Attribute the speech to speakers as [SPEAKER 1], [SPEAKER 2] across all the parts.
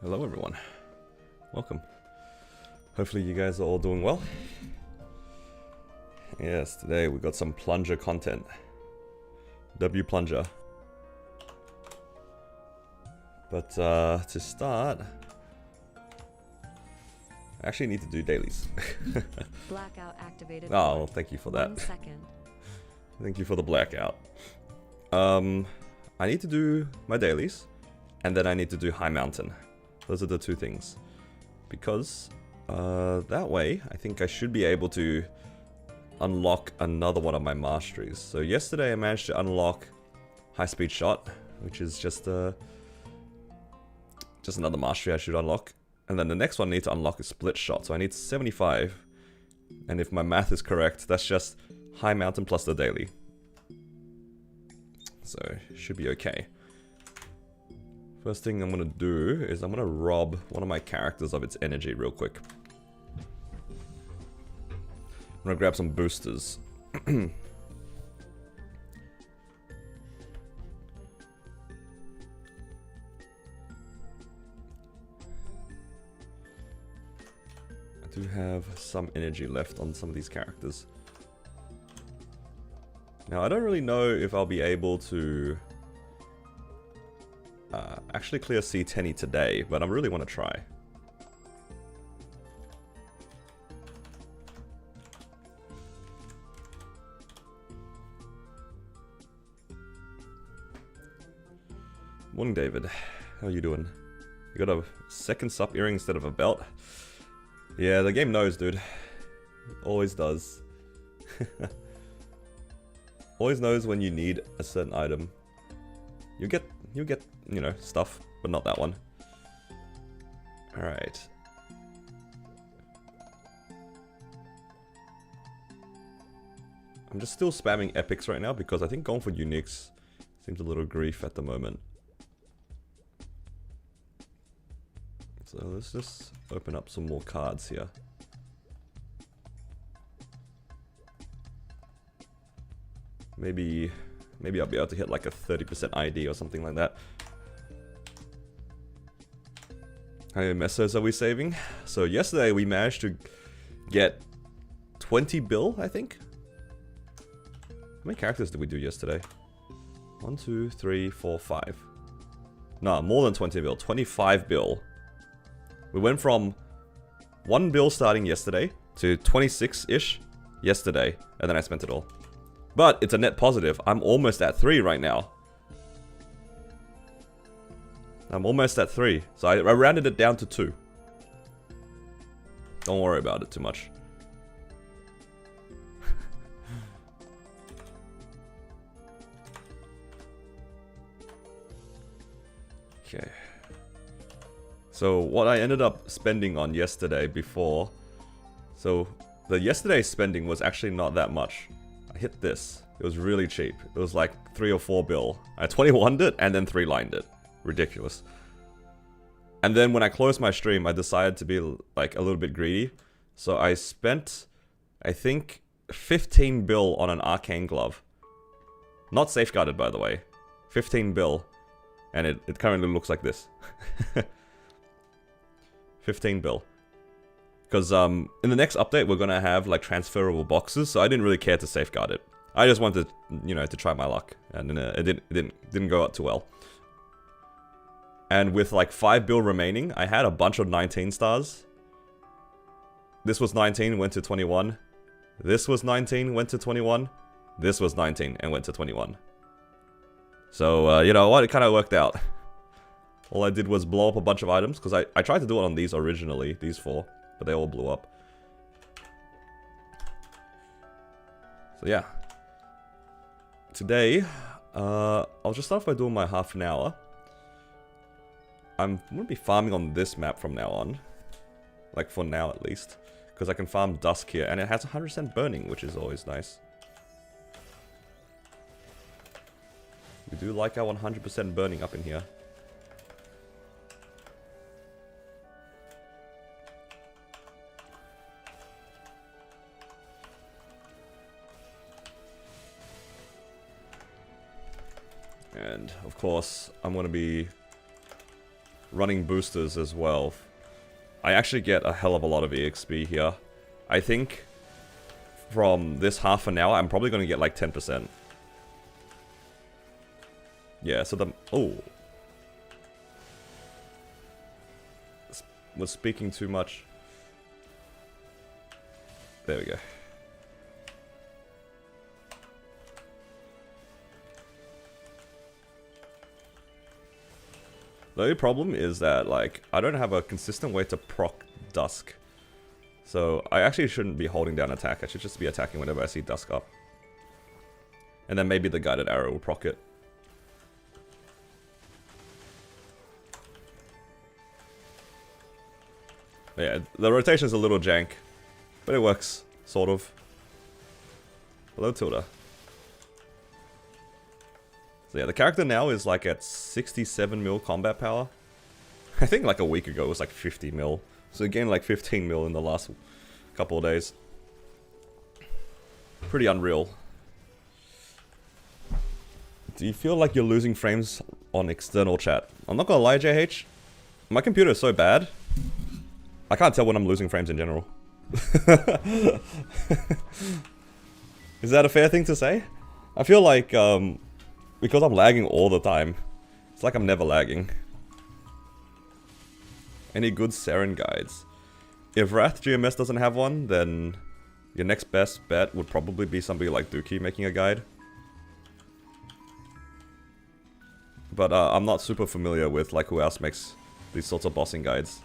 [SPEAKER 1] Hello everyone, welcome. Hopefully you guys are all doing well. Yes, today we got some plunger content. W plunger. But to start, I actually need to do dailies.
[SPEAKER 2] Blackout activated.
[SPEAKER 1] Oh, thank you for that.
[SPEAKER 2] 1 second.
[SPEAKER 1] Thank you for the blackout. I need to do my dailies, and then I need to do high mountain. Those are the two things. Because that way, I think I should be able to unlock another one of my masteries. So yesterday I managed to unlock high speed shot, which is just another mastery I should unlock. And then the next one I need to unlock is split shot. So I need 75. And if my math is correct, that's just high mountain plus the daily. So should be okay. First thing I'm gonna do is I'm gonna rob one of my characters of its energy real quick. I'm gonna grab some boosters. I do have some energy left on some of these characters. Now I don't really know if I'll be able to actually clear C10 today, but I really want to try. Morning, David. How you doing? You got a second sup earring instead of a belt? Yeah, the game knows, dude. Always does. Always knows when you need a certain item. You get, you know, stuff, but not that one. Alright. I'm just still spamming epics right now because I think going for uniques seems a little grief at the moment. So let's just open up some more cards here. Maybe I'll be able to hit like a 30% ID or something like that. How many mesos are we saving? So yesterday we managed to get 20 bill, I think. How many characters did we do yesterday? 1, 2, 3, 4, 5. No, more than 20 bill. 25 bill. We went from 1 bill starting yesterday to 26-ish yesterday, and then I spent it all. But it's a net positive. I'm almost at 3 right now. I'm almost at 3. So I rounded it down to 2. Don't worry about it too much. Okay. So what I ended up spending on yesterday before... So the yesterday's spending was actually not that much. I hit this. It was really cheap. It was like 3 or 4 bill. I 21'd it and then 3-lined it. Ridiculous. And then when I closed my stream, I decided to be like a little bit greedy. So I spent, I think, 15 bill on an arcane glove. Not safeguarded, by the way. 15 bill. And it currently looks like this. 15 bill. Because in the next update, we're going to have like transferable boxes, so I didn't really care to safeguard it. I just wanted, you know, to try my luck, and it didn't go out too well. And with like 5 bill remaining, I had a bunch of 19 stars. This was 19, went to 21. This was 19, went to 21. This was 19 and went to 21. So, you know what, it kind of worked out. All I did was blow up a bunch of items, because I tried to do it on these originally, these 4. But they all blew up. So yeah. Today, I'll just start off by doing my half an hour. I'm going to be farming on this map from now on. Like for now at least. Because I can farm dusk here. And it has 100% burning, which is always nice. We do like our 100% burning up in here. And, of course, I'm going to be running boosters as well, I actually get a hell of a lot of EXP here. I think from this half an hour, I'm probably going to get like 10%. Yeah, so the... Oh. Was speaking too much. There we go. The only problem is that, like, I don't have a consistent way to proc Dusk. So, I actually shouldn't be holding down attack. I should just be attacking whenever I see Dusk up. And then maybe the guided arrow will proc it. But yeah, the rotation is a little jank. But it works, sort of. Hello, Tilda. So yeah, the character now is like at 67 mil combat power. I think like a week ago it was like 50 mil. So it gained like 15 mil in the last couple of days. Pretty unreal. Do you feel like you're losing frames on external chat? I'm not gonna lie, JH. My computer is so bad. I can't tell when I'm losing frames in general. Is that a fair thing to say? I feel like, because I'm lagging all the time, it's like I'm never lagging. Any good Seren guides? If Wrath GMS doesn't have one, then your next best bet would probably be somebody like Dookie making a guide. But I'm not super familiar with like who else makes these sorts of bossing guides.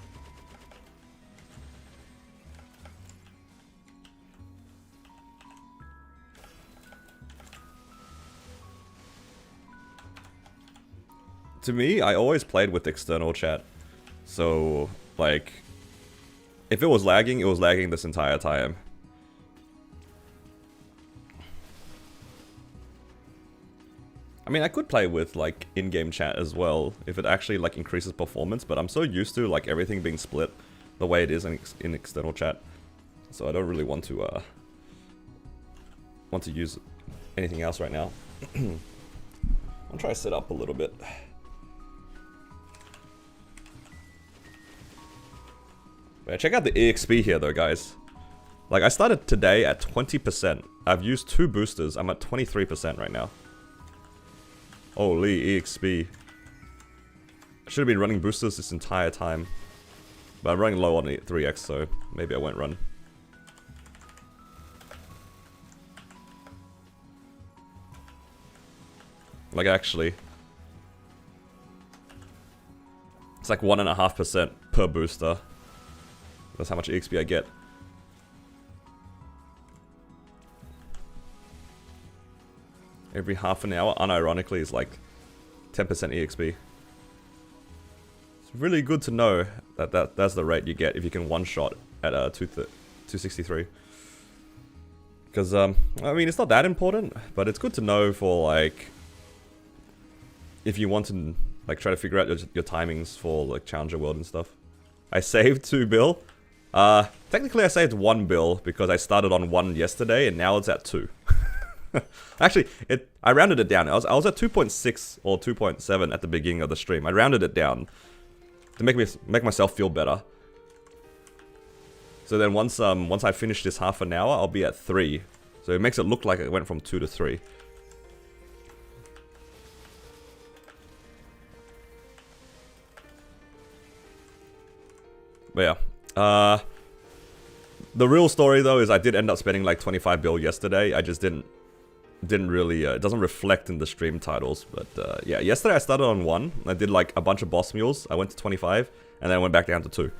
[SPEAKER 1] To me, I always played with external chat. So, like, if it was lagging this entire time. I mean, I could play with, like, in-game chat as well, if it actually, like, increases performance, but I'm so used to, like, everything being split the way it is in external chat. So I don't really want to use anything else right now. I'll try to set up a little bit. Yeah, check out the EXP here though, guys. Like, I started today at 20%. I've used 2 boosters. I'm at 23% right now. Holy EXP. I should have been running boosters this entire time. But I'm running low on 3x, so maybe I won't run. Like, actually, it's like 1.5% per booster. That's how much EXP I get. Every half an hour, unironically, is like 10% EXP. It's really good to know that that's the rate you get if you can one-shot at 263. Because, I mean, it's not that important, but it's good to know for, like, if you want to, like, try to figure out your timings for, like, Challenger World and stuff. I saved 2 bill. Technically I saved 1 bill because I started on 1 yesterday and now it's at 2. Actually, I rounded it down. I was at 2.6 or 2.7 at the beginning of the stream. I rounded it down to make myself feel better. So then once I finish this half an hour, I'll be at 3. So it makes it look like it went from 2 to 3. But yeah. The real story though is I did end up spending like 25 bill yesterday. I just didn't really, it doesn't reflect in the stream titles. But yeah, yesterday I started on 1. I did like a bunch of boss mules. I went to 25 and then I went back down to 2.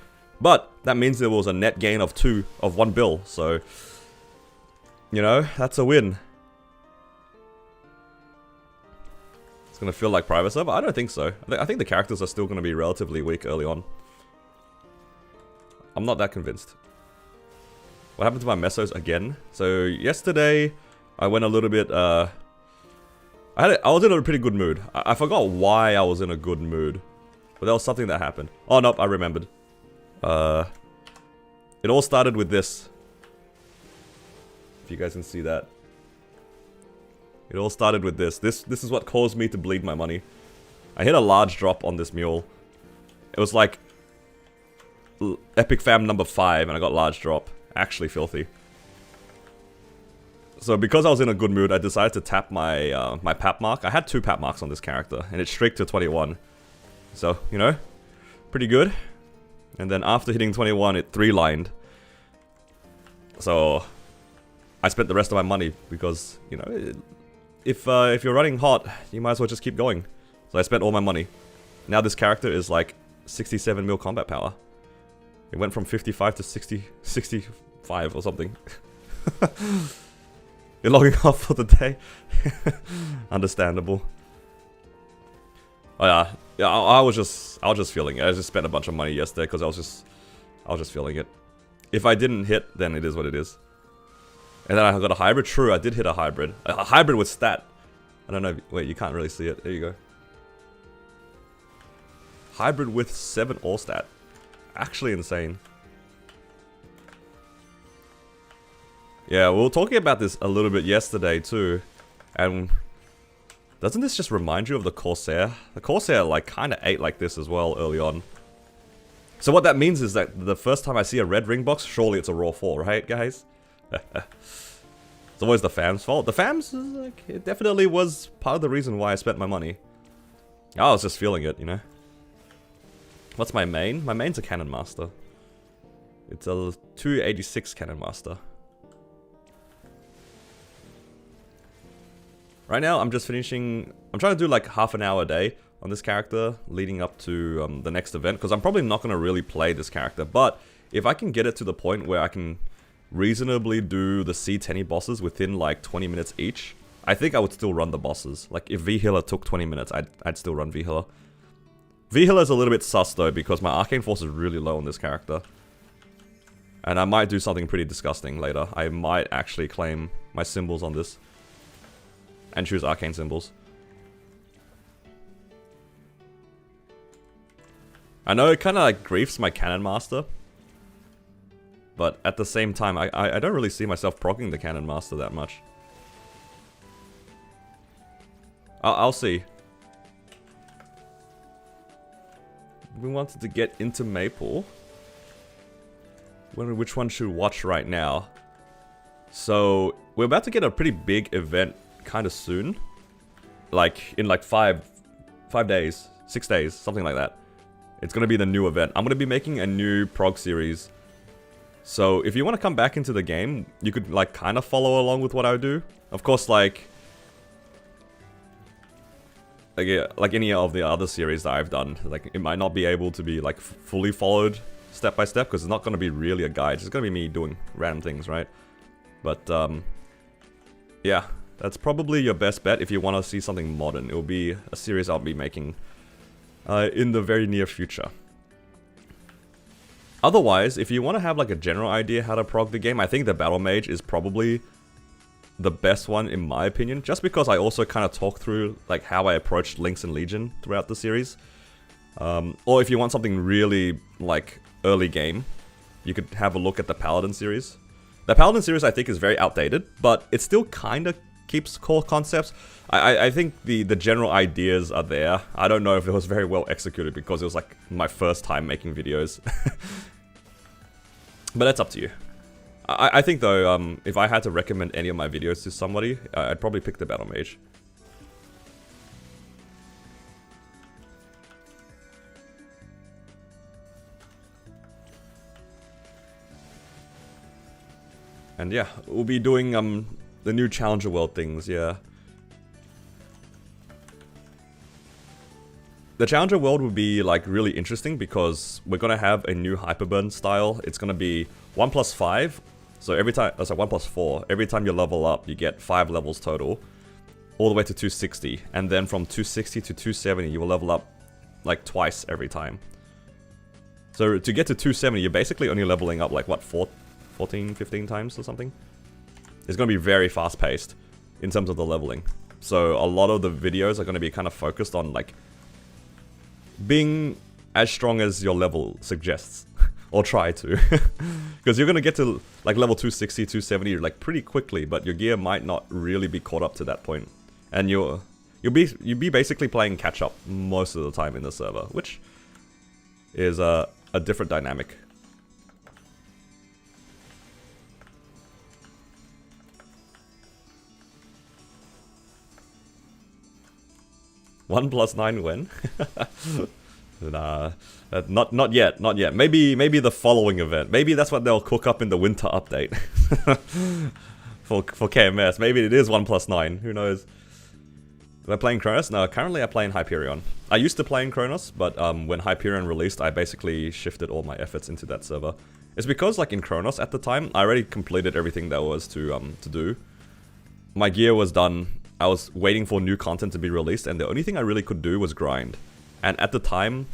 [SPEAKER 1] But that means there was a net gain of 1 bill. So, you know, that's a win. It's gonna feel like private server? I don't think so. I think the characters are still gonna be relatively weak early on. I'm not that convinced. What happened to my mesos again? So yesterday, I went a little bit. I was in a pretty good mood. I forgot why I was in a good mood, but there was something that happened. Oh nope, I remembered. It all started with this. If you guys can see that, it all started with this. This is what caused me to bleed my money. I hit a large drop on this mule, It was like Epic Fam number 5 and I got large drop. Actually filthy. So because I was in a good mood, I decided to tap my my pap mark. I had 2 pap marks on this character and it streaked to 21. So, you know, pretty good. And then after hitting 21, it 3-lined. So I spent the rest of my money because, you know, if you're running hot, you might as well just keep going. So I spent all my money. Now this character is like 67 mil combat power. It went from 55 to 65 or something. You're logging off for the day. Understandable. Oh yeah, yeah. I was just feeling it. I just spent a bunch of money yesterday because I was just feeling it. If I didn't hit, then it is what it is. And then I got a hybrid. True, I did hit a hybrid. A hybrid with stat. I don't know. Wait, you can't really see it. There you go. Hybrid with 7 all stat. Actually insane. Yeah, we were talking about this a little bit yesterday too. And doesn't this just remind you of the Corsair? The Corsair like kind of ate like this as well early on. So what that means is that the first time I see a red ring box, surely it's a raw 4, right guys? It's always the fam's fault. The fam's, like, it definitely was part of the reason why I spent my money. I was just feeling it, you know. What's my main? My main's a Cannon Master. It's a 286 Cannon Master. Right now, I'm just finishing... I'm trying to do like half an hour a day on this character leading up to the next event. Because I'm probably not going to really play this character. But if I can get it to the point where I can reasonably do the C10 bosses within like 20 minutes each, I think I would still run the bosses. Like if V-Healer took 20 minutes, I'd still run V-Healer. V-Healer is a little bit sus though because my Arcane Force is really low on this character. And I might do something pretty disgusting later. I might actually claim my symbols on this. And choose Arcane symbols. I know it kind of like griefs my Cannon Master. But at the same time, I don't really see myself proccing the Cannon Master that much. I'll see. We wanted to get into Maple. Wondering which one should we watch right now. So, we're about to get a pretty big event kind of soon. Like, in like 5 days, 6 days, something like that. It's gonna be the new event. I'm gonna be making a new prog series. So, if you want to come back into the game, you could like kind of follow along with what I do. Of course, like any of the other series that I've done, like it might not be able to be like fully followed step by step because it's not going to be really a guide. It's going to be me doing random things, right? But yeah, that's probably your best bet if you want to see something modern. It will be a series I'll be making in the very near future. Otherwise, if you want to have like a general idea how to prog the game, I think the Battle Mage is probably the best one in my opinion, just because I also kind of talk through like how I approached Lynx and Legion throughout the series. Or if you want something really like early game, you could have a look at the Paladin series. The Paladin series I think is very outdated, but it still kind of keeps core concepts. I think the general ideas are there. I don't know if it was very well executed because it was like my first time making videos. But that's up to you. I think though, if I had to recommend any of my videos to somebody, I'd probably pick the Battle Mage. And yeah, we'll be doing the new Challenger World things, yeah. The Challenger World will be like really interesting because we're gonna have a new Hyperburn style. It's gonna be 1+5. So every time, oh, sorry, 1+4. Every time you level up, you get 5 levels total, all the way to 260. And then from 260 to 270, you will level up like twice every time. So to get to 270, you're basically only leveling up like what, 14, 15 times or something? It's going to be very fast paced in terms of the leveling. So a lot of the videos are going to be kind of focused on like being as strong as your level suggests. Or try to. Because you're going to get to like level 260, 270 like pretty quickly, but your gear might not really be caught up to that point. And you'll be basically playing catch up most of the time in the server, which is a different dynamic. One plus 9 when? Nah, not yet, not yet. Maybe the following event. Maybe that's what they'll cook up in the winter update for KMS. Maybe it is 1 plus 9. Who knows? Am I playing Kronos? No, currently I play in Hyperion. I used to play in Kronos, but when Hyperion released, I basically shifted all my efforts into that server. It's because, like in Kronos at the time, I already completed everything there was to do. My gear was done. I was waiting for new content to be released, and the only thing I really could do was grind. And at the time,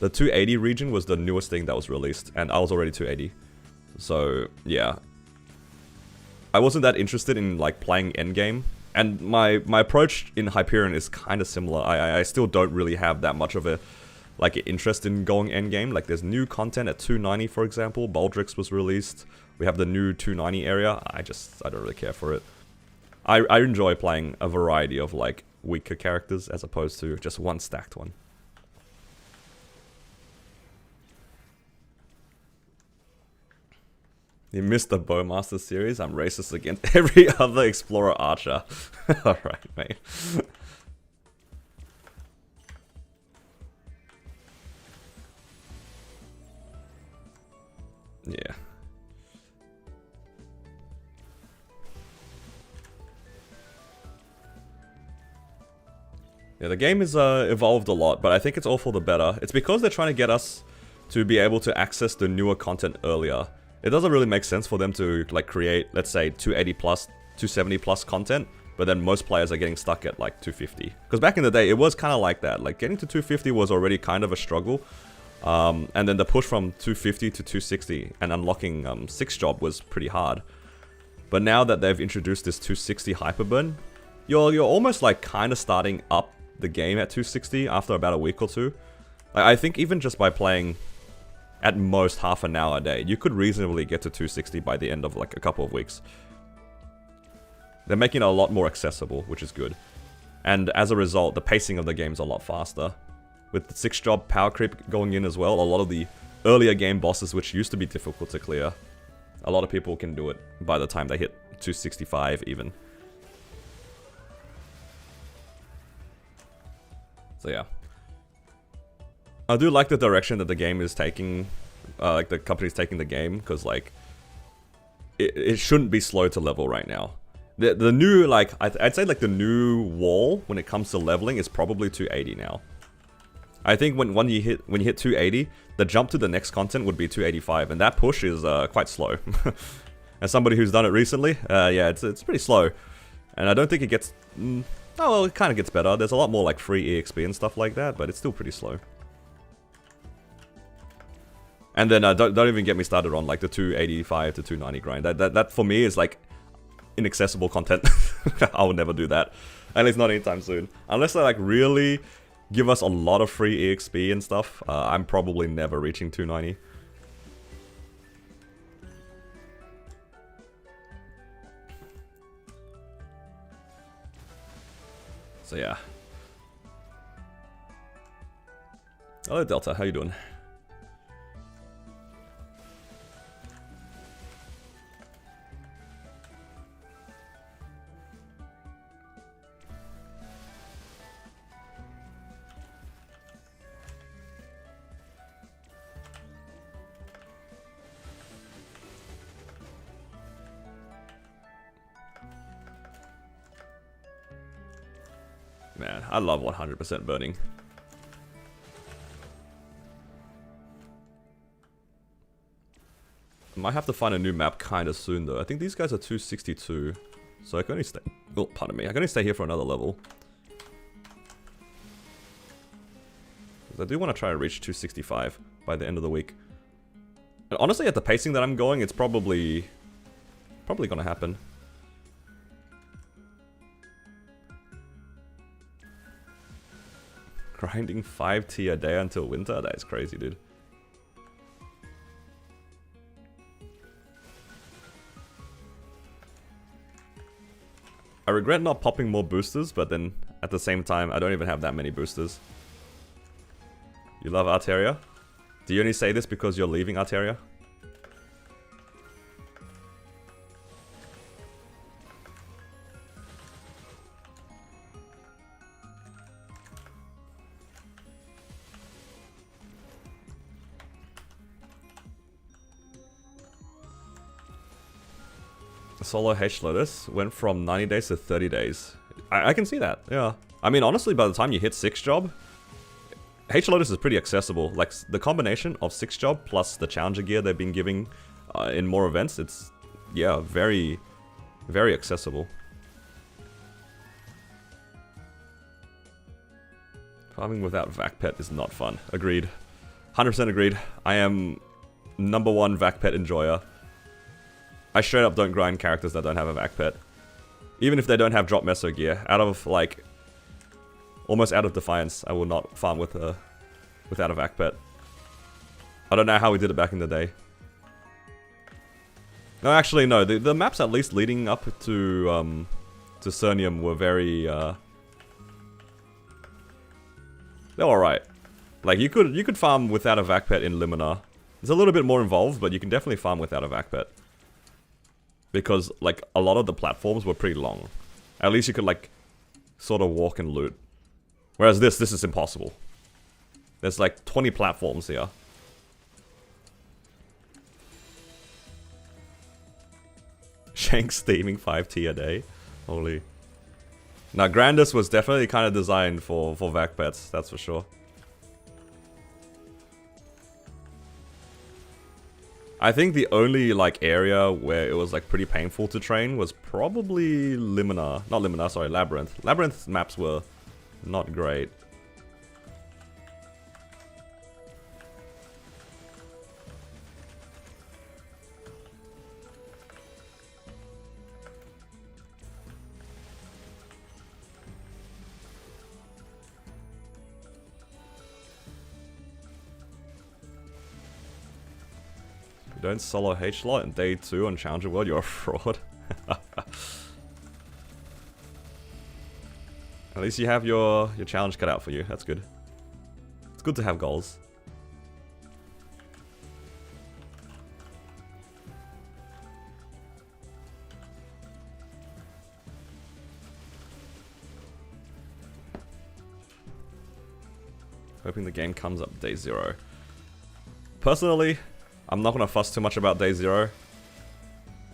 [SPEAKER 1] the 280 region was the newest thing that was released, and I was already 280. So, yeah. I wasn't that interested in, like, playing endgame. And my approach in Hyperion is kind of similar. I still don't really have that much of a, like, interest in going endgame. Like, there's new content at 290, for example. Baldrix was released. We have the new 290 area. I don't really care for it. I enjoy playing a variety of, like, weaker characters as opposed to just one stacked one. You missed the Bowmaster series? I'm racist against every other Explorer Archer. Alright, mate. Yeah. Yeah, the game has evolved a lot, but I think it's all for the better. It's because they're trying to get us to be able to access the newer content earlier. It doesn't really make sense for them to, like, create, let's say, 280 plus, 270 plus content, but then most players are getting stuck at, like, 250. Because back in the day, it was kind of like that. Like, getting to 250 was already kind of a struggle. And then the push from 250 to 260 and unlocking 6 job was pretty hard. But now that they've introduced this 260 Hyperburn, you're almost, like, kind of starting up the game at 260 after about a week or two. Like, I think even just by playing at most half an hour a day, you could reasonably get to 260 by the end of like a couple of weeks. They're making it a lot more accessible, which is good. And as a result, the pacing of the game is a lot faster. With the 6 job power creep going in as well, a lot of the earlier game bosses which used to be difficult to clear, a lot of people can do it by the time they hit 265 even. So yeah. I do like the direction that the game is taking, like the company's taking the game, because like, it shouldn't be slow to level right now. The new, like, I'd say like the new wall when it comes to leveling is probably 280 now. I think when you hit 280, the jump to the next content would be 285, and that push is quite slow. As somebody who's done it recently, yeah, it's pretty slow. And I don't think it gets... oh, well, it kind of gets better. There's a lot more like free EXP and stuff like that, but it's still pretty slow. And then don't even get me started on like the 285 to 290 grind. That for me is like inaccessible content. I will never do that. At least not anytime soon. Unless they like really give us a lot of free EXP and stuff, I'm probably never reaching 290. So yeah. Hello Delta, how you doing? Man, I love 100% burning. I might have to find a new map kind of soon though. I think these guys are 262, so I can only stay... Oh, pardon me. I can only stay here for another level. I do want to try and reach 265 by the end of the week. And honestly, at the pacing that I'm going, it's probably gonna happen. Grinding 5T a day until winter? That is crazy, dude. I regret not popping more boosters, but then at the same time, I don't even have that many boosters. You love Arteria? Do you only say this because you're leaving Arteria? Solo H Lotus went from 90 days to 30 days. I can see that, yeah. I mean, honestly, by the time you hit 6 job, H Lotus is pretty accessible. Like, the combination of 6 job plus the challenger gear they've been giving in more events, it's, yeah, very, very accessible. Farming without vac pet is not fun. Agreed. 100% agreed. I am #1 vac pet enjoyer. I straight up don't grind characters that don't have a vac pet. Even if they don't have drop meso gear. Out of, like, almost out of defiance, I will not farm with without a vac pet. I don't know how we did it back in the day. No, actually, no. The maps at least leading up to Cernium were very, they're alright. Like, you could farm without a vac pet in Limina. It's a little bit more involved, but you can definitely farm without a vac pet. Because, like, a lot of the platforms were pretty long. At least you could, like, sort of walk and loot. Whereas this is impossible. There's, like, 20 platforms here. Shanks steaming 5T a day. Holy. Now, Grandis was definitely kind of designed for vac pets, that's for sure. I think the only, like, area where it was, like, pretty painful to train was probably Limina. Not Limina, sorry, Labyrinth. Labyrinth's maps were not great. You don't solo H-Lot in day 2 on Challenger World, you're a fraud. At least you have your challenge cut out for you, that's good. It's good to have goals. Hoping the game comes up day 0. Personally, I'm not gonna fuss too much about day 0.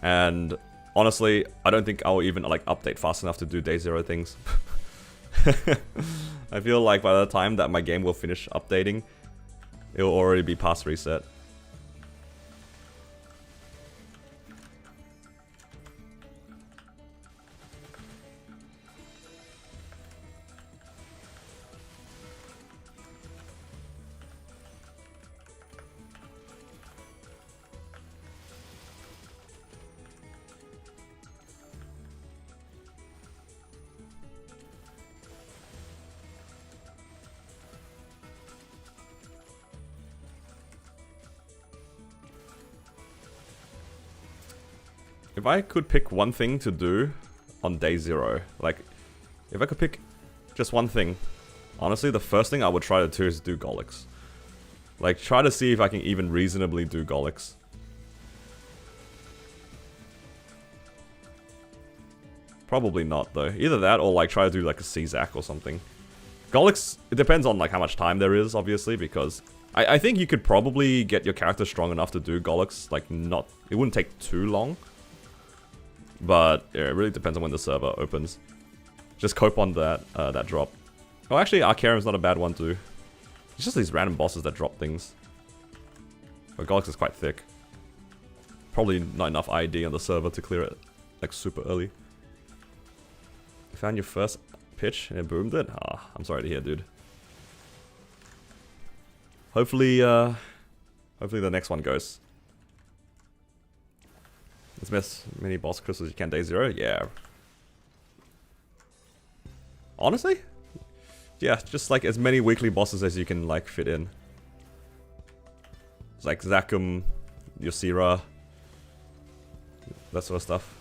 [SPEAKER 1] And honestly, I don't think I'll even like update fast enough to do day 0 things. I feel like by the time that my game will finish updating, it will already be past reset. If I could pick one thing to do on day 0, like, if I could pick just one thing, honestly, the first thing I would try to do is do Golix. Like, try to see if I can even reasonably do Golix. Probably not, though. Either that or, like, try to do, like, a C-Zac or something. Golix, it depends on, like, how much time there is, obviously, because I think you could probably get your character strong enough to do Golix, like, not... It wouldn't take too long. But yeah, it really depends on when the server opens. Just cope on that that drop. Oh, actually, Arcarium's not a bad one too. It's just these random bosses that drop things. But Golix is quite thick. Probably not enough ID on the server to clear it like super early. You found your first pitch and it boomed it? Ah, I'm sorry to hear, dude. Hopefully, hopefully the next one goes. Let's miss many boss crystals you can day 0. Yeah. Honestly? Yeah, just like as many weekly bosses as you can like fit in. It's like Zakum, Ysera, that sort of stuff.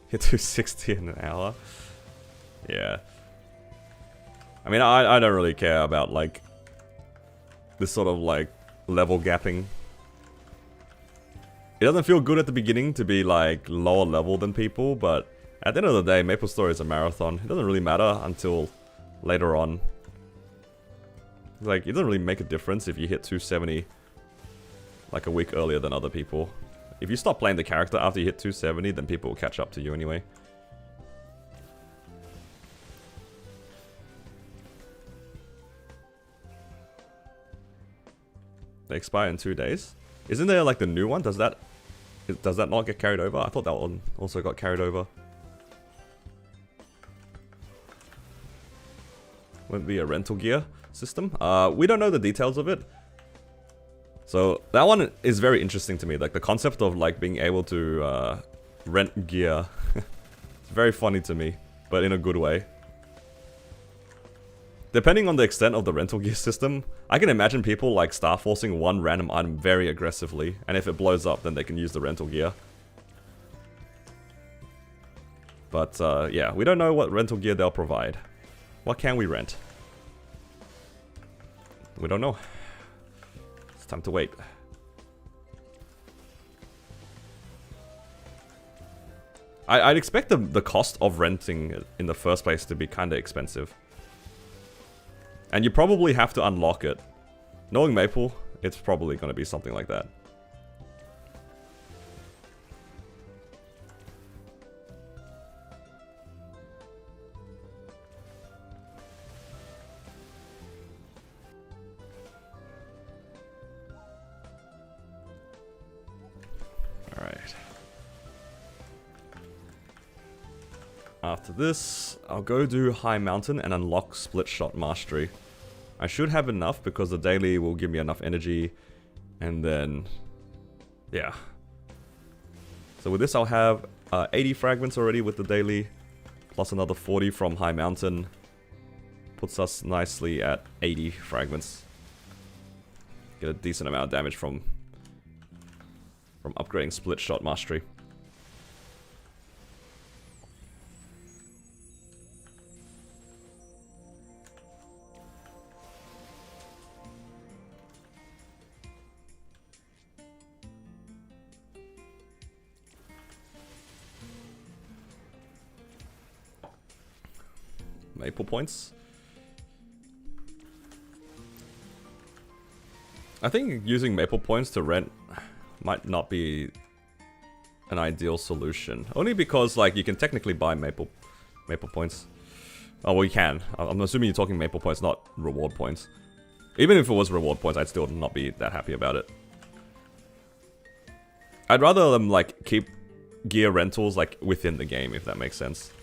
[SPEAKER 1] Hit 260 in an hour. Yeah. I mean, I don't really care about, like, this sort of, like, level gapping. It doesn't feel good at the beginning to be, like, lower level than people, but at the end of the day, Maple Story is a marathon. It doesn't really matter until later on. Like, it doesn't really make a difference if you hit 270, like, a week earlier than other people. If you stop playing the character after you hit 270, then people will catch up to you anyway. They expire in 2 days. Isn't there like the new one? Does that not get carried over? I thought that one also got carried over. Wouldn't be a rental gear system. We don't know the details of it. So that one is very interesting to me. Like the concept of like being able to rent gear. It's very funny to me, but in a good way. Depending on the extent of the rental gear system, I can imagine people like star forcing one random item very aggressively, and if it blows up, then they can use the rental gear. But yeah, we don't know what rental gear they'll provide. What can we rent? We don't know. It's time to wait. I'd expect the cost of renting in the first place to be kinda expensive. And you probably have to unlock it. Knowing Maple, it's probably going to be something like that. Alright. After this, I'll go do High Mountain and unlock Split Shot Mastery. I should have enough because the daily will give me enough energy. And then, yeah. So with this I'll have 80 fragments already with the daily. Plus another 40 from High Mountain. Puts us nicely at 80 fragments. Get a decent amount of damage from upgrading Split Shot Mastery. Maple points. I think using Maple points to rent might not be an ideal solution. Only because like you can technically buy Maple points. Oh well, you can. I'm assuming you're talking Maple points, not reward points. Even if it was reward points, I'd still not be that happy about it. I'd rather them like keep gear rentals like within the game, if that makes sense.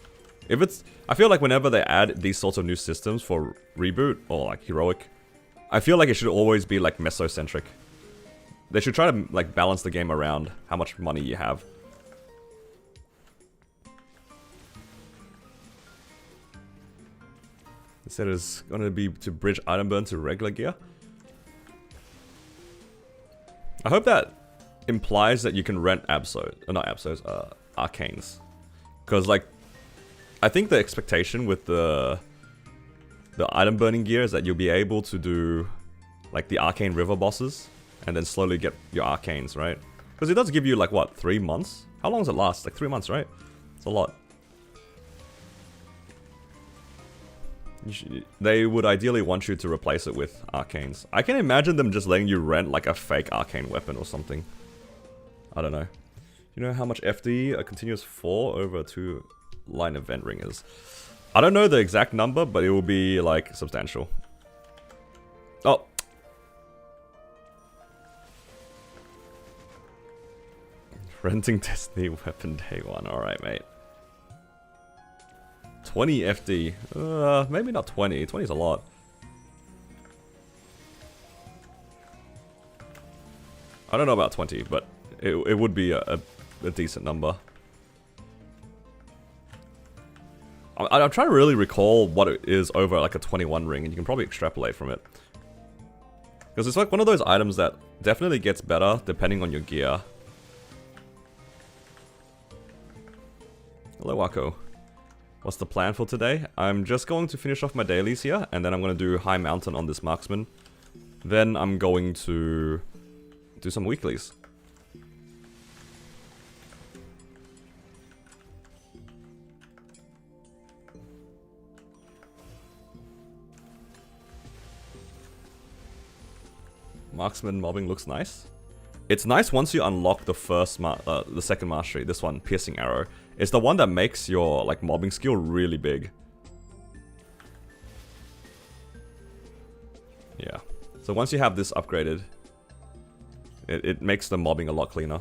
[SPEAKER 1] If it's, I feel like whenever they add these sorts of new systems for Reboot or like Heroic, I feel like it should always be like Meso-centric. They should try to like balance the game around how much money you have. Instead it's gonna be to bridge item burn to regular gear. I hope that implies that you can rent Arcanes. Because like, I think the expectation with the item burning gear is that you'll be able to do like the Arcane River bosses and then slowly get your Arcanes, right? Because it does give you like what, 3 months? How long does it last? Like 3 months, right? It's a lot. They would ideally want you to replace it with Arcanes. I can imagine them just letting you rent like a fake Arcane weapon or something. I don't know. You know how much FD a continuous 4 over 2 line event ring is? I don't know the exact number, but it will be like substantial. Oh. Renting Destiny weapon day 1. Alright, mate. 20 FD. Maybe not 20. 20 is a lot. I don't know about 20, but it would be a decent number. I'm trying to really recall what it is over like a 21 ring, and you can probably extrapolate from it. Because it's like one of those items that definitely gets better depending on your gear. Hello, Wako. What's the plan for today? I'm just going to finish off my dailies here, and then I'm going to do High Mountain on this Marksman. Then I'm going to do some weeklies. Marksman mobbing looks nice. It's nice once you unlock the the second mastery. This one, Piercing Arrow. It's the one that makes your like mobbing skill really big. Yeah. So once you have this upgraded, it makes the mobbing a lot cleaner.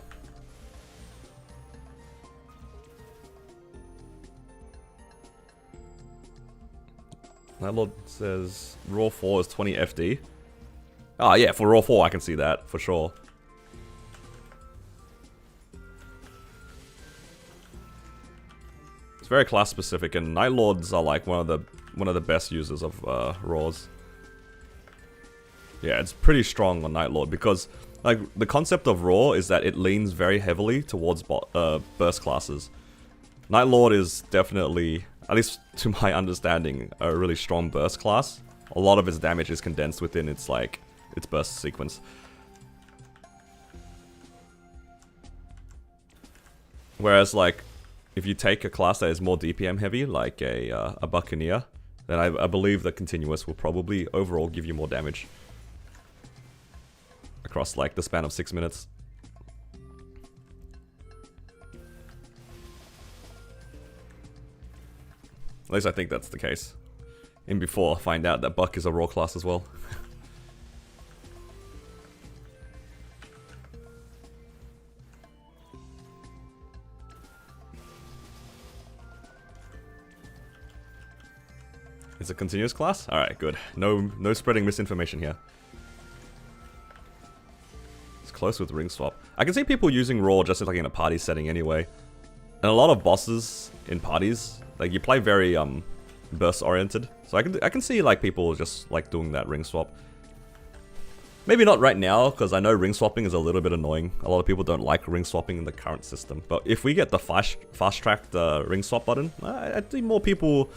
[SPEAKER 1] Landlord says Raw 4 is 20 FD. Oh yeah, for Raw 4 I can see that, for sure. It's very class specific, and Night Lords are like one of the best users of Raws. Yeah, it's pretty strong on Night Lord because like the concept of Raw is that it leans very heavily towards burst classes. Night Lord is definitely, at least to my understanding, a really strong burst class. A lot of its damage is condensed within its burst sequence. Whereas like if you take a class that is more DPM heavy, like a Buccaneer, then I believe the Continuous will probably overall give you more damage across like the span of 6 minutes. At least I think that's the case. And before I find out that Buck is a raw class as well. It's a continuous class? Alright, good. No spreading misinformation here. It's close with ring swap. I can see people using Raw just like in a party setting anyway. And a lot of bosses in parties, like you play very burst oriented. So I can see like people just like doing that ring swap. Maybe not right now, because I know ring swapping is a little bit annoying. A lot of people don't like ring swapping in the current system. But if we get the fast-tracked ring swap button, I think more people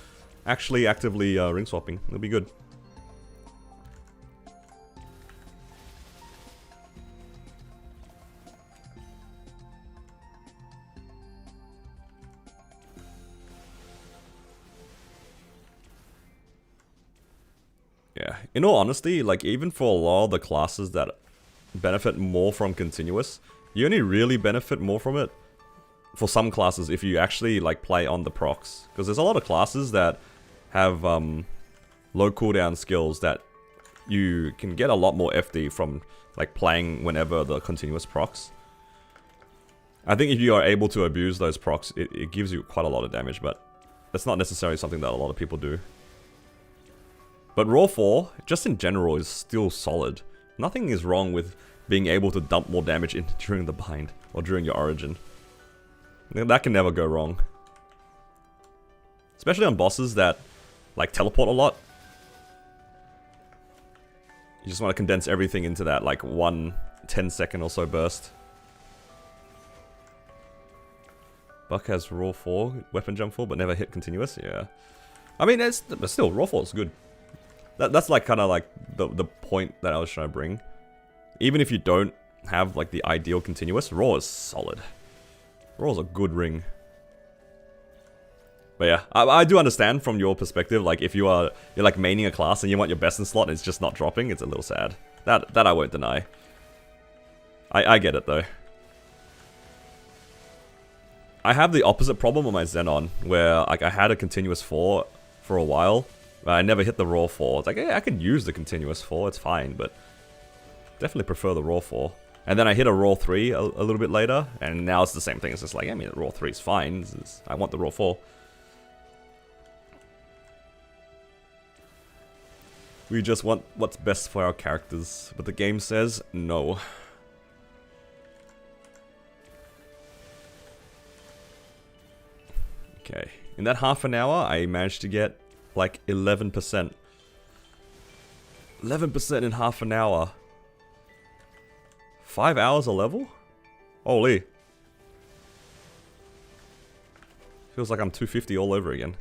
[SPEAKER 1] actually actively ring swapping. It'll be good. Yeah, in all honesty, like even for a lot of the classes that benefit more from continuous, you only really benefit more from it for some classes if you actually like play on the procs. Because there's a lot of classes that have low cooldown skills that you can get a lot more FD from like playing whenever the continuous procs. I think if you are able to abuse those procs, it gives you quite a lot of damage, but that's not necessarily something that a lot of people do. But Raw 4, just in general, is still solid. Nothing is wrong with being able to dump more damage in during the bind, or during your origin. That can never go wrong. Especially on bosses that, like, teleport a lot. You just want to condense everything into that, like, 1 10-second or so burst. Buck has Raw 4, weapon jump 4, but never hit continuous, yeah. I mean, but still, Raw 4 is good. That's like kind of like the point that I was trying to bring. Even if you don't have like the ideal continuous, Raw is solid. Raw is a good ring. But yeah, I do understand from your perspective, like if you're like maining a class and you want your best in slot and it's just not dropping, it's a little sad. That I won't deny. I get it though. I have the opposite problem on my Xenon, where like I had a continuous 4 for a while, but I never hit the Raw 4. It's like, yeah, I could use the continuous 4, it's fine, but definitely prefer the Raw 4. And then I hit a Raw 3 a little bit later, and now it's the same thing. It's just like, I mean, the Raw 3 is fine. I want the Raw 4. We just want what's best for our characters, but the game says no. Okay, in that half an hour, I managed to get like 11%. 11% in half an hour. 5 hours a level? Holy. Feels like I'm 250 all over again.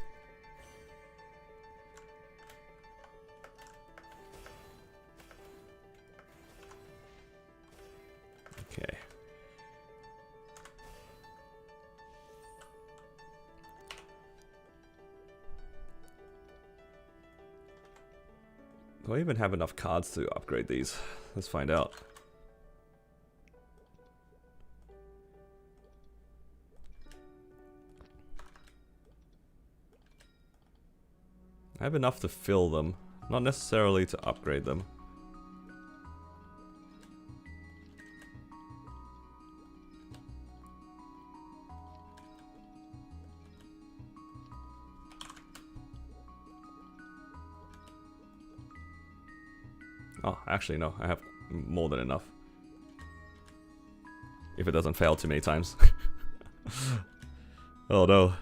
[SPEAKER 1] Do I even have enough cards to upgrade these? Let's find out. I have enough to fill them, not necessarily to upgrade them. Oh, actually no, I have more than enough. If it doesn't fail too many times. Oh no.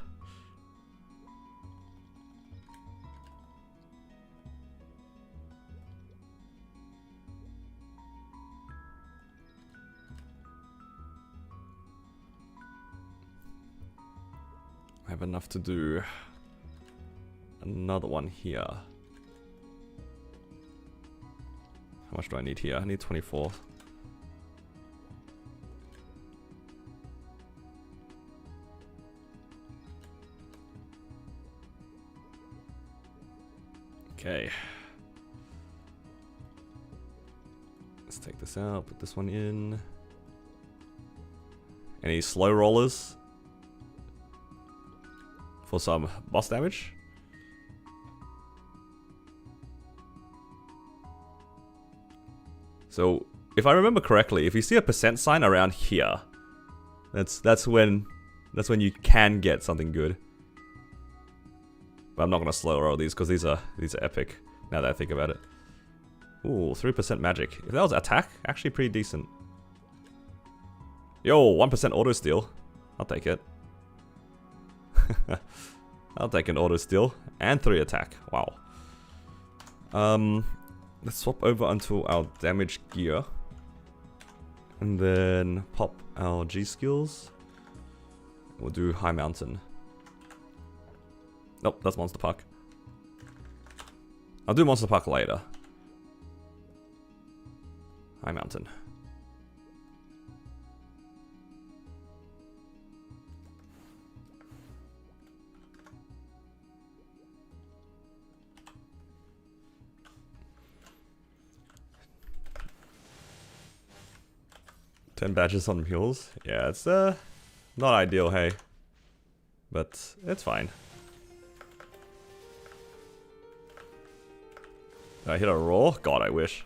[SPEAKER 1] I have enough to do another one here. How much do I need here? I need 24. Okay. Let's take this out, put this one in. Any slow rollers? For some boss damage. So, if I remember correctly, if you see a percent sign around here, that's when you can get something good. But I'm not gonna slow roll these because these are epic. Now that I think about it. Ooh, 3% magic. If that was attack, actually pretty decent. Yo, 1% auto steal. I'll take it. I'll take an auto steal and 3 attack. Wow. Let's swap over onto our damage gear. And then pop our G skills. We'll do High Mountain. Nope, that's Monster Park. I'll do Monster Park later. High Mountain. Ten badges on mules. Yeah, it's not ideal, hey. But it's fine. Did I hit a roar? God, I wish.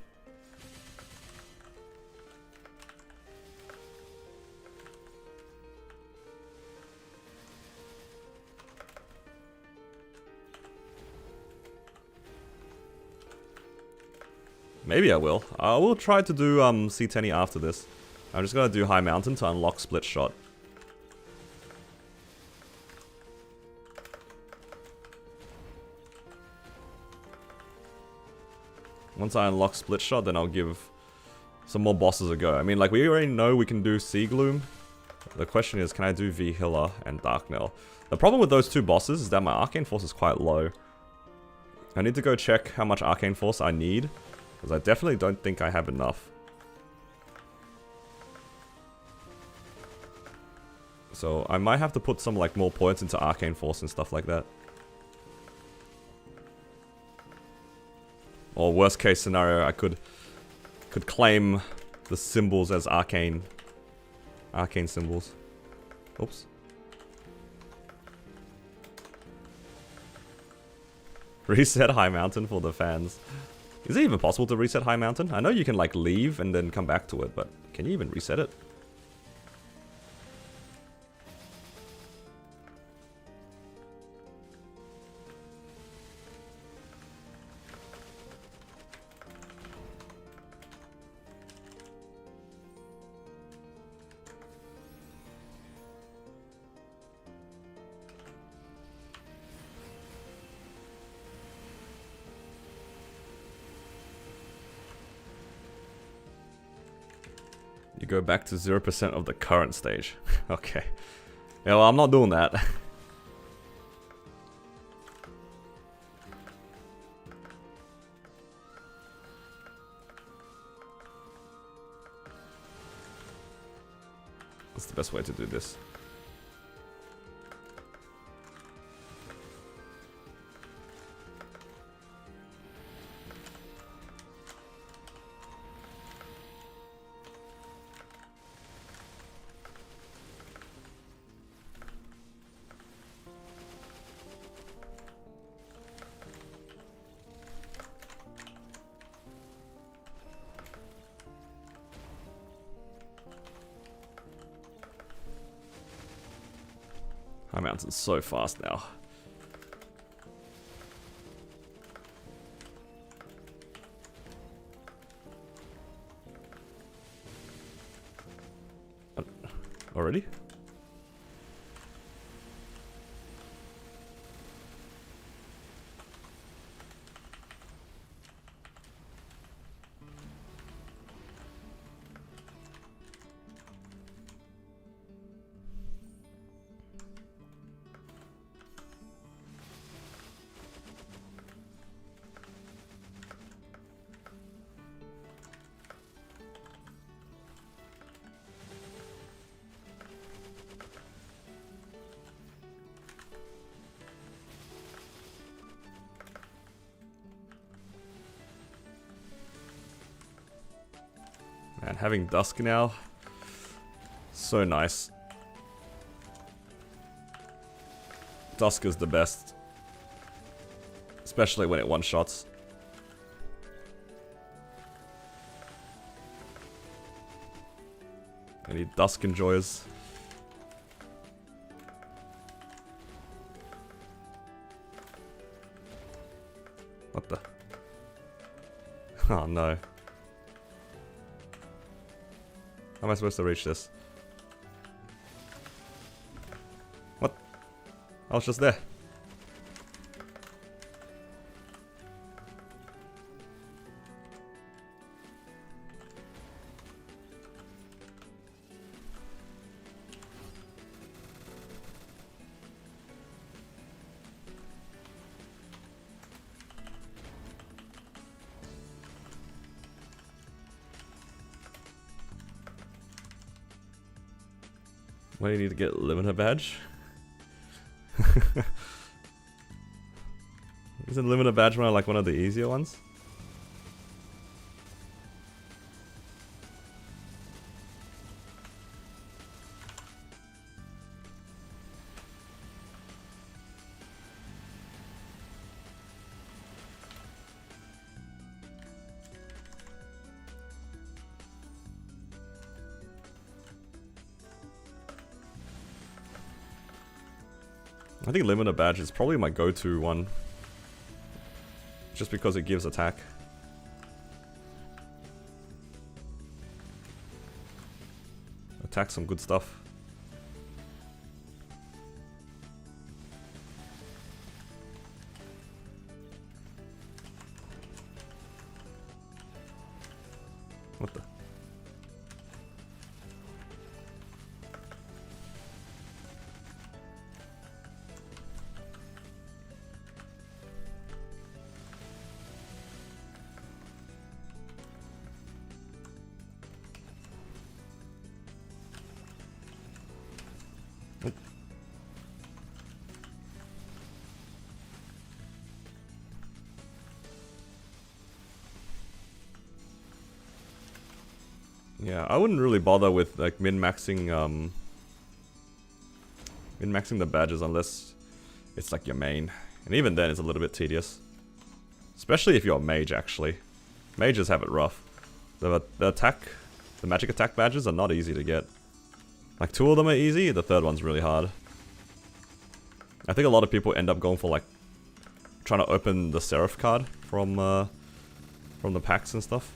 [SPEAKER 1] Maybe I will. I will try to do C10 after this. I'm just gonna do High Mountain to unlock Split Shot. Once I unlock Split Shot, then I'll give some more bosses a go. I mean, like, we already know we can do Sea Gloom. The question is, can I do V Healer and Dark Knell? The problem with those two bosses is that my Arcane Force is quite low. I need to go check how much Arcane Force I need, because I definitely don't think I have enough. So I might have to put some like more points into Arcane Force and stuff like that. Or worst case scenario, I could claim the symbols as arcane symbols. Oops. Reset High Mountain for the fans. Is it even possible to reset High Mountain? I know you can like leave and then come back to it, but can you even reset it? You go back to 0% of the current stage. Okay. Yeah, well, I'm not doing that. What's the best way to do this? My mountain's so fast now. Already? Man, having dusk now, so nice. Dusk is the best, especially when it one-shots. Any dusk enjoyers? What the? Oh no. How am I supposed to reach this? What? I was just there. Why do you need to get limiter badge? Isn't limiter badge one like one of the easier ones? I think limiter badge is probably my go-to one. Just because it gives attack. Attack some good stuff. What the? Yeah, I wouldn't really bother with like min-maxing the badges unless it's like your main. And even then it's a little bit tedious. Especially if you're a mage actually. Mages have it rough. The magic attack badges are not easy to get. Like 2 of them are easy, the 3rd one's really hard. I think a lot of people end up going for like trying to open the Seraph card from the packs and stuff.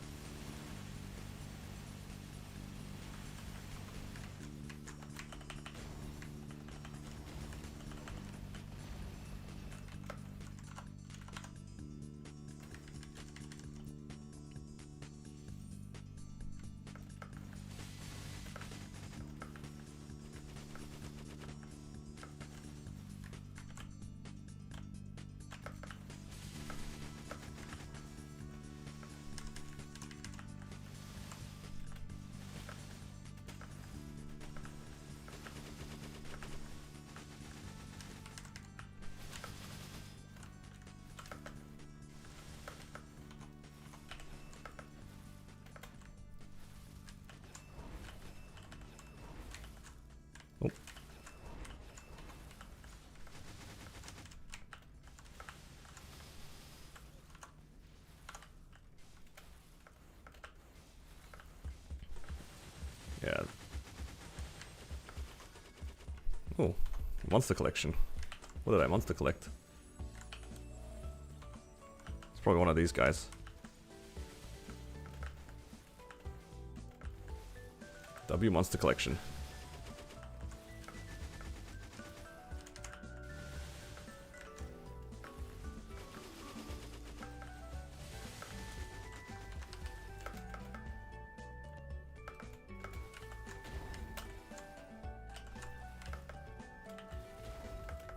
[SPEAKER 1] Monster collection. What did I monster collect? It's probably one of these guys. W monster collection.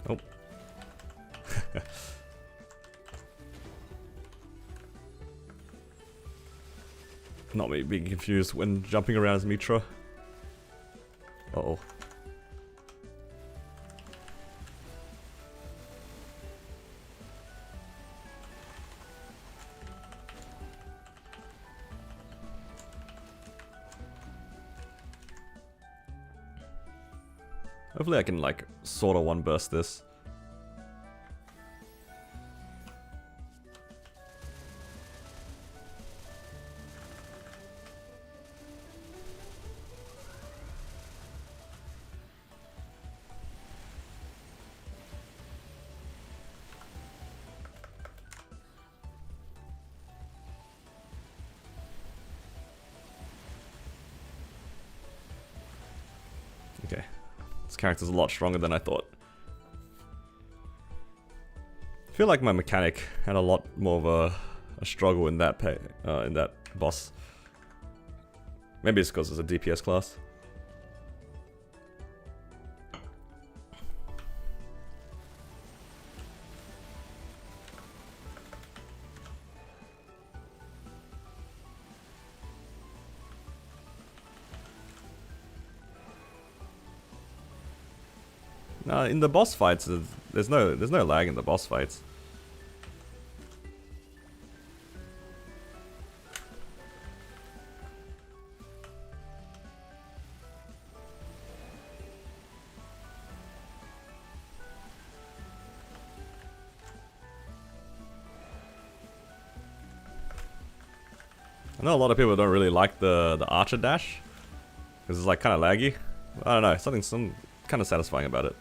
[SPEAKER 1] Oh. Not me being confused when jumping around as Mitra. Uh-oh. Hopefully I can, like, sort of one burst this. Okay. This character's a lot stronger than I thought. I feel like my mechanic had a lot more of a struggle in that boss. Maybe it's because it's a DPS class. In the boss fights, there's no lag in the boss fights. I know a lot of people don't really like the archer dash because it's like kind of laggy. I don't know, some kind of satisfying about it.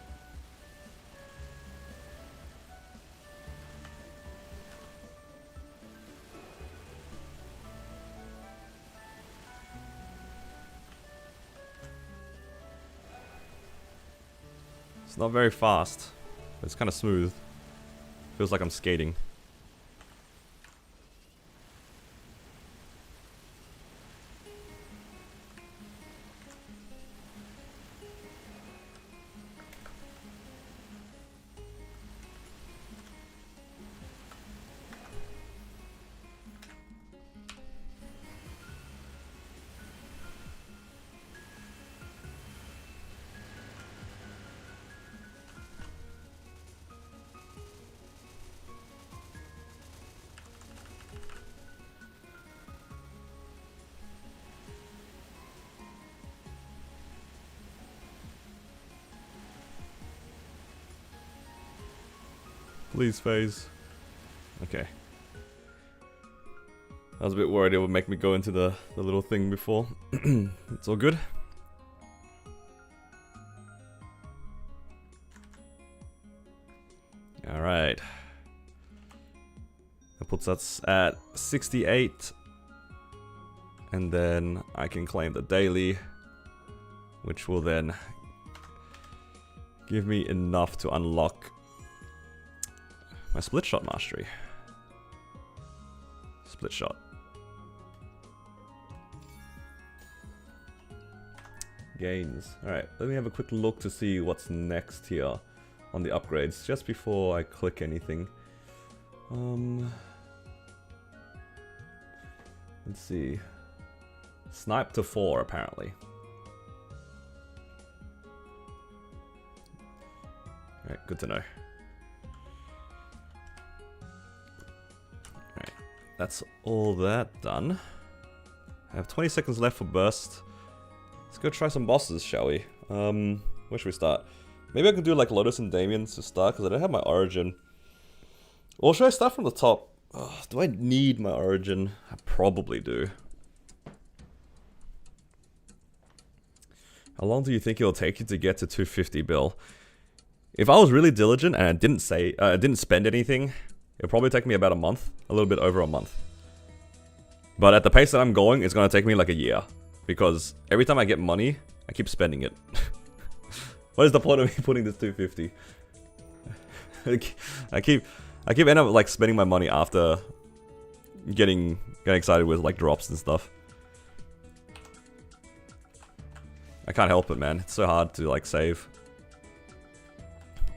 [SPEAKER 1] It's not very fast, but it's kind of smooth. Feels like I'm skating. Please phase. Okay. I was a bit worried it would make me go into the little thing before. It's all good. Alright. That puts us at 68. And then I can claim the daily, which will then give me enough to unlock my split shot mastery. Split shot. Gains. Alright, let me have a quick look to see what's next here on the upgrades, just before I click anything. Let's see. Snipe to 4, apparently. Alright, good to know. That's all that done. I have 20 seconds left for burst. Let's go try some bosses, shall we? Where should we start? Maybe I can do like Lotus and Damien to start, because I don't have my origin. Or should I start from the top? Do I need my origin? I probably do. How long do you think it'll take you to get to 250 bill? If I was really diligent and I didn't spend anything, it'll probably take me about a month, a little bit over a month. But at the pace that I'm going, it's gonna take me like a year, because every time I get money, I keep spending it. What is the point of me putting this 250? I keep ending up like spending my money after getting excited with like drops and stuff. I can't help it, man. It's so hard to like save.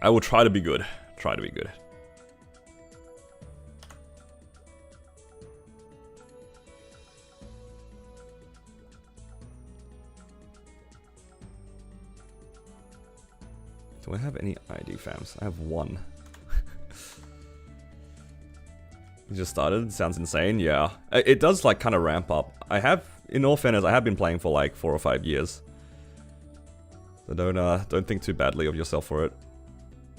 [SPEAKER 1] I will try to be good. Try to be good. Do I have any ID fams? I have one. You just started? Sounds insane. Yeah. It does like kind of ramp up. I have, in all fairness, I have been playing for like 4 or 5 years. So don't think too badly of yourself for it.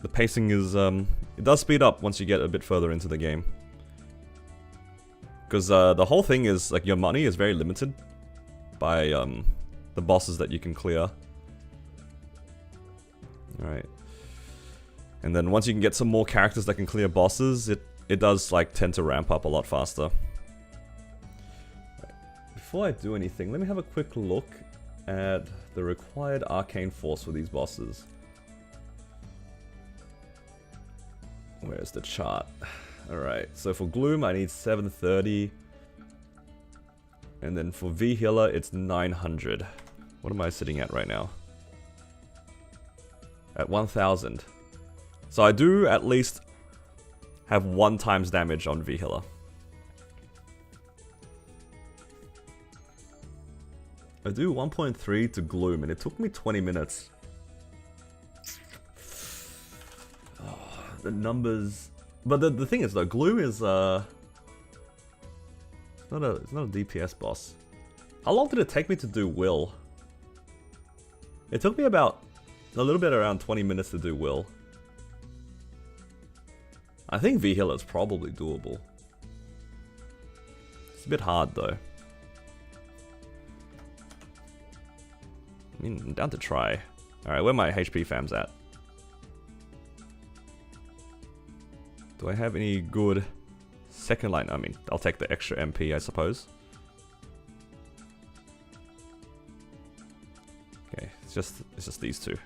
[SPEAKER 1] The pacing is, it does speed up once you get a bit further into the game. Because the whole thing is, like, your money is very limited by the bosses that you can clear. Alright. And then once you can get some more characters that can clear bosses, it does, like, tend to ramp up a lot faster. Right. Before I do anything, let me have a quick look at the required arcane force for these bosses. Where's the chart? Alright, so for Gloom I need 730. And then for V Healer it's 900. What am I sitting at right now? At 1000. So I do at least have 1 times damage on V Healer. I do 1.3 to Gloom and it took me 20 minutes. The numbers, but the thing is though, Gloom is it's not a DPS boss. How long did it take me to do Will? It took me about a little bit around 20 minutes to do Will. I think V Healer is probably doable. It's a bit hard though. I mean, I'm down to try. Alright, where are my HP fams at? Do I have any good second line? I mean, I'll take the extra MP, I suppose. Okay, it's just these two.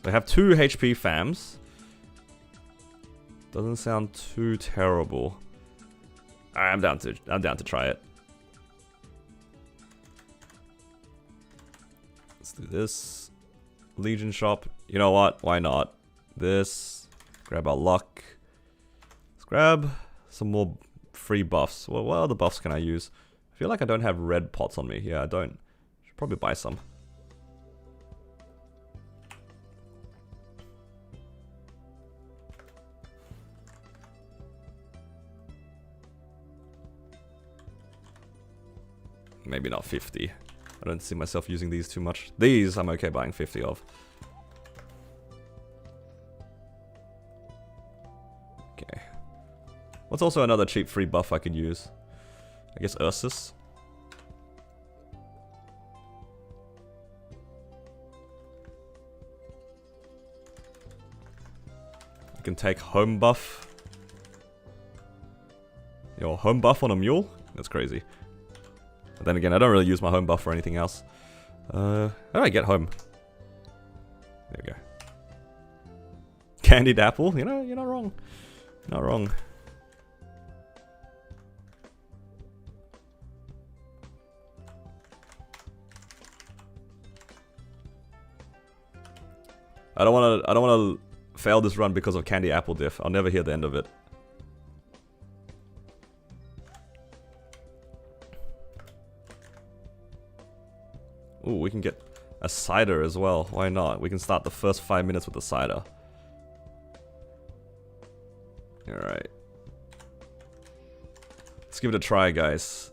[SPEAKER 1] I have 2 HP fams. Doesn't sound too terrible. I'm down to try it. Let's do this. Legion shop. You know what? Why not? This. Grab our luck. Let's grab some more free buffs. Well, what other buffs can I use? I feel like I don't have red pots on me. Yeah, I don't. Should probably buy some. Maybe not 50. I don't see myself using these too much. These I'm okay buying 50 of. Okay. What's also another cheap free buff I could use? I guess Ursus. I can take home buff. Yo, home buff on a mule? That's crazy. But then again, I don't really use my home buff for anything else. How do I get home? There we go. Candied apple? You know, you're not wrong. Not wrong. I don't wanna fail this run because of candy apple diff. I'll never hear the end of it. Ooh, we can get a cider as well. Why not? We can start the first 5 minutes with the cider. Alright. Let's give it a try, guys.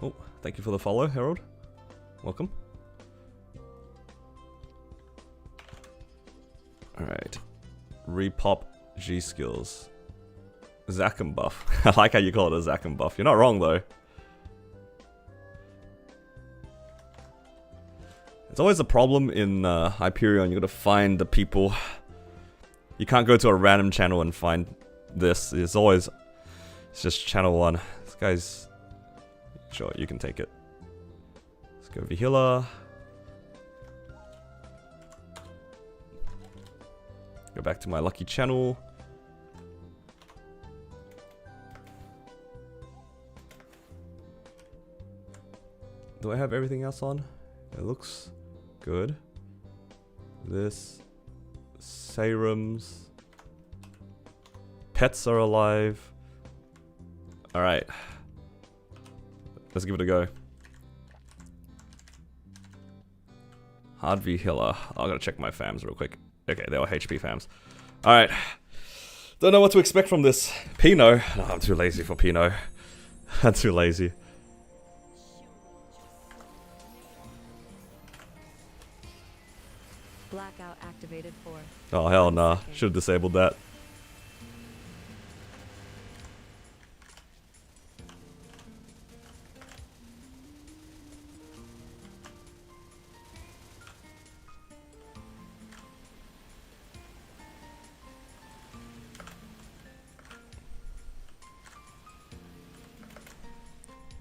[SPEAKER 1] Oh, thank you for the follow, Harold. Welcome. Alright. Repop G skills. Zakum buff. I like how you call it a Zakum buff. You're not wrong though. It's always a problem in Hyperion. You gotta find the people. You can't go to a random channel and find this. It's just channel 1. This guy's... Sure, you can take it. Let's go Vihila. Go back to my lucky channel. Do I have everything else on? It looks good. This... Serums. Pets are alive. Alright. Let's give it a go. Hard V Healer. I gotta check my fams real quick. Okay, they were HP fams. Alright. Don't know what to expect from this. Pinot. Oh, I'm too lazy for Pinot. I'm too lazy.
[SPEAKER 2] Blackout activated for.
[SPEAKER 1] Oh hell nah. Should have disabled that.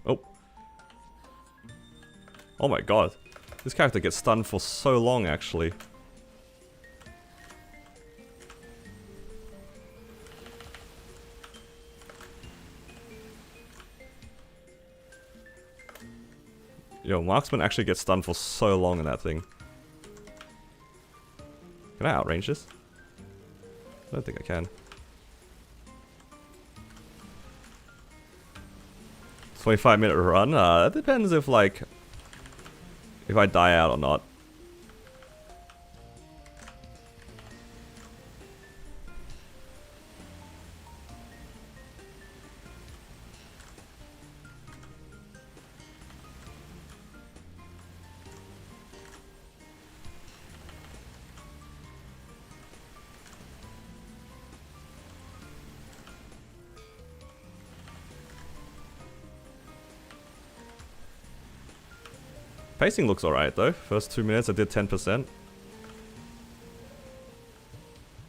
[SPEAKER 1] Oh. Oh my god. This character gets stunned for so long actually. Yo, Marksman actually gets stunned for so long in that thing. Can I outrange this? I don't think I can. 25-minute run? That depends if I die out or not. Pacing looks alright though. First 2 minutes I did 10%. I'm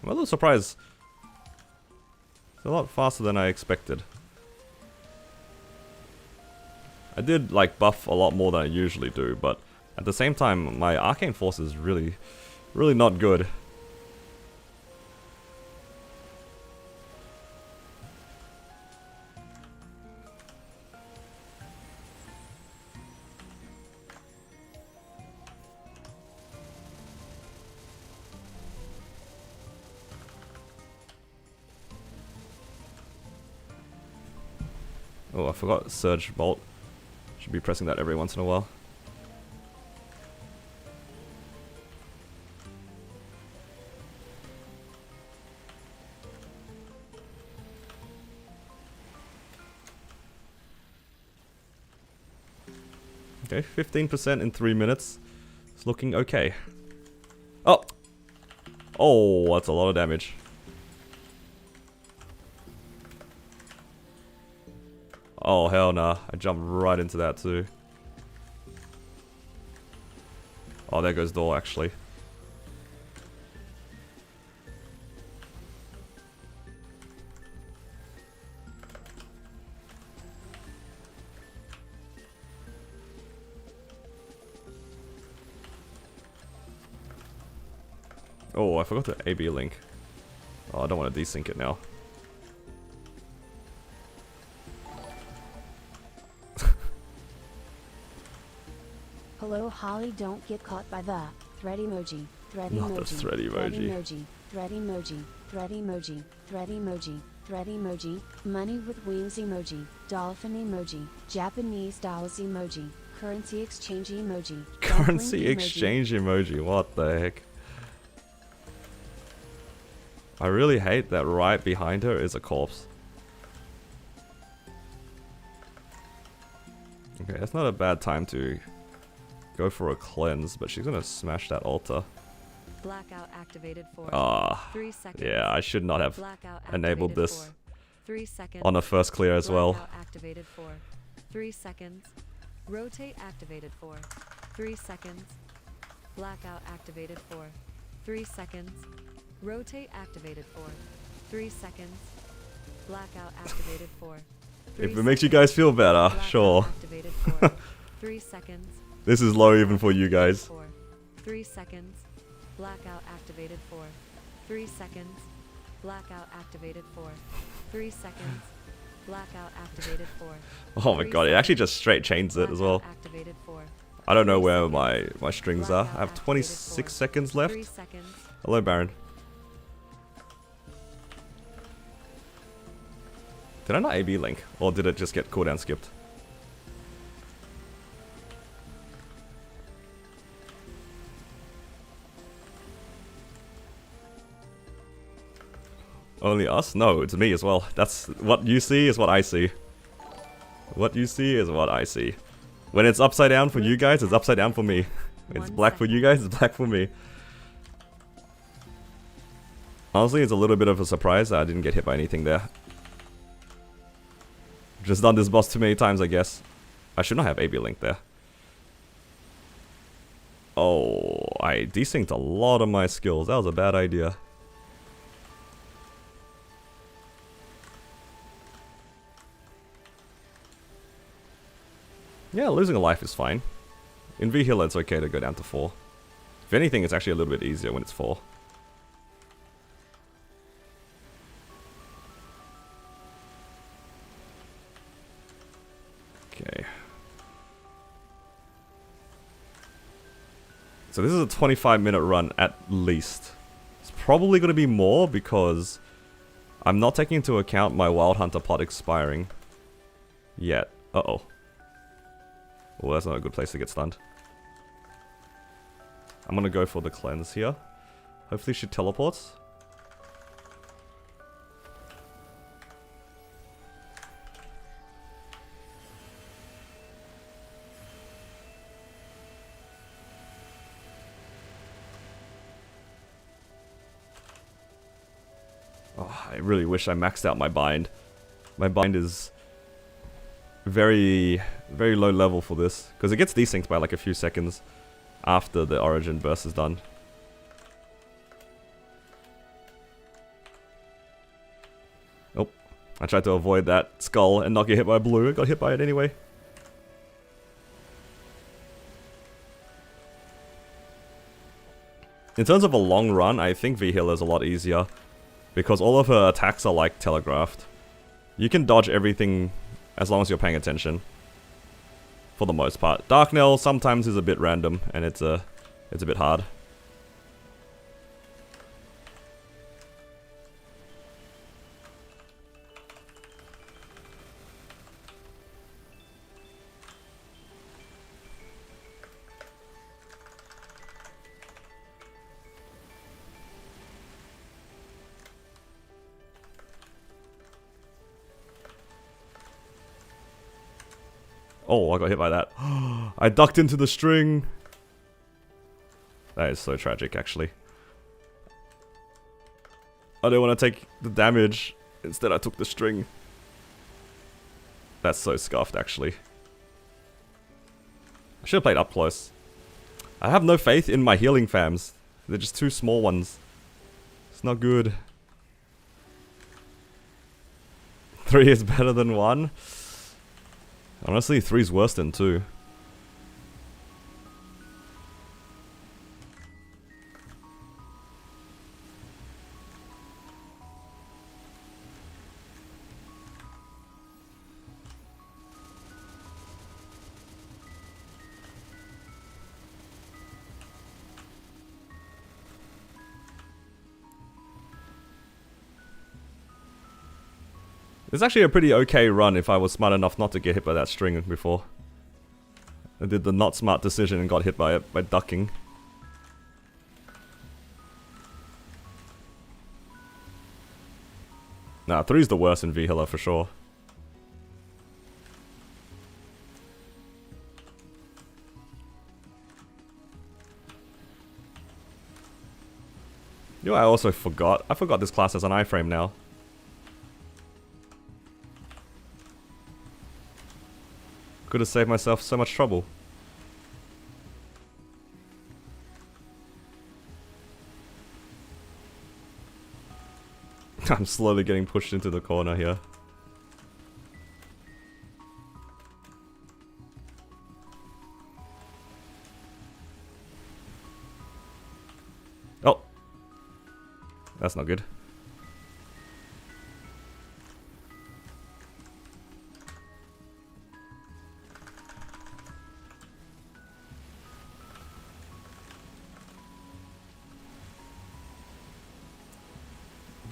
[SPEAKER 1] a little surprised. It's a lot faster than I expected. I did like buff a lot more than I usually do, but at the same time my arcane force is really not good. Oh, I forgot Surge Bolt. Should be pressing that every once in a while. Okay, 15% in 3 minutes. It's looking okay. Oh! Oh, that's a lot of damage. Oh hell nah, I jumped right into that too. Oh, there goes door actually. Oh, I forgot the AB link. Oh, I don't want to desync it now.
[SPEAKER 3] Hello Holly, don't get caught by the thread emoji, thread
[SPEAKER 1] Not
[SPEAKER 3] emoji,
[SPEAKER 1] the thread emoji.
[SPEAKER 3] thread emoji, thread emoji, thread emoji, thread emoji, money with wings emoji, dolphin emoji, Japanese dolls emoji, currency exchange emoji,
[SPEAKER 1] Currency
[SPEAKER 3] dumpling
[SPEAKER 1] exchange emoji, what the heck? I really hate that right behind her is a corpse. Okay, that's not a bad time to go for a cleanse, but she's gonna smash that altar.
[SPEAKER 2] Blackout activated for.
[SPEAKER 1] Ah,
[SPEAKER 2] 3 seconds.
[SPEAKER 1] yeah, I should not have
[SPEAKER 2] Blackout
[SPEAKER 1] enabled
[SPEAKER 2] activated
[SPEAKER 1] this.
[SPEAKER 2] for. 3 seconds.
[SPEAKER 1] on a first clear as well.
[SPEAKER 2] Blackout activated for 3 seconds. Rotate activated for 3 seconds. Blackout activated for 3 seconds. Rotate activated for 3 seconds. Blackout activated for 3
[SPEAKER 1] If it makes you guys feel better,
[SPEAKER 2] Blackout
[SPEAKER 1] sure.
[SPEAKER 2] activated for 3 seconds.
[SPEAKER 1] This is low even for you guys.
[SPEAKER 2] For 3 seconds. Blackout activated for 3 seconds. Blackout activated for 3 seconds. Blackout activated for.
[SPEAKER 1] Oh my god, it actually just straight chains it as well.
[SPEAKER 2] Blackout activated for
[SPEAKER 1] I don't know
[SPEAKER 2] 3
[SPEAKER 1] where
[SPEAKER 2] seconds.
[SPEAKER 1] my strings are. I
[SPEAKER 2] Blackout
[SPEAKER 1] have
[SPEAKER 2] activated
[SPEAKER 1] 26
[SPEAKER 2] for
[SPEAKER 1] seconds left.
[SPEAKER 2] 3 seconds.
[SPEAKER 1] Hello, Baron. Did I not AB link? Or did it just get cooldown skipped? Only us? No, it's me as well. That's what you see is what I see. What you see is what I see. When it's upside down for you guys, it's upside down for me. It's black for you guys, it's black for me. Honestly, it's a little bit of a surprise that I didn't get hit by anything there. Just done this boss too many times, I guess. I should not have AB link there. Oh, I desynced a lot of my skills. That was a bad idea. Yeah, losing a life is fine. In V-Healer, it's okay to go down to 4. If anything, it's actually a little bit easier when it's 4. Okay. So this is a 25-minute run at least. It's probably going to be more because I'm not taking into account my Wild Hunter pot expiring yet. Uh-oh. Well, that's not a good place to get stunned. I'm gonna go for the cleanse here. Hopefully she teleports. Oh, I really wish I maxed out my bind. My bind is very low level for this, because it gets desynced by like a few seconds after the origin burst is done. Oh, I tried to avoid that skull and not get hit by blue. I got hit by it anyway. In terms of a long run, I think V-Healer is a lot easier, because all of her attacks are like telegraphed. You can dodge everything as long as you're paying attention, for the most part. Dark Knell sometimes is a bit random, and it's a bit hard. Oh, I got hit by that. I ducked into the string. That is so tragic, actually. I didn't want to take the damage. Instead, I took the string. That's so scuffed, actually. I should have played up close. I have no faith in my healing fams. They're just two small ones. It's not good. 3 is better than 1. Honestly, 3 is worse than 2. It's actually a pretty okay run if I was smart enough not to get hit by that string before. I did the not smart decision and got hit by it by ducking. Nah, 3 is the worst in V-Healer for sure. You know, I also forgot. I forgot this class has an iframe now. Could have saved myself so much trouble. I'm slowly getting pushed into the corner here. Oh! That's not good.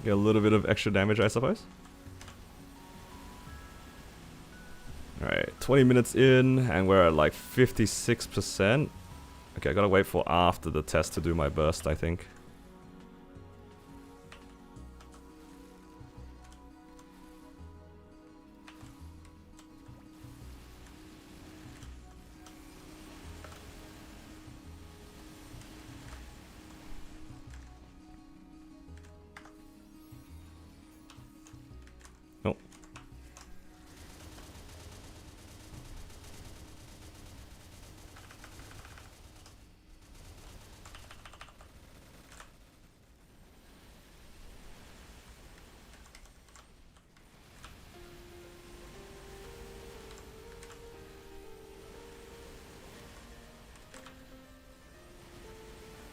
[SPEAKER 1] Get a little bit of extra damage, I suppose. Alright, 20 minutes in, and we're at like 56%. Okay, I gotta wait for after the test to do my burst, I think. Nope.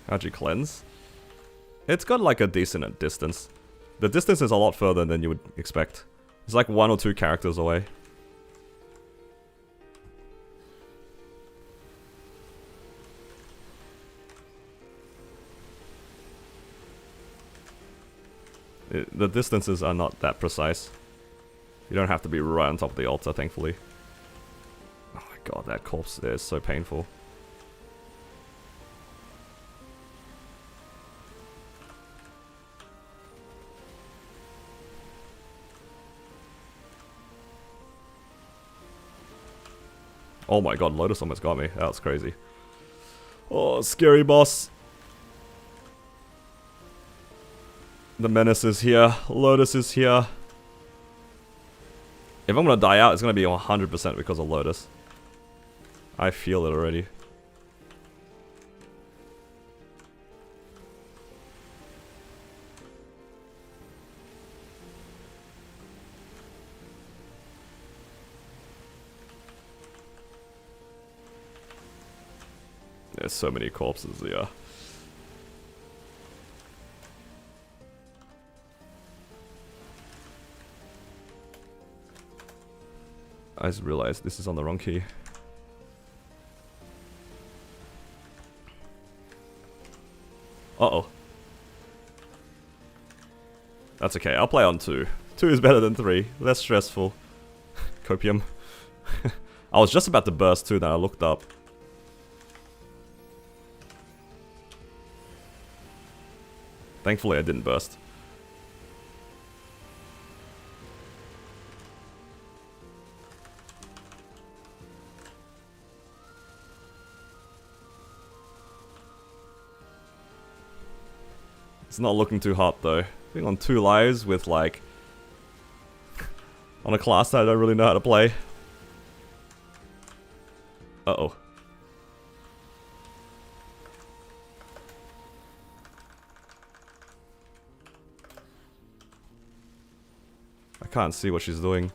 [SPEAKER 1] How'd you cleanse? It's got like a decent distance. The distance is a lot further than you would expect. It's like 1 or 2 characters away. The distances are not that precise. You don't have to be right on top of the altar, thankfully. Oh my god, that corpse there is so painful. Oh my god, Lotus almost got me. That was crazy. Oh, scary boss. The Menace is here. Lotus is here. If I'm gonna die out, it's gonna be 100% because of Lotus. I feel it already. There's so many corpses here. I just realized this is on the wrong key. Uh-oh. That's okay, I'll play on 2. 2 is better than 3. Less stressful. Copium. I was just about to burst too, then I looked up. Thankfully I didn't burst. It's not looking too hot though. I think on 2 lives with like... on a class that I don't really know how to play. Uh-oh. I can't see what she's doing.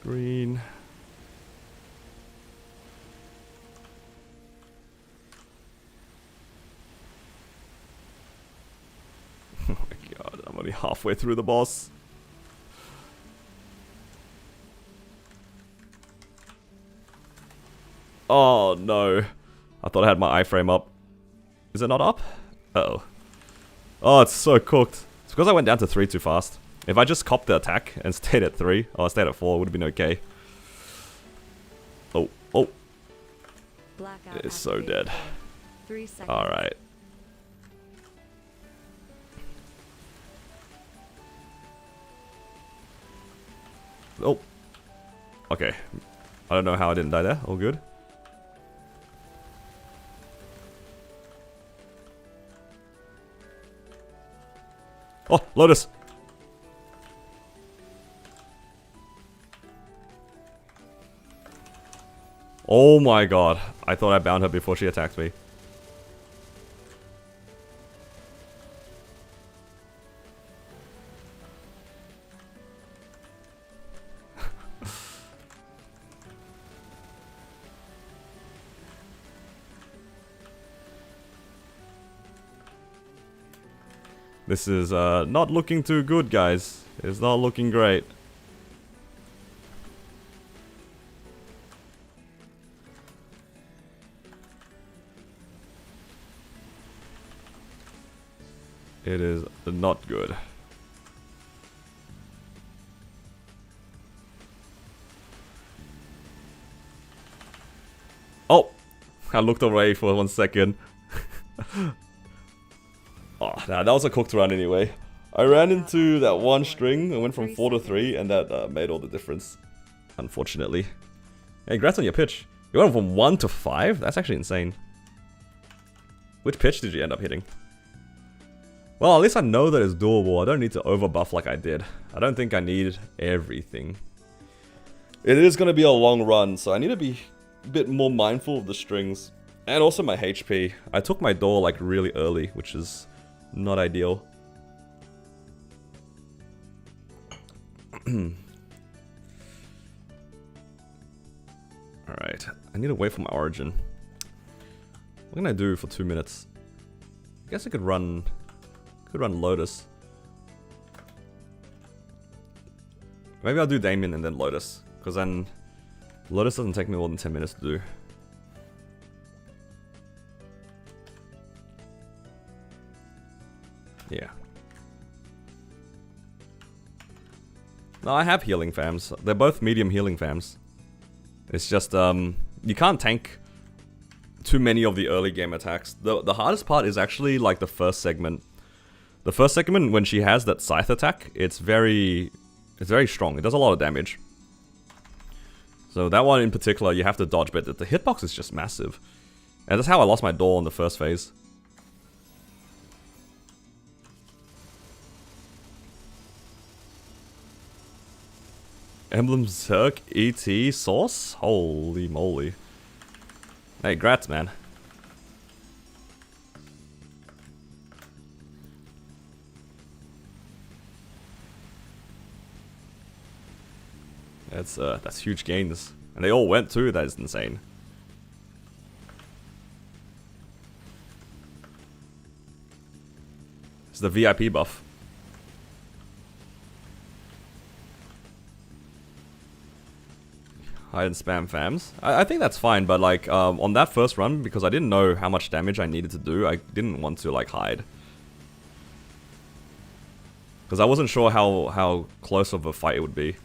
[SPEAKER 1] Green. Oh my god, I'm only halfway through the boss. Oh no. I thought I had my iframe up. Is it not up? Uh-oh. Oh, it's so cooked. It's because I went down to 3 too fast. If I just copped the attack and stayed at 3, or stayed at 4, it would have been okay. Oh, oh.
[SPEAKER 2] Blackout
[SPEAKER 1] It's so
[SPEAKER 2] activated
[SPEAKER 1] dead.
[SPEAKER 2] for 3 seconds.
[SPEAKER 1] Alright. okay. I don't know how I didn't die there. All good. Oh, Lotus! Oh my god. I thought I bound her before she attacked me. This is not looking too good, guys. It's not looking great. It is not good. Oh! I looked away for 1 second. Oh, nah, that was a cooked run anyway. I ran into that one string and went from 4 to 3, and that made all the difference. Unfortunately. Hey, congrats on your pitch. You went from 1 to 5? That's actually insane. Which pitch did you end up hitting? Well, at least I know that it's doable. I don't need to overbuff like I did. I don't think I need everything. It is going to be a long run, so I need to be a bit more mindful of the strings. And also my HP. I took my door like really early, which is not ideal. Alright, I need to wait for my origin. What can I do for 2 minutes? I guess I could run Lotus. Maybe I'll do Damien and then Lotus, because then Lotus doesn't take me more than 10 minutes to do. Yeah. No, I have healing fams. They're both medium healing fams. It's just, you can't tank too many of the early game attacks. The hardest part is actually like the first segment. The first segment, when she has that scythe attack, it's very strong. It does a lot of damage. So that one in particular, you have to dodge, but the hitbox is just massive. And that's how I lost my door in the first phase. Emblem Zerk ET Sauce? Holy moly. Hey, grats, man. That's huge gains. And they all went too, that is insane. It's the VIP buff. Hide and spam fams. I think that's fine, but like on that first run, because I didn't know how much damage I needed to do, I didn't want to like hide. Because I wasn't sure how close of a fight it would be.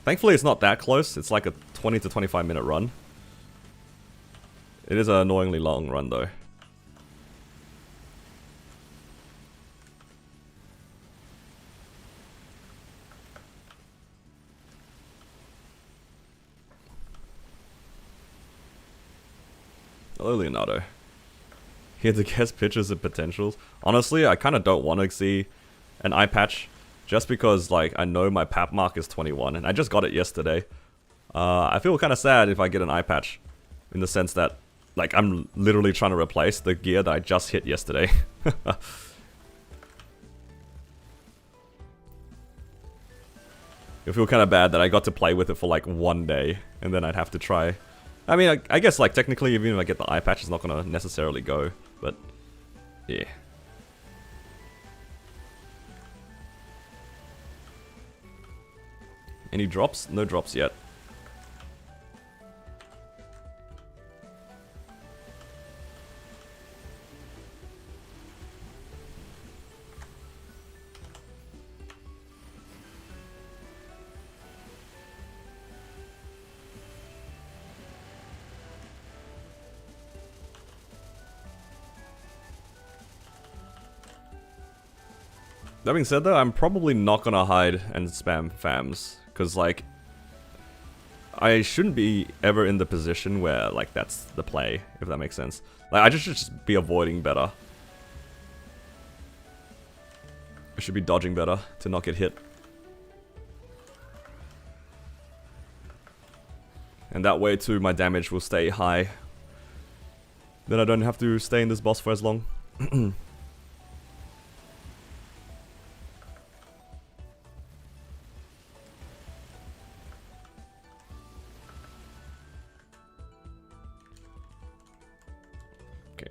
[SPEAKER 1] Thankfully it's not that close, it's like a 20 to 25 minute run. It is an annoyingly long run though. Hello, Leonardo. Here to guess pictures and potentials. Honestly, I kind of don't want to see an eye patch, just because like I know my pap mark is 21, and I just got it yesterday. I feel kind of sad if I get an eye patch, in the sense that like I'm literally trying to replace the gear that I just hit yesterday. I feel kind of bad that I got to play with it for like 1 day, and then I'd have to try. I mean, I guess, like, technically, even if I get the eye patch, it's not gonna necessarily go, but, yeah. Any drops? No drops yet. That being said though, I'm probably not gonna hide and spam fams, because like, I shouldn't be ever in the position where, like, that's the play, if that makes sense. Like, I just should just be avoiding better. I should be dodging better to not get hit. And that way, too, my damage will stay high. Then I don't have to stay in this boss for as long. Okay,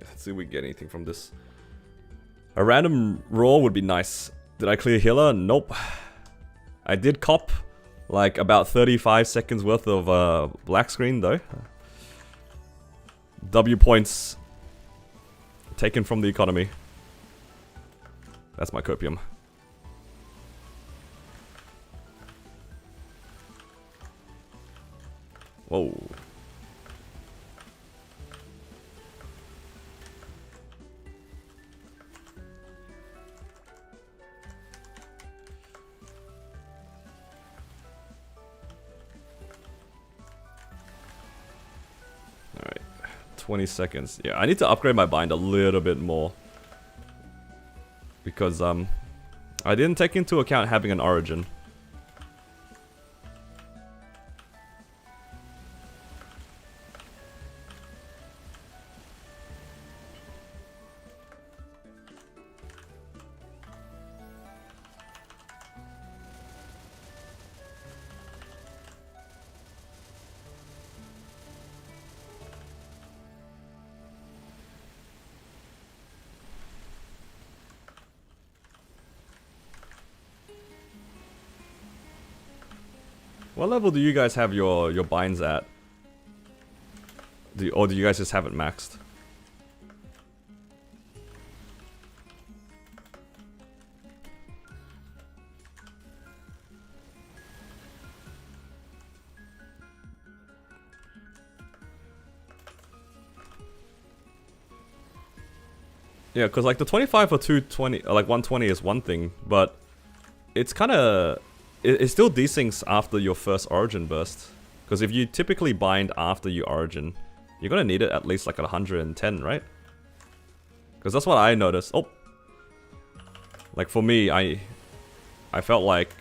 [SPEAKER 1] let's see if we get anything from this. A random roar would be nice. Did I clear healer? Nope. I did cop like about 35 seconds worth of black screen though. W points taken from the economy. That's my copium. Whoa. Alright, 20 seconds. Yeah, I need to upgrade my bind a little bit more. Because, I didn't take into account having an origin. What level do you guys have your binds at? Or do you guys just have it maxed? Yeah, because like the 25 for 220, like 120 is one thing, but it's kind of... It still desyncs after your first origin burst. Because if you typically bind after your origin, you're going to need it at least like at 110, right? Because that's what I noticed. Oh! Like for me, I felt like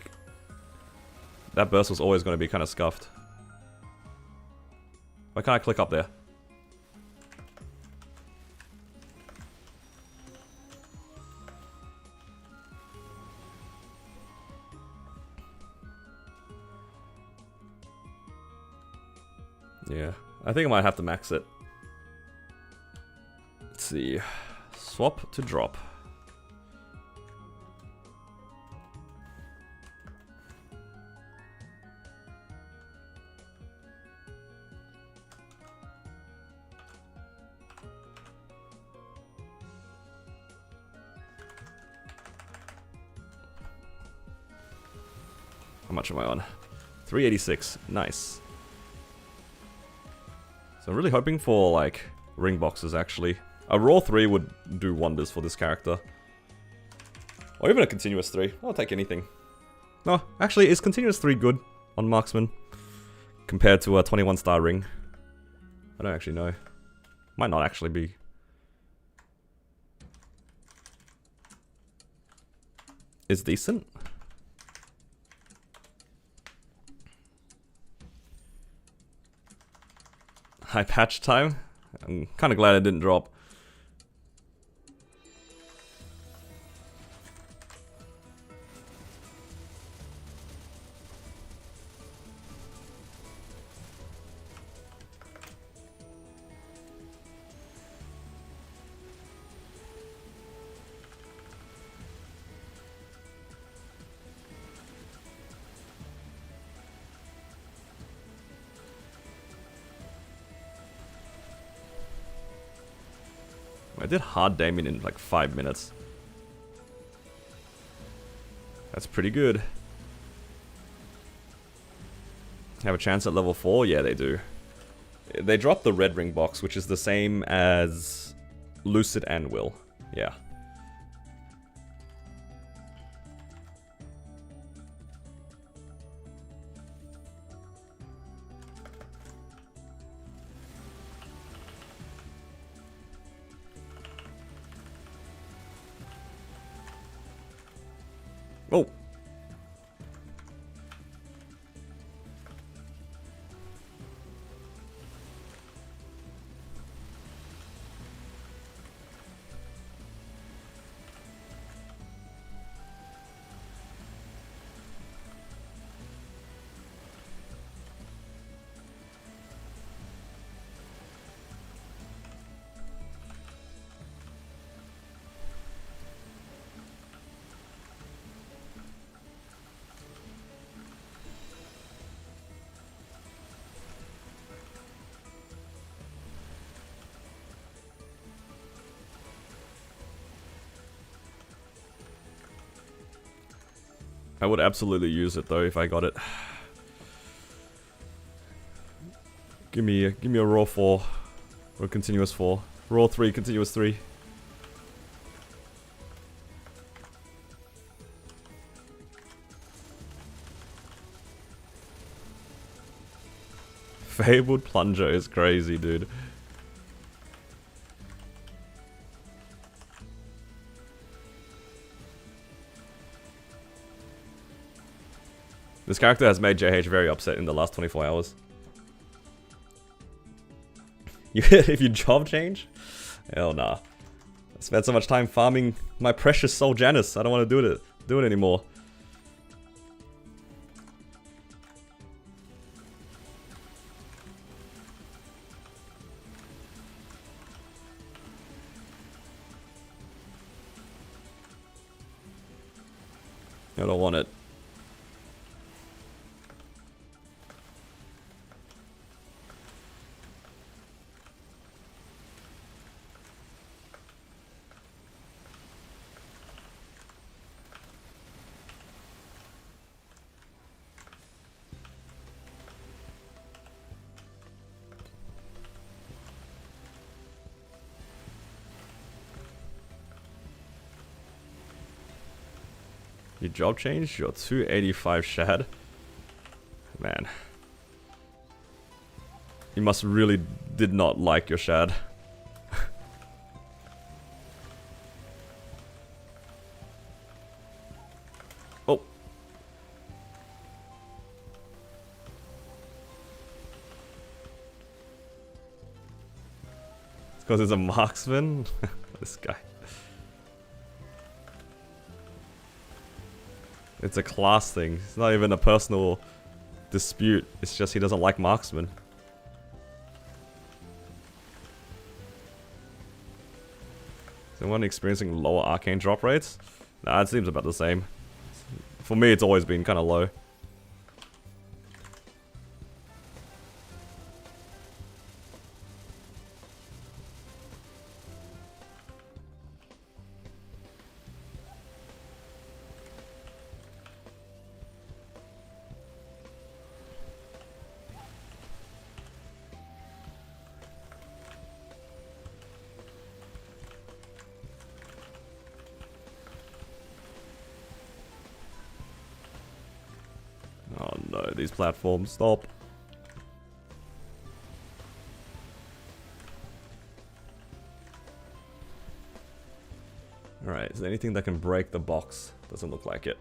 [SPEAKER 1] that burst was always going to be kind of scuffed. Why can't I click up there? Yeah, I think I might have to max it. Let's see. Swap to drop. How much am I on? 386. Nice. So I'm really hoping for, like, ring boxes, actually. A raw 3 would do wonders for this character. Or even a continuous 3. I'll take anything. No, actually, is continuous 3 good on Marksman? Compared to a 21-star ring? I don't actually know. Might not actually be. It's decent. High patch time. I'm kind of glad it didn't drop. I did hard Damien in like 5 minutes. That's pretty good. Have a chance at level 4? Yeah, they do. They dropped the red ring box, which is the same as Lucid and Will. Yeah. Oh! I would absolutely use it though if I got it. Give me a raw 4 or a continuous 4. Raw 3, continuous 3. Fabled Plunger is crazy, dude. This character has made JH very upset in the last 24 hours. If you job change? Hell nah. I spent so much time farming my precious soul Janus. I don't want to do it anymore. I don't want it. You job change? You're 285 Shad. Man. You must really did not like your Shad. Oh. It's because it's a marksman? This guy. It's a class thing. It's not even a personal dispute. It's just he doesn't like marksman. Is anyone experiencing lower arcane drop rates? Nah, it seems about the same. For me, it's always been kind of low. Oh no, these platforms, stop. Alright, is there anything that can break the box? Doesn't look like it.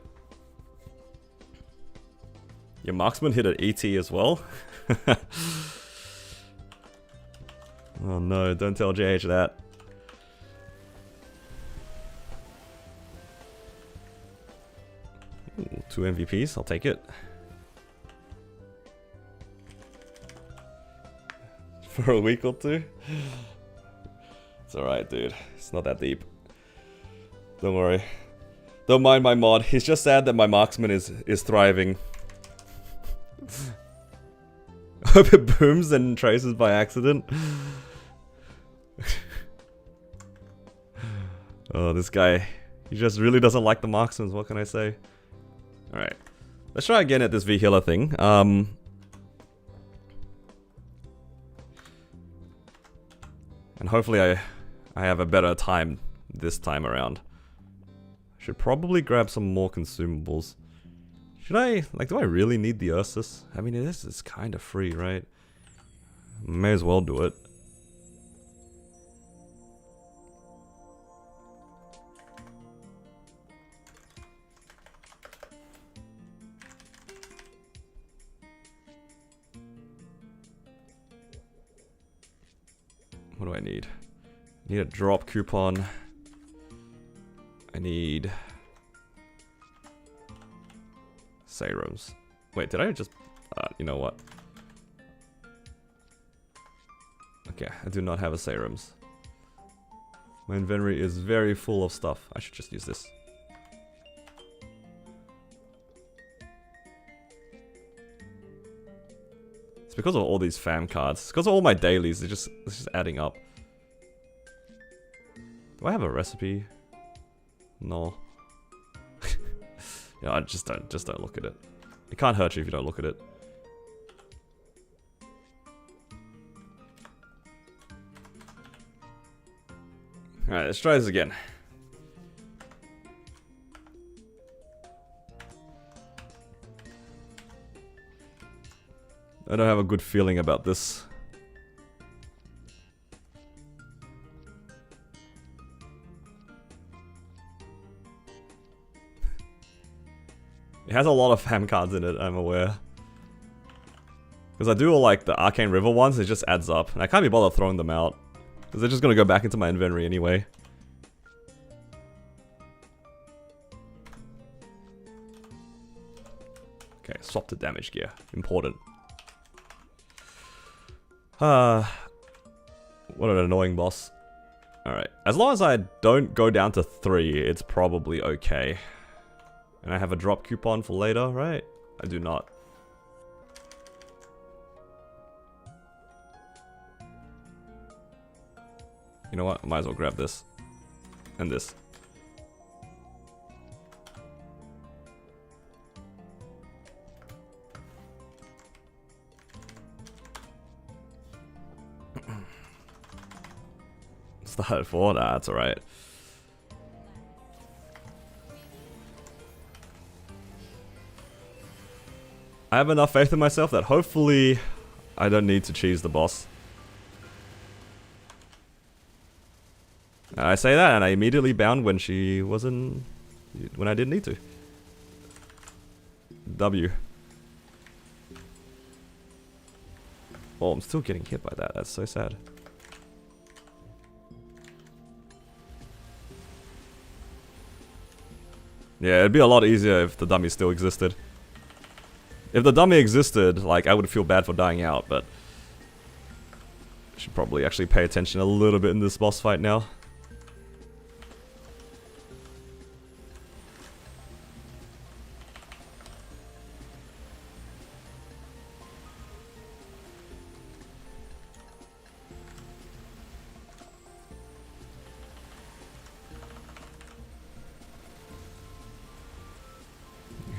[SPEAKER 1] Your marksman hit an ET as well? Oh no, don't tell JH that. Ooh, 2 MVPs, I'll take it. For a week or two? It's alright, dude. It's not that deep. Don't worry. Don't mind my mod. He's just sad that my marksman is thriving. Hope it booms and traces by accident. Oh, this guy. He just really doesn't like the marksmans. What can I say? Alright. Let's try again at this V-Healer thing. And hopefully I have a better time this time around. Should probably grab some more consumables. Should I, like, do I really need the Ursus? I mean, this is kind of free, right? May as well do it. What do I need? I need a drop coupon. I need serums. Wait, did I just... you know what? Okay, I do not have a serums. My inventory is very full of stuff. I should just use this. It's because of all these fam cards. It's because of all my dailies. It's just adding up. Do I have a recipe? No. Yeah, I just don't look at it. It can't hurt you if you don't look at it. Alright, let's try this again. I don't have a good feeling about this. It has a lot of fam cards in it, I'm aware. Because I do all like the Arcane River ones, it just adds up. And I can't be bothered throwing them out. Because they're just gonna go back into my inventory anyway. Okay, swap to damage gear. Important. What an annoying boss. Alright, as long as I don't go down to 3, it's probably okay. And I have a drop coupon for later, right? I do not. You know what? I might as well grab this. And this. Started for that, that's alright. I have enough faith in myself that hopefully I don't need to cheese the boss. And I say that and I immediately bound when she wasn't... when I didn't need to. W. Oh, I'm still getting hit by that, that's so sad. Yeah, it'd be a lot easier if the dummy still existed. If the dummy existed, like, I would feel bad for dying out, but... I should probably actually pay attention a little bit in this boss fight now.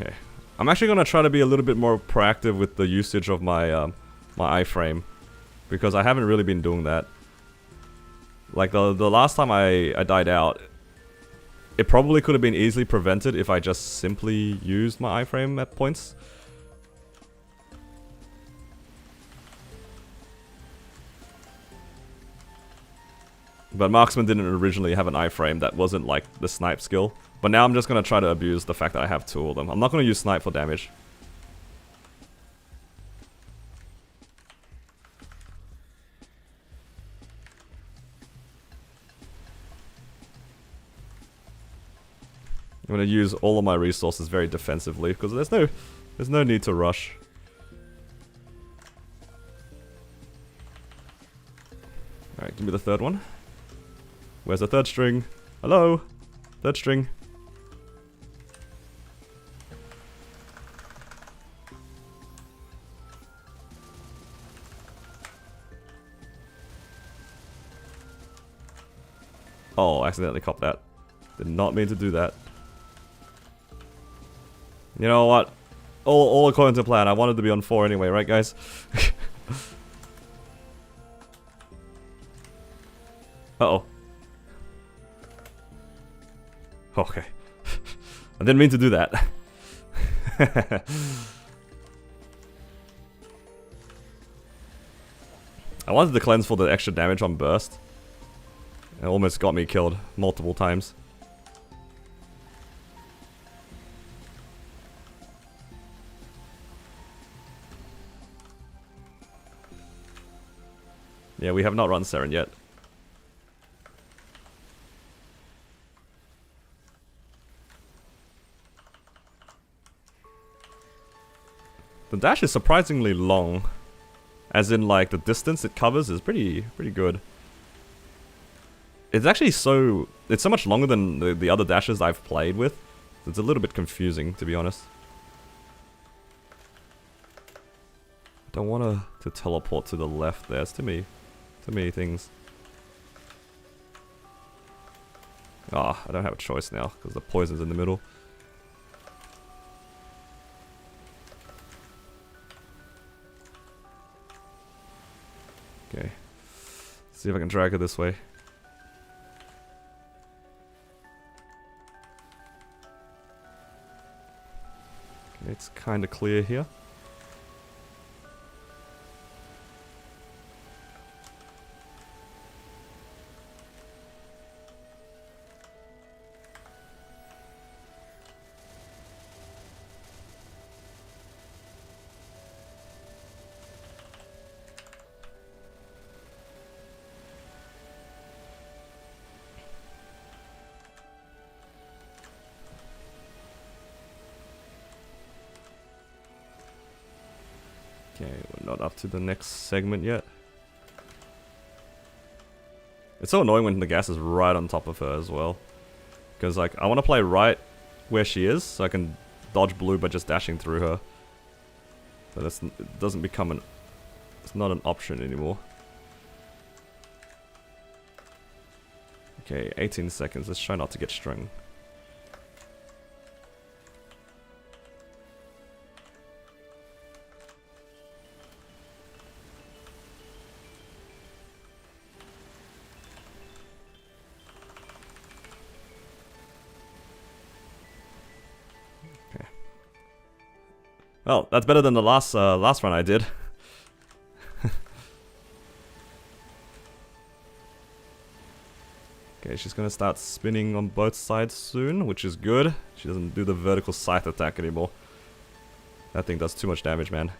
[SPEAKER 1] Okay. I'm actually gonna try to be a little bit more proactive with the usage of my my iframe, because I haven't really been doing that. Like the last time I died out, it probably could have been easily prevented if I just simply used my iframe at points. But Marksman didn't originally have an iframe that wasn't like the snipe skill. But now I'm just going to try to abuse the fact that I have 2 of them. I'm not going to use snipe for damage. I'm going to use all of my resources very defensively because there's no need to rush. Alright, give me the 3rd one. Where's the 3rd string? Hello? 3rd string. Oh, I accidentally copped that. Did not mean to do that. You know what? All according to plan. I wanted to be on 4 anyway, right guys? Uh-oh. Okay. I didn't mean to do that. I wanted to cleanse for the extra damage on burst. It almost got me killed multiple times. Yeah, we have not run Seren yet. The dash is surprisingly long. As in, like, the distance it covers is pretty good. It's actually so... It's so much longer than the other dashes I've played with. It's a little bit confusing, to be honest. I don't want to teleport to the left there. It's too many things. Ah, I don't have a choice now, because the poison's in the middle. Okay. See if I can drag her this way. Okay, it's kind of clear here. Okay, we're not up to the next segment yet. It's so annoying when the gas is right on top of her as well. Because, like, I want to play right where she is, so I can dodge blue by just dashing through her. But it doesn't become an... It's not an option anymore. Okay, 18 seconds. Let's try not to get strung. Well, that's better than the last run I did. Okay, she's gonna start spinning on both sides soon, which is good. She doesn't do the vertical scythe attack anymore. That thing does too much damage, man.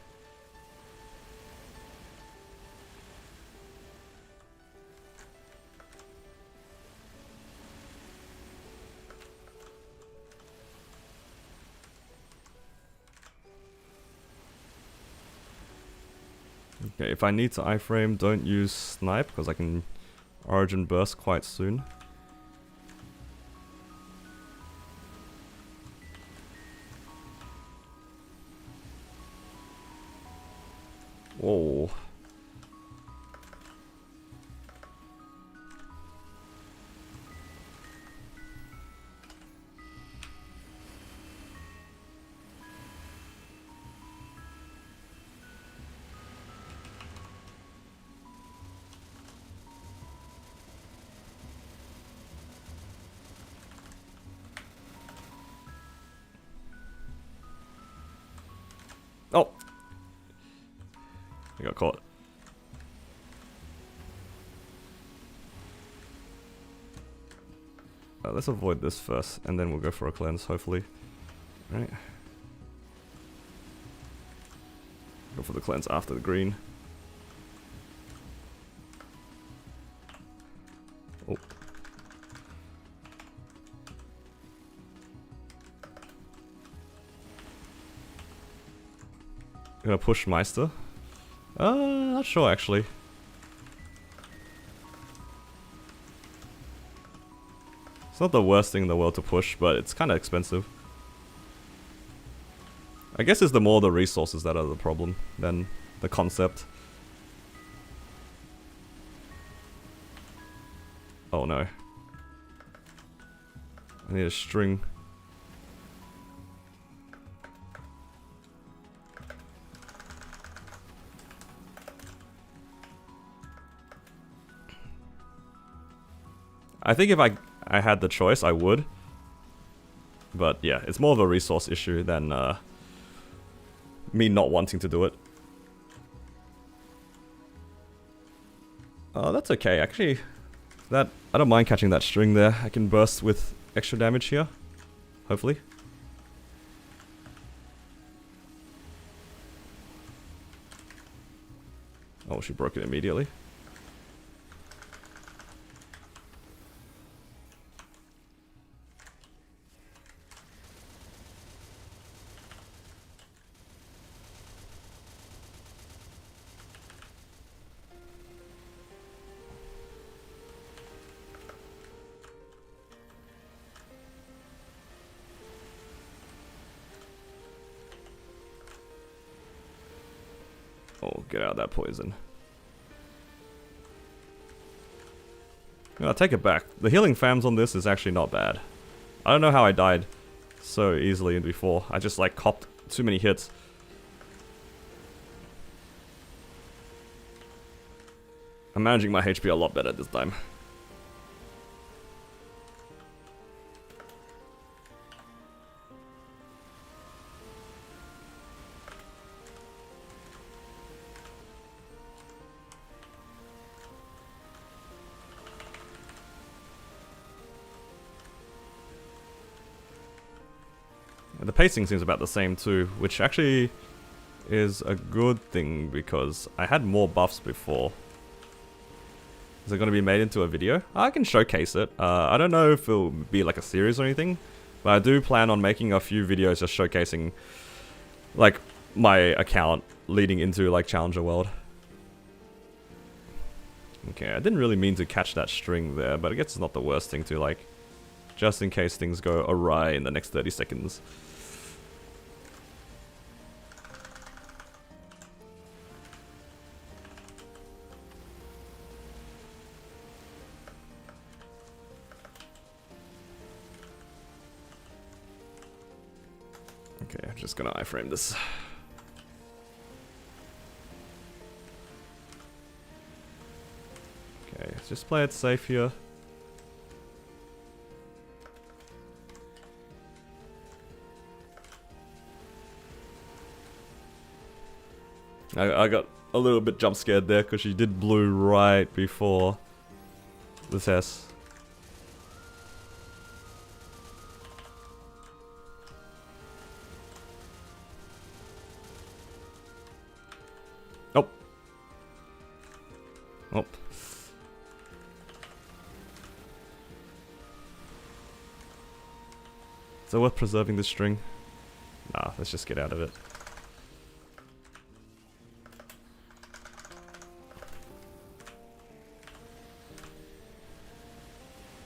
[SPEAKER 1] Okay, if I need to iframe, don't use snipe, because I can origin burst quite soon. Whoa. Oh! I got caught. Let's avoid this first, and then we'll go for a cleanse, hopefully. Right. Go for the cleanse after the green. Oh. Gonna push Meister? Not sure actually. It's not the worst thing in the world to push, but it's kind of expensive. I guess it's more the resources that are the problem than the concept. Oh no. I need a string. I think if I had the choice, I would. But yeah, it's more of a resource issue than me not wanting to do it. Oh, that's okay. Actually, I don't mind catching that string there. I can burst with extra damage here. Hopefully. Oh, she broke it immediately. Oh, get out of that poison. I take it back. The healing fams on this is actually not bad. I don't know how I died so easily before. I just like copped too many hits. I'm managing my HP a lot better this time. The pacing seems about the same too, which actually is a good thing because I had more buffs before. Is it going to be made into a video? I can showcase it. I don't know if it'll be like a series or anything, but I do plan on making a few videos just showcasing like my account leading into like Challenger World. Okay, I didn't really mean to catch that string there, but I guess it's not the worst thing to like, just in case things go awry in the next 30 seconds. Okay, I'm just gonna iframe this. Okay, let's just play it safe here. I got a little bit jump scared there because she did blue right before the test. Oh. Oh. Is it worth preserving this string? Nah, let's just get out of it.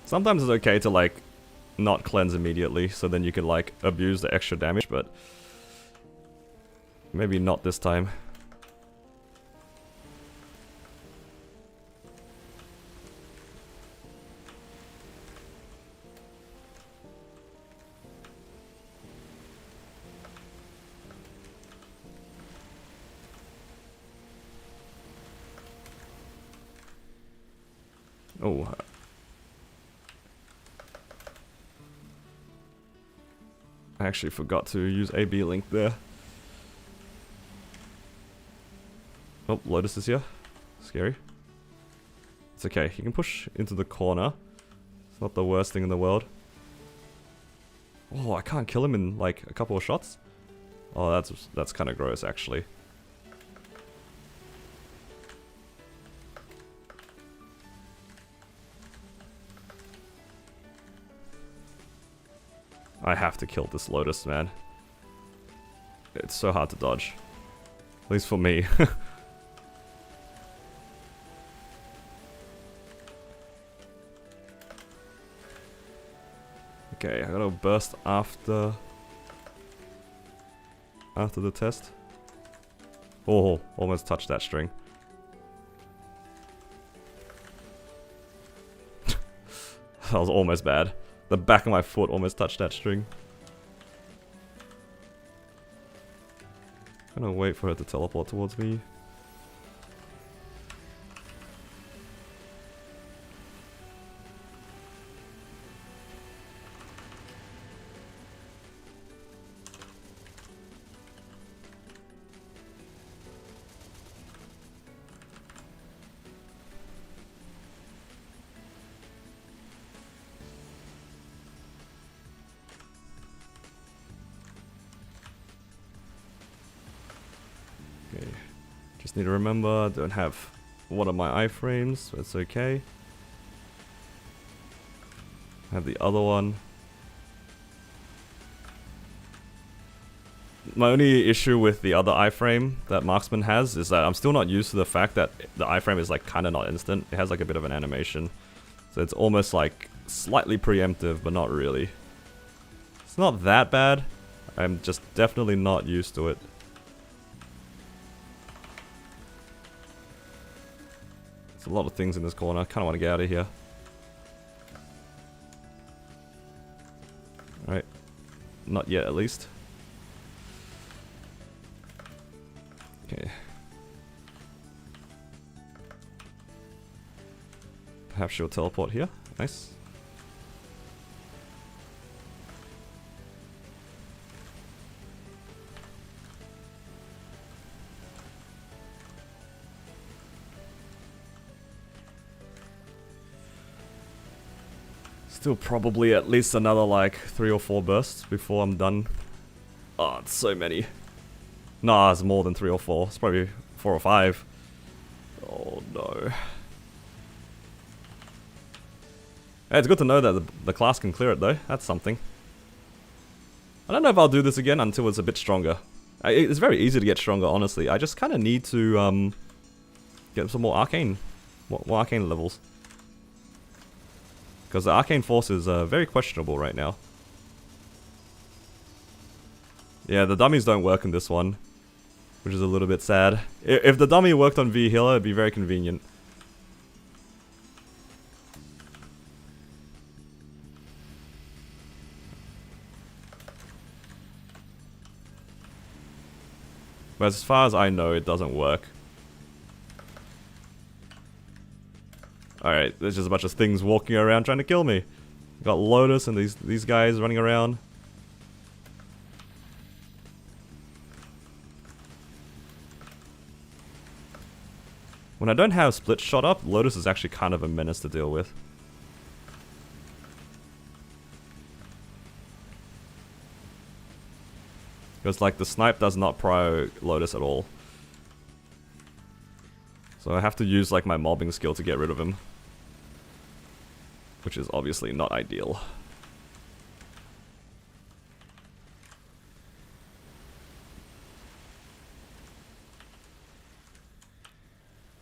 [SPEAKER 1] Sometimes it's okay to like not cleanse immediately, so then you can like abuse the extra damage, but maybe not this time. Oh. I actually forgot to use AB link there. Oh, Lotus is here. Scary. It's okay, he can push into the corner. It's not the worst thing in the world. Oh, I can't kill him in like a couple of shots? Oh, that's kind of gross actually. I have to kill this Lotus, man. It's so hard to dodge. At least for me. Okay, I gotta burst after the test. Oh, almost touched that string. That was almost bad. The back of my foot almost touched that string. I'm gonna wait for her to teleport towards me. Okay, just need to remember, I don't have one of my iframes, so it's okay. I have the other one. My only issue with the other iframe that Marksman has is that I'm still not used to the fact that the iframe is like kind of not instant. It has like a bit of an animation. So it's almost like slightly preemptive, but not really. It's not that bad. I'm just definitely not used to it. There's a lot of things in this corner. I kind of want to get out of here. Alright. Not yet, at least. Okay. Perhaps she'll teleport here. Nice. Still probably at least another like 3 or 4 bursts before I'm done. Oh, it's so many. Nah, it's more than 3 or 4. It's probably 4 or 5. Oh no. Hey, it's good to know that the class can clear it though. That's something. I don't know if I'll do this again until it's a bit stronger. It's very easy to get stronger, honestly. I just kind of need to get some more arcane levels. Because the arcane force is very questionable right now. Yeah, the dummies don't work in this one, which is a little bit sad. If the dummy worked on V Healer, it'd be very convenient. But as far as I know, it doesn't work. Alright, there's just a bunch of things walking around trying to kill me. Got Lotus and these guys running around. When I don't have split shot up, Lotus is actually kind of a menace to deal with. Because like the snipe does not prio Lotus at all. So I have to use like my mobbing skill to get rid of him. Which is obviously not ideal.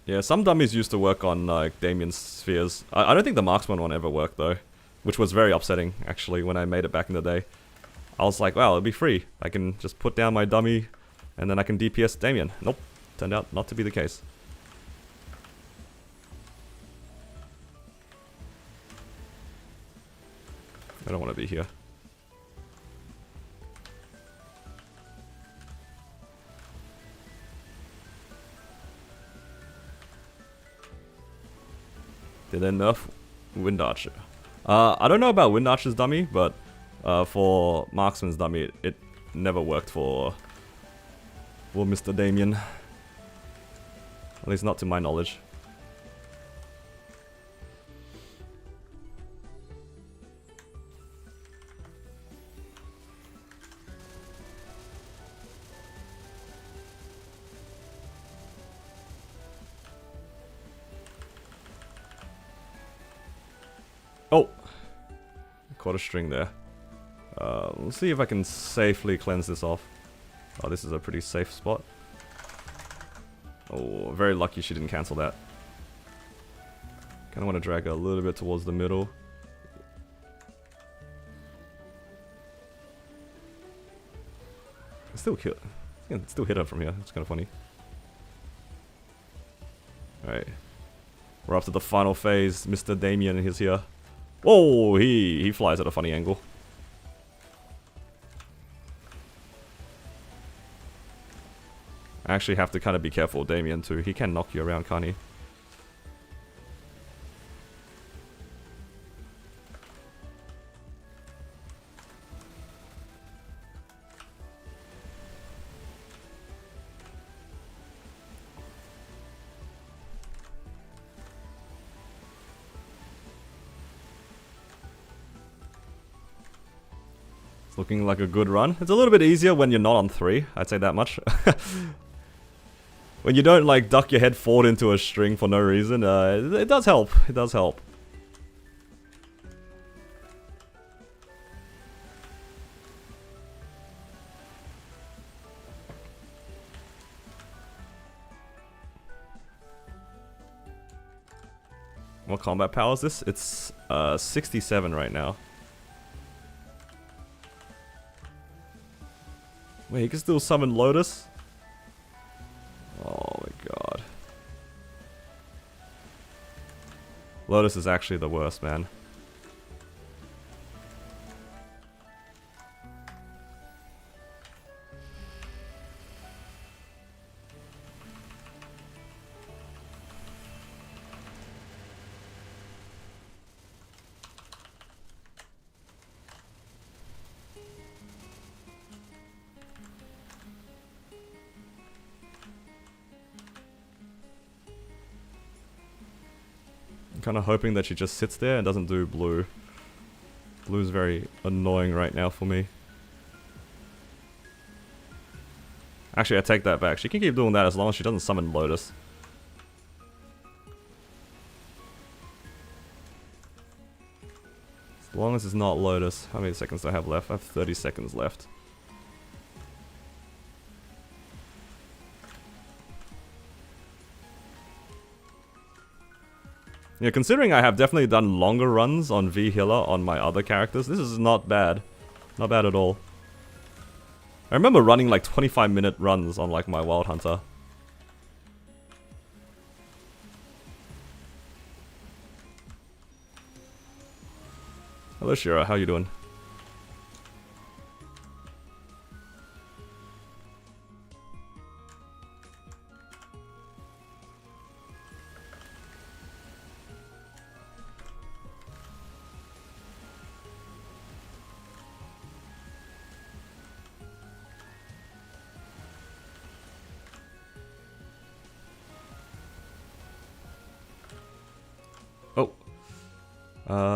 [SPEAKER 1] Yeah, some dummies used to work on like Damien's spheres. I don't think the Marksman one ever worked though. Which was very upsetting actually when I made it back in the day. I was like, wow, it'll be free. I can just put down my dummy and then I can DPS Damien. Nope, turned out not to be the case. I don't want to be here. Did they nerf Wind Archer? I don't know about Wind Archer's dummy, but for Marksman's dummy, it never worked for Mr. Damien. At least not to my knowledge. Oh! Caught a string there. Let's see if I can safely cleanse this off. Oh, this is a pretty safe spot. Oh, very lucky she didn't cancel that. Kinda want to drag her a little bit towards the middle. I can still hit her from here. It's kinda funny. Alright. We're up to the final phase. Mr. Damien is here. Whoa, he flies at a funny angle. I actually have to kind of be careful with Damien too. He can knock you around, can't he? It's looking like a good run. It's a little bit easier when you're not on 3, I'd say that much. When you don't like duck your head forward into a string for no reason, it does help. It does help. What combat power is this? It's 67 right now. Wait, he can still summon Lotus? Oh my god. Lotus is actually the worst, man. Kind of hoping that she just sits there and doesn't do blue. Blue's very annoying right now for me. Actually, I take that back. She can keep doing that as long as she doesn't summon Lotus. As long as it's not Lotus. How many seconds do I have left? I have 30 seconds left. Yeah, considering I have definitely done longer runs on V Healer on my other characters, this is not bad. Not bad at all. I remember running like 25-minute runs on like my Wild Hunter. Hello Shira, how you doing?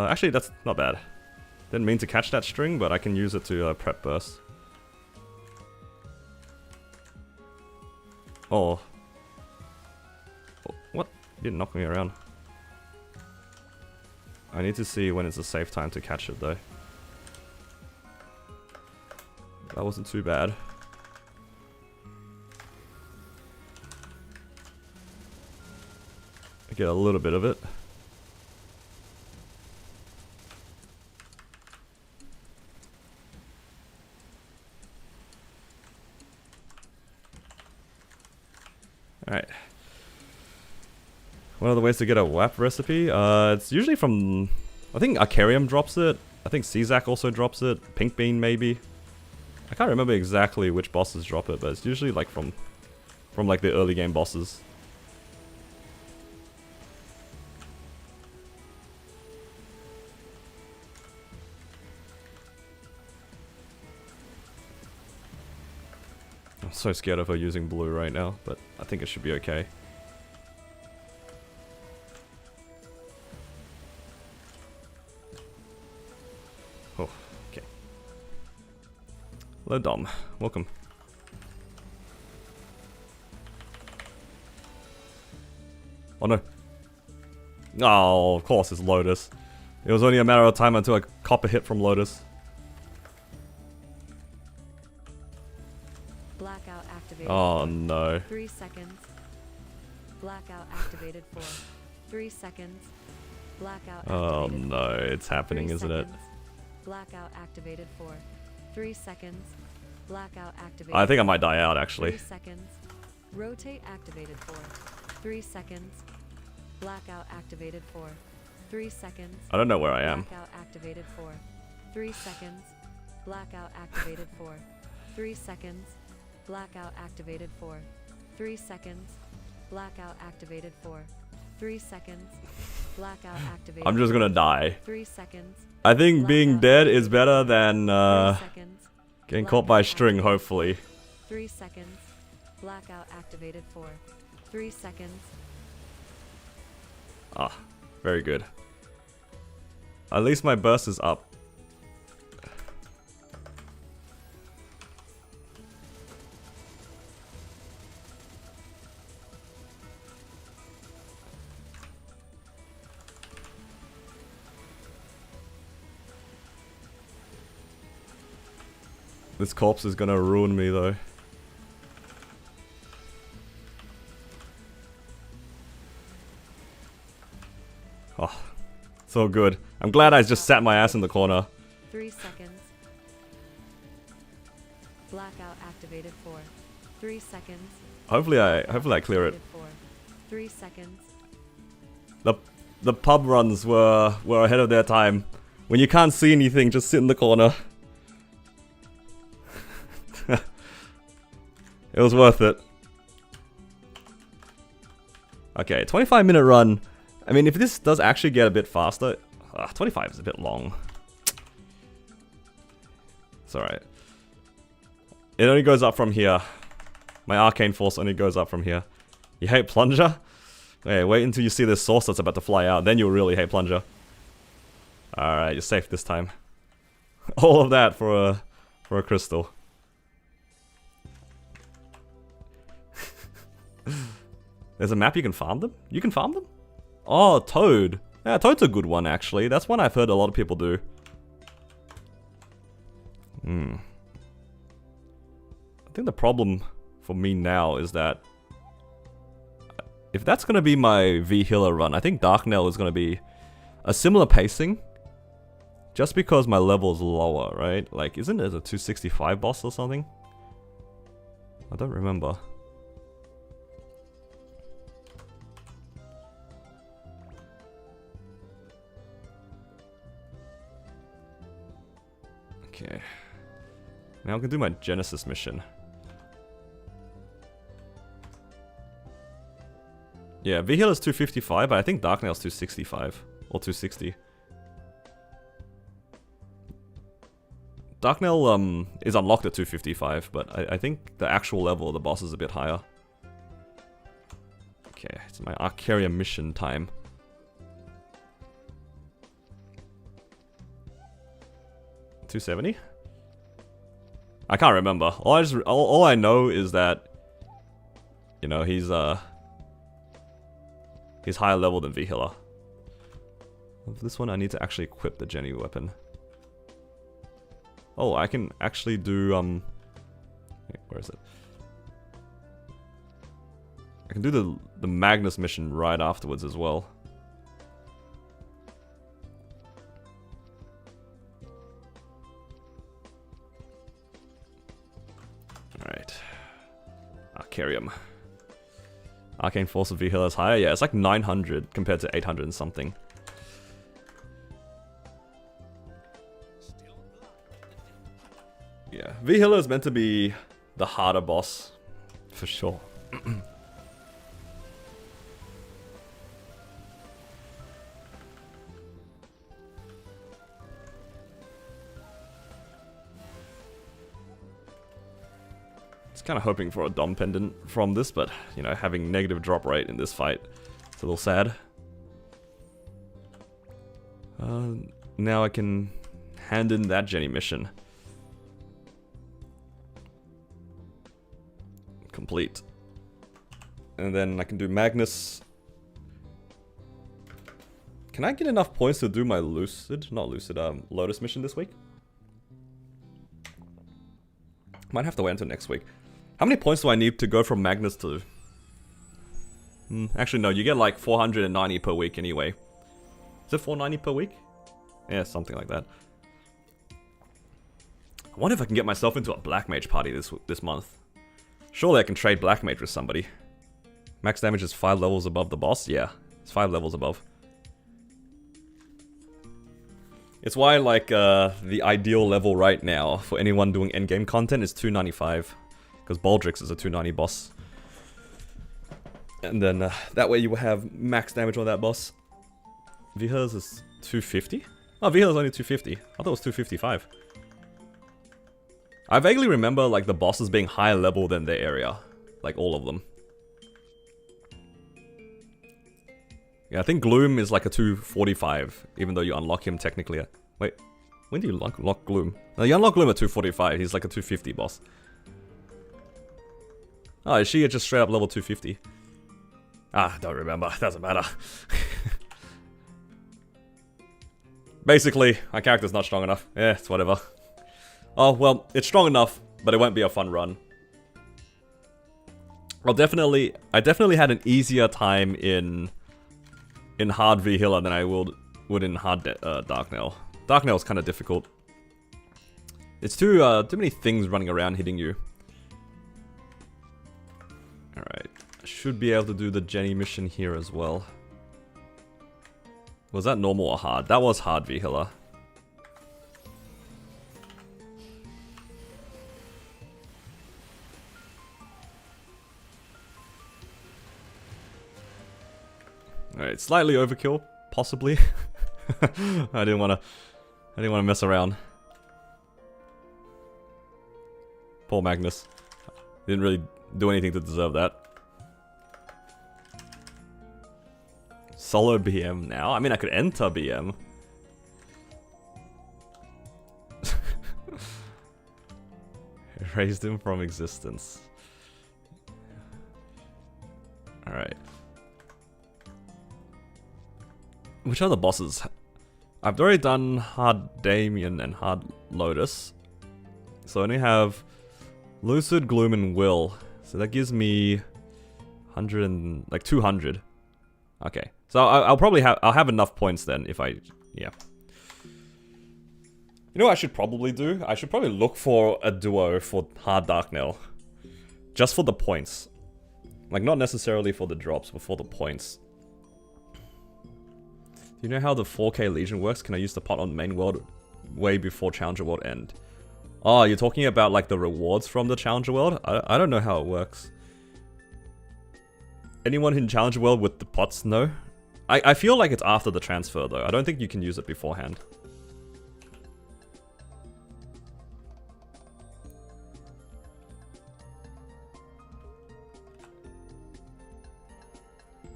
[SPEAKER 1] Actually, that's not bad. Didn't mean to catch that string, but I can use it to prep burst. Oh. What? You didn't knock me around. I need to see when it's a safe time to catch it, though. That wasn't too bad. I get a little bit of it. Alright. One of the ways to get a WAP recipe, it's usually from, I think Arcarium drops it, I think Czak also drops it, Pink Bean maybe. I can't remember exactly which bosses drop it, but it's usually like from like the early game bosses. I'm so scared of her using blue right now, but I think it should be okay. Oh, okay. Hello Dom, welcome. Oh no. Oh, of course it's Lotus. It was only a matter of time until I cop a hit from Lotus.
[SPEAKER 2] Blackout activated.
[SPEAKER 1] Oh no.
[SPEAKER 2] 3 seconds. Blackout activated for 3 seconds. Blackout
[SPEAKER 1] Oh
[SPEAKER 2] activated
[SPEAKER 1] no, it's happening, isn't it?
[SPEAKER 2] Blackout activated for 3 seconds. Blackout activated.
[SPEAKER 1] I think I might die out actually.
[SPEAKER 2] 3 seconds. Rotate activated for 3 seconds. Blackout activated for 3 seconds.
[SPEAKER 1] I don't know where I am.
[SPEAKER 2] Blackout activated for 3 seconds. Blackout activated for 3 seconds. Blackout activated for 3 seconds. Blackout activated for 3 seconds. Blackout activated.
[SPEAKER 1] I'm just gonna die.
[SPEAKER 2] 3 seconds.
[SPEAKER 1] I think being dead is better than
[SPEAKER 2] 3 seconds.
[SPEAKER 1] getting caught by a string, hopefully.
[SPEAKER 2] 3 seconds. Blackout activated for 3 seconds.
[SPEAKER 1] Ah, very good. At least my burst is up. This corpse is gonna ruin me though. Oh, so good. I'm glad I just sat my ass in the corner.
[SPEAKER 2] 3 seconds. Blackout activated for 3 seconds.
[SPEAKER 1] Hopefully I clear it.
[SPEAKER 2] For 3 seconds.
[SPEAKER 1] The the pub runs were ahead of their time. When you can't see anything, just sit in the corner. It was worth it. Okay, 25-minute run. I mean, if this does actually get a bit faster... 25 is a bit long. It's alright. It only goes up from here. My arcane force only goes up from here. You hate plunger? Hey, wait until you see this source that's about to fly out. Then you'll really hate plunger. Alright, you're safe this time. All of that for a crystal. There's a map you can farm them? You can farm them? Oh, Toad. Yeah, Toad's a good one, actually. That's one I've heard a lot of people do. I think the problem for me now is that if that's going to be my V healer run, I think Darknail is going to be a similar pacing. Just because my level is lower, right? Like, isn't it a 265 boss or something? I don't remember. Okay. Now I can do my Genesis mission. Yeah, V-Heal is 255, but I think Darknail is 265. Or 260. Darknail is unlocked at 255, but I think the actual level of the boss is a bit higher. Okay, it's my Arcaria mission time. $270? I can't remember. All I know is that, you know, he's higher level than V-Healer. For this one, I need to actually equip the Jenny weapon. Oh, I can actually do where is it? I can do the Magnus mission right afterwards as well. Alright. Arcarium. Arcane Force of V-Healer is higher? Yeah, it's like 900 compared to 800 and something. Yeah, V-Healer is meant to be the harder boss, for sure. Kind of hoping for a Dom pendant from this, but, you know, having negative drop rate in this fight, it's a little sad. Now I can hand in that Jenny mission. Complete. And then I can do Magnus. Can I get enough points to do my Lucid, not Lucid, Lotus mission this week? Might have to wait until next week. How many points do I need to go from Magnus to... actually, no, you get like 490 per week anyway. Is it 490 per week? Yeah, something like that. I wonder if I can get myself into a Black Mage party this month. Surely I can trade Black Mage with somebody. Max damage is 5 levels above the boss? Yeah, it's 5 levels above. It's why, like, the ideal level right now for anyone doing endgame content is 295. Because Baldrix is a 290 boss. And then that way you will have max damage on that boss. V-Healer's is 250? Oh, V-Healer's only 250. I thought it was 255. I vaguely remember like the bosses being higher level than their area. Like all of them. Yeah, I think Gloom is like a 245. Even though you unlock him technically at... Wait, when do you unlock Gloom? No, you unlock Gloom at 245. He's like a 250 boss. Oh, is she just straight up level 250? Ah, don't remember. Doesn't matter. Basically, my character's not strong enough. Yeah, it's whatever. Oh, well, it's strong enough, but it won't be a fun run. I definitely had an easier time in hard V-Healer than I would in hard Darknail. Darknail is kind of difficult. It's too many things running around hitting you. Alright, I should be able to do the Jenny mission here as well. Was that normal or hard? That was hard, V-Hiller. Alright, slightly overkill, possibly. I didn't wanna mess around. Poor Magnus. Didn't really do anything to deserve that. Solo BM now? I mean, I could enter BM. Erased him from existence. Alright. Which are the bosses? I've already done Hard Damien and Hard Lotus. So I only have Lucid, Gloom, and Will. So that gives me 100 and like 200. Okay. So I'll probably have enough points then if I, yeah. You know what I should probably do? I should probably look for a duo for Hard Darknail. Just for the points. Like not necessarily for the drops, but for the points. Do you know how the 4K Legion works? Can I use the pot on the main world way before Challenger World end? Oh, you're talking about like the rewards from the Challenger World? I don't know how it works. Anyone in Challenger World with the pots? No? I feel like it's after the transfer though. I don't think you can use it beforehand.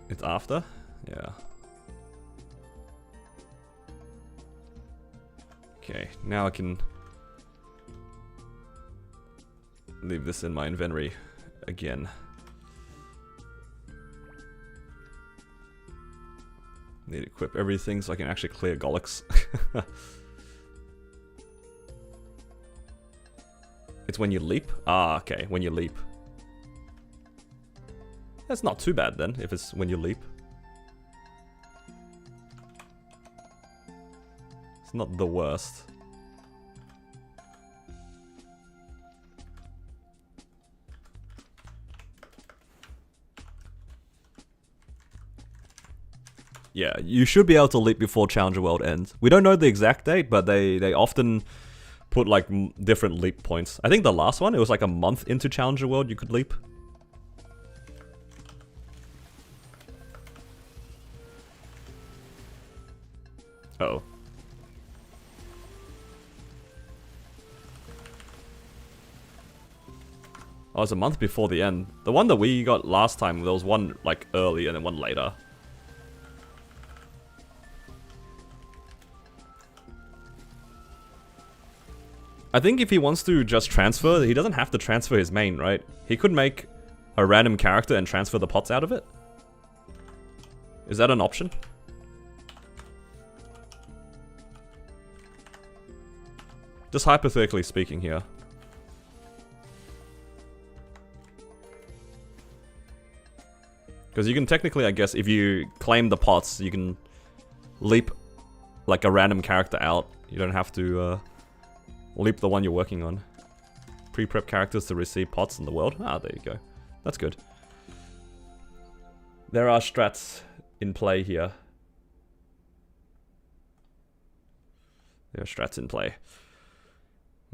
[SPEAKER 1] It's after? Yeah. Okay, now I can leave this in my inventory again. Need to equip everything so I can actually clear Golix. It's when you leap? Ah, okay, when you leap. That's not too bad then, if it's when you leap. It's not the worst. Yeah, you should be able to leap before Challenger World ends. We don't know the exact date, but they often put like different leap points. I think the last one, it was like a month into Challenger World you could leap. Uh-oh. Oh, it's a month before the end. The one that we got last time, there was one like early and then one later. I think if he wants to just transfer, he doesn't have to transfer his main, right? He could make a random character and transfer the pots out of it. Is that an option? Just hypothetically speaking here. Because you can technically, I guess, if you claim the pots, you can leap like a random character out. You don't have to leap the one you're working on. Pre-prep characters to receive pots in the world. Ah, there you go. That's good. There are strats in play here. There are strats in play.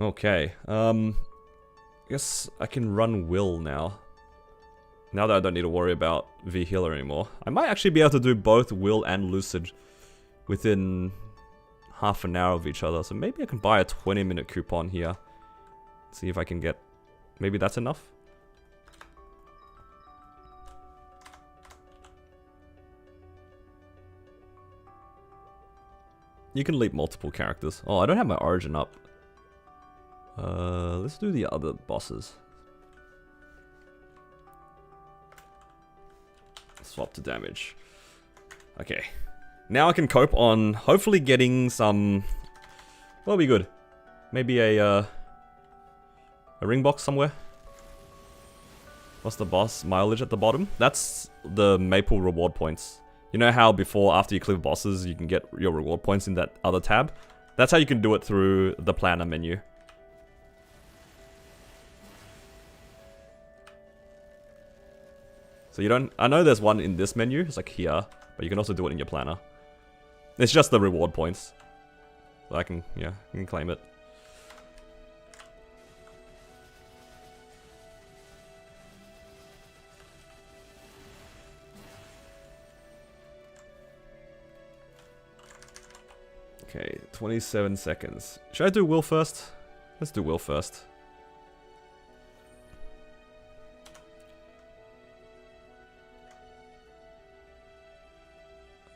[SPEAKER 1] Okay, I guess I can run Will now. Now that I don't need to worry about V-Healer anymore. I might actually be able to do both Will and Lucid within half an hour of each other. So maybe I can buy a 20-minute coupon here. See if I can get... Maybe that's enough? You can leap multiple characters. Oh, I don't have my origin up. Let's do the other bosses. Swap to damage. Okay. Now I can cope on hopefully getting some... What'll be good? Maybe a ring box somewhere? What's the boss mileage at the bottom? That's the maple reward points. You know how before, after you clear bosses, you can get your reward points in that other tab? That's how you can do it through the planner menu. So you don't... I know there's one in this menu, it's like here, but you can also do it in your planner. It's just the reward points. So I can, yeah, I can claim it. Okay, 27 seconds. Should I do Will first? Let's do Will first.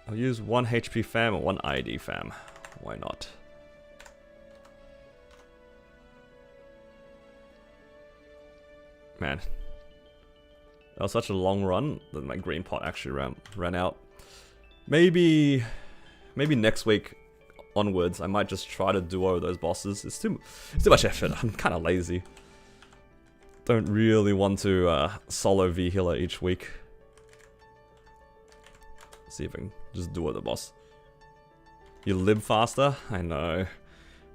[SPEAKER 1] I'll use 1 HP fam and 1 ID fam. Why not? Man. That was such a long run that my green pot actually ran out. Maybe next week onwards I might just try to duo those bosses. It's too much effort. I'm kind of lazy. Don't really want to solo V healer each week. See if I can just duo the boss. You live faster? I know.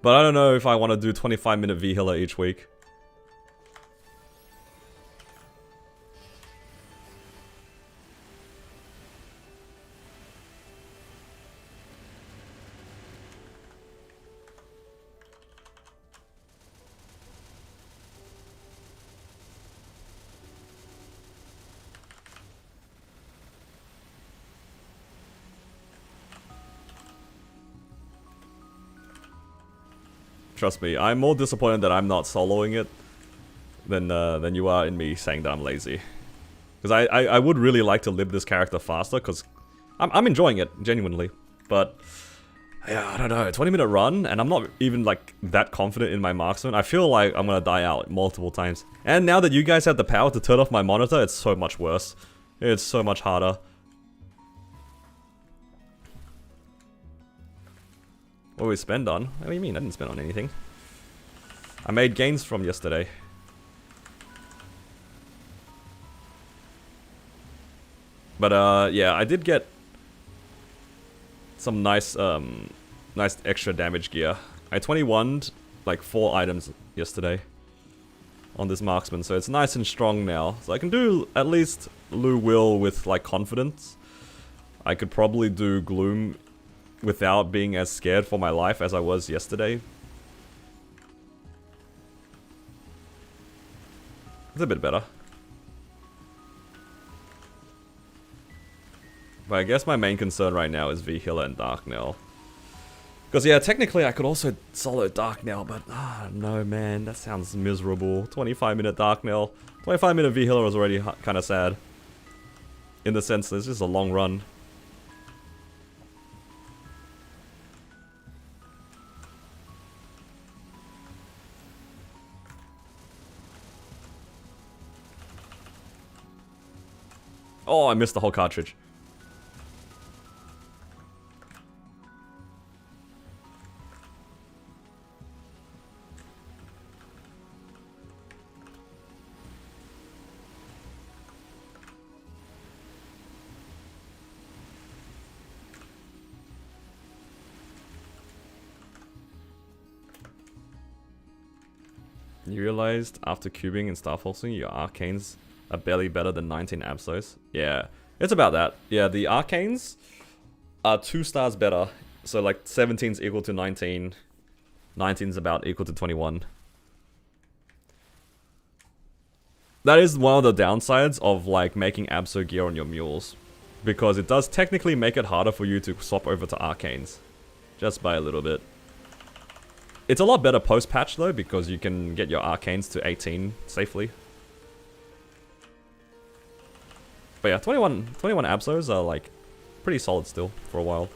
[SPEAKER 1] But I don't know if I want to do 25-minute V healer each week. Trust me, I'm more disappointed that I'm not soloing it than you are in me saying that I'm lazy. Because I would really like to live this character faster, because I'm enjoying it, genuinely. But, yeah, I don't know, 20-minute run, and I'm not even, like, that confident in my marksman. I feel like I'm gonna die out multiple times. And now that you guys have the power to turn off my monitor, it's so much worse. It's so much harder. What do we spend on? What do you mean? I didn't spend on anything. I made gains from yesterday. But yeah, I did get some nice nice extra damage gear. I 21'd like 4 items yesterday on this marksman, so it's nice and strong now. So I can do at least Lu Will with like confidence. I could probably do Gloom without being as scared for my life as I was yesterday. It's a bit better. But I guess my main concern right now is V-Healer and Dark Knell. Because yeah, technically I could also solo Dark Knell, but no man, that sounds miserable. 25-minute Dark Knell. 25-minute V-Healer was already kind of sad. In the sense that it's just a long run. Oh, I missed the whole cartridge. You realized after cubing and star forcing, your arcanes are barely better than 19 Absols? Yeah, it's about that. Yeah, the arcanes are 2 stars better. So like 17's equal to 19. 19's about equal to 21. That is one of the downsides of like making Abso gear on your mules. Because it does technically make it harder for you to swap over to arcanes. Just by a little bit. It's a lot better post-patch though, because you can get your arcanes to 18 safely. But yeah, 21 Absols are like pretty solid still for a while.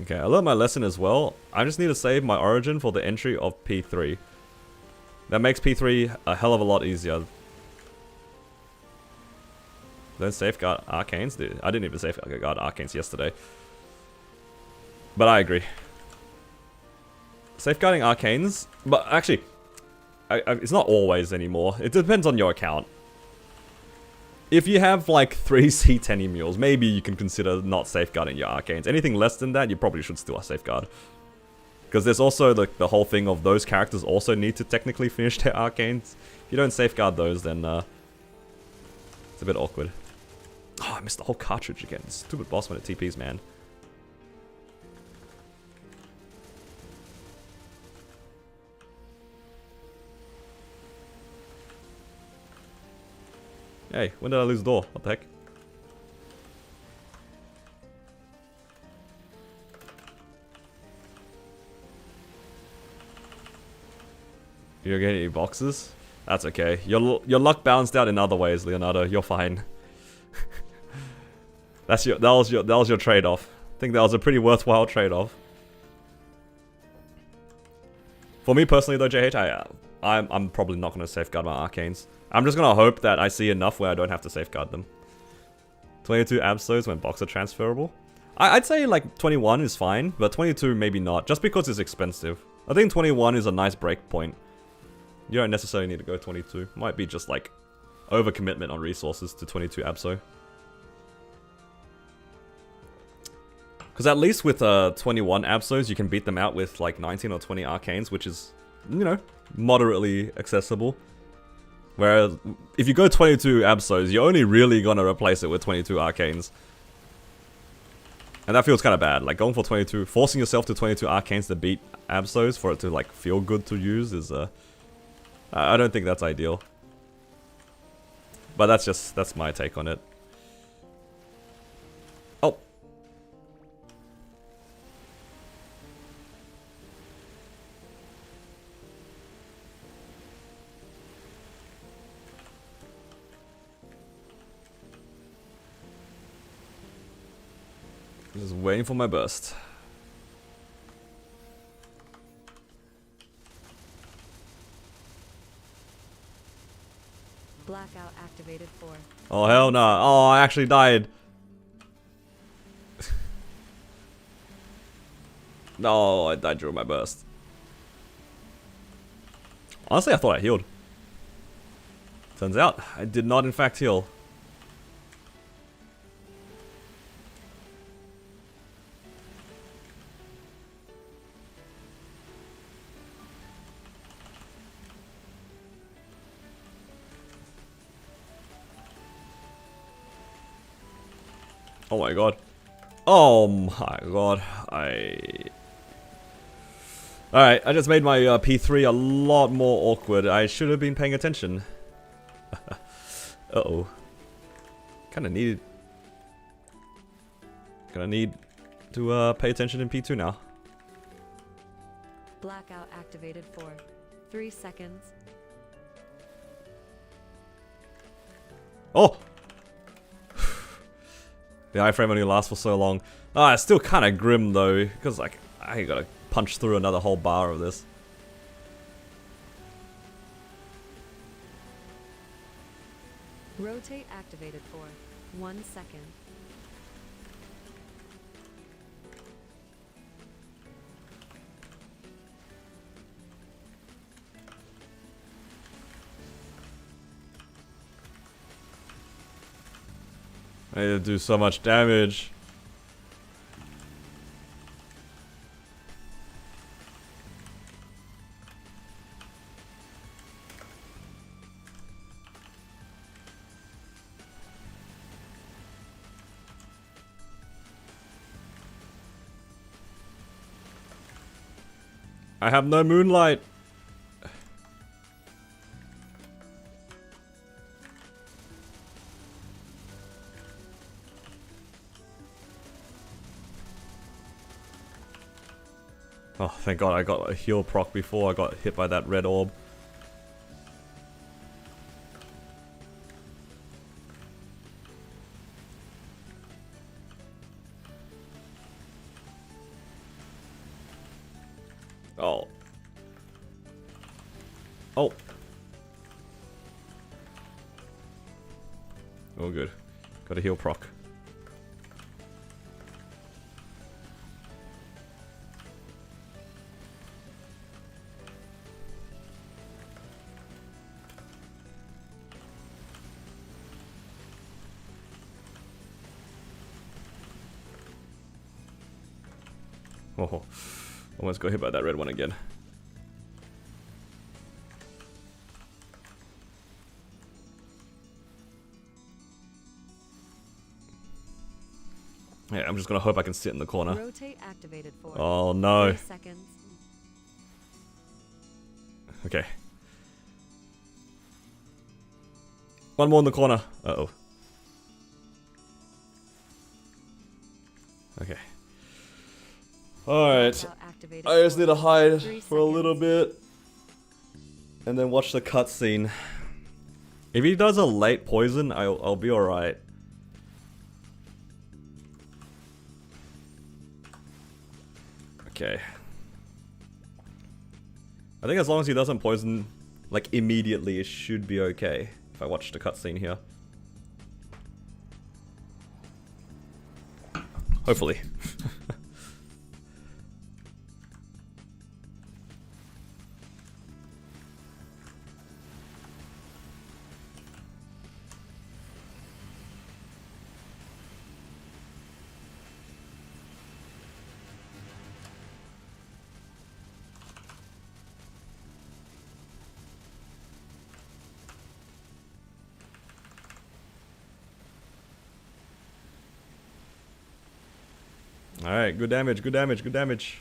[SPEAKER 1] Okay, I learned my lesson as well. I just need to save my origin for the entry of P3. That makes P3 a hell of a lot easier. Don't safeguard arcanes, dude. I didn't even safeguard arcanes yesterday. But I agree. Safeguarding arcanes, but actually, it's not always anymore. It depends on your account. If you have like 3 C10 mules, maybe you can consider not safeguarding your arcanes. Anything less than that, you probably should still safeguard. Because there's also the whole thing of those characters also need to technically finish their arcanes. If you don't safeguard those, then it's a bit awkward. Oh, I missed the whole cartridge again. Stupid boss when it TPs, man. Hey, when did I lose the door? What the heck? You're getting any boxes? That's okay. Your luck balanced out in other ways, Leonardo. You're fine. That was your trade-off. I think that was a pretty worthwhile trade-off. For me personally, though, JH, I'm probably not going to safeguard my arcanes. I'm just going to hope that I see enough where I don't have to safeguard them. 22 absols when box are transferable. I'd say like 21 is fine, but 22 maybe not, just because it's expensive. I think 21 is a nice break point. You don't necessarily need to go 22. Might be just like overcommitment on resources to 22 abso. Because at least with 21 absos, you can beat them out with like 19 or 20 arcanes, which is, you know, moderately accessible. Whereas, if you go 22 absos, you're only really gonna replace it with 22 arcanes. And that feels kind of bad. Like, going for 22, forcing yourself to 22 arcanes to beat absos for it to, like, feel good to use is, I don't think that's ideal. But that's my take on it. Oh. Just waiting for my burst.
[SPEAKER 2] Blackout activated for.
[SPEAKER 1] Oh hell no. Oh, I actually died. No, I died during my burst. Honestly, I thought I healed. Turns out, I did not in fact heal. Oh my god. Oh my god. Alright, I just made my P3 a lot more awkward. I should have been paying attention. Uh-oh. Kinda need to pay attention in P2 now.
[SPEAKER 2] Blackout activated for 3 seconds.
[SPEAKER 1] Oh! The iframe only lasts for so long. Ah, it's still kind of grim though, because like I gotta punch through another whole bar of this.
[SPEAKER 2] Rotate activated for 1 second.
[SPEAKER 1] I need to do so much damage. I have no moonlight. Oh, thank god I got a heal proc before I got hit by that red orb. Oh. Oh. Oh good. Got a heal proc. Oh. Almost got hit by that red one again. Yeah, I'm just gonna hope I can sit in the corner.
[SPEAKER 2] Rotate activated for
[SPEAKER 1] Oh no.
[SPEAKER 2] 3 seconds.
[SPEAKER 1] Okay. One more in the corner. Uh-oh. Okay. Alright.
[SPEAKER 2] Blackout activated
[SPEAKER 1] I just
[SPEAKER 2] for
[SPEAKER 1] need to hide
[SPEAKER 2] 3
[SPEAKER 1] for a little
[SPEAKER 2] seconds.
[SPEAKER 1] bit. And then watch the cutscene. If he does a late poison, I'll be alright. Okay. I think as long as he doesn't poison, like, immediately, it should be okay. If I watch the cutscene here. Hopefully. Alright, good damage, good damage, good damage.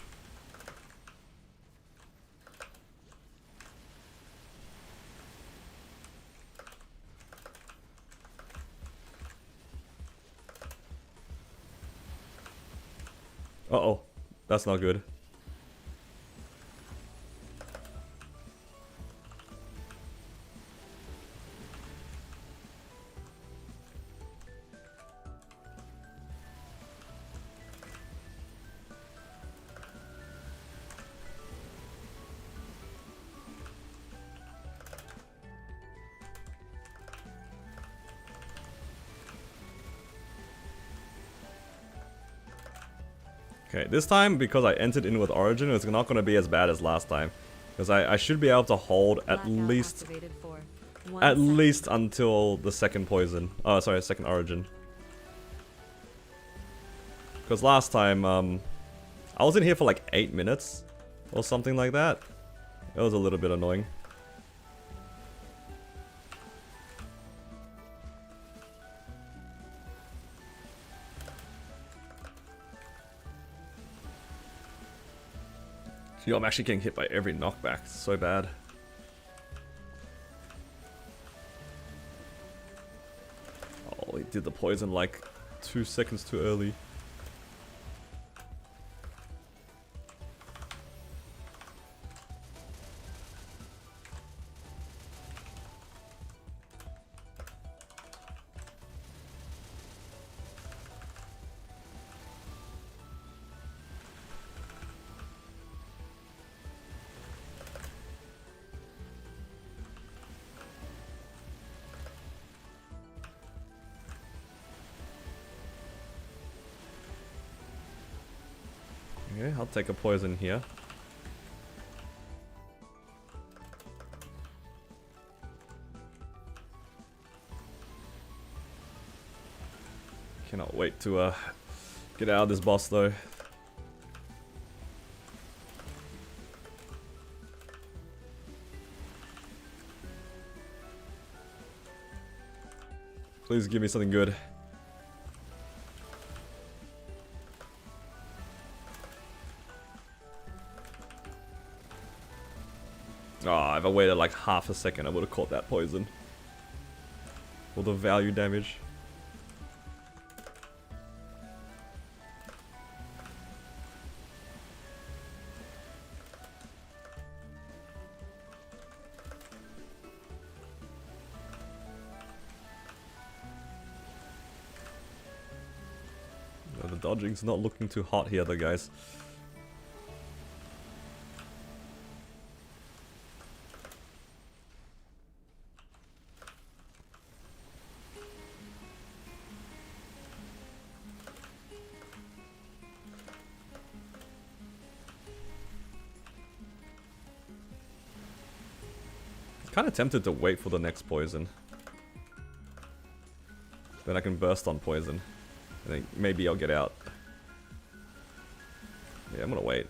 [SPEAKER 1] Uh-oh. That's not good. Okay, this time, because I entered in with Origin, it's not going to be as bad as last time. Because I should be able to hold at
[SPEAKER 2] Blackout
[SPEAKER 1] least
[SPEAKER 2] activated for 1 second.
[SPEAKER 1] until the second poison. Oh, sorry, second Origin. Because last time, I was in here for like 8 minutes or something like that. It was a little bit annoying. Yo, I'm actually getting hit by every knockback. It's so bad. Oh, he did the poison like 2 seconds too early. Okay, I'll take a poison here. Cannot wait to get out of this boss though. Please give me something good. Oh, if I waited like half a second, I would have caught that poison. Or the value damage. The dodging's not looking too hot here though, guys. Kind of tempted to wait for the next poison. Then I can burst on poison. I think maybe I'll get out. Yeah, I'm gonna wait.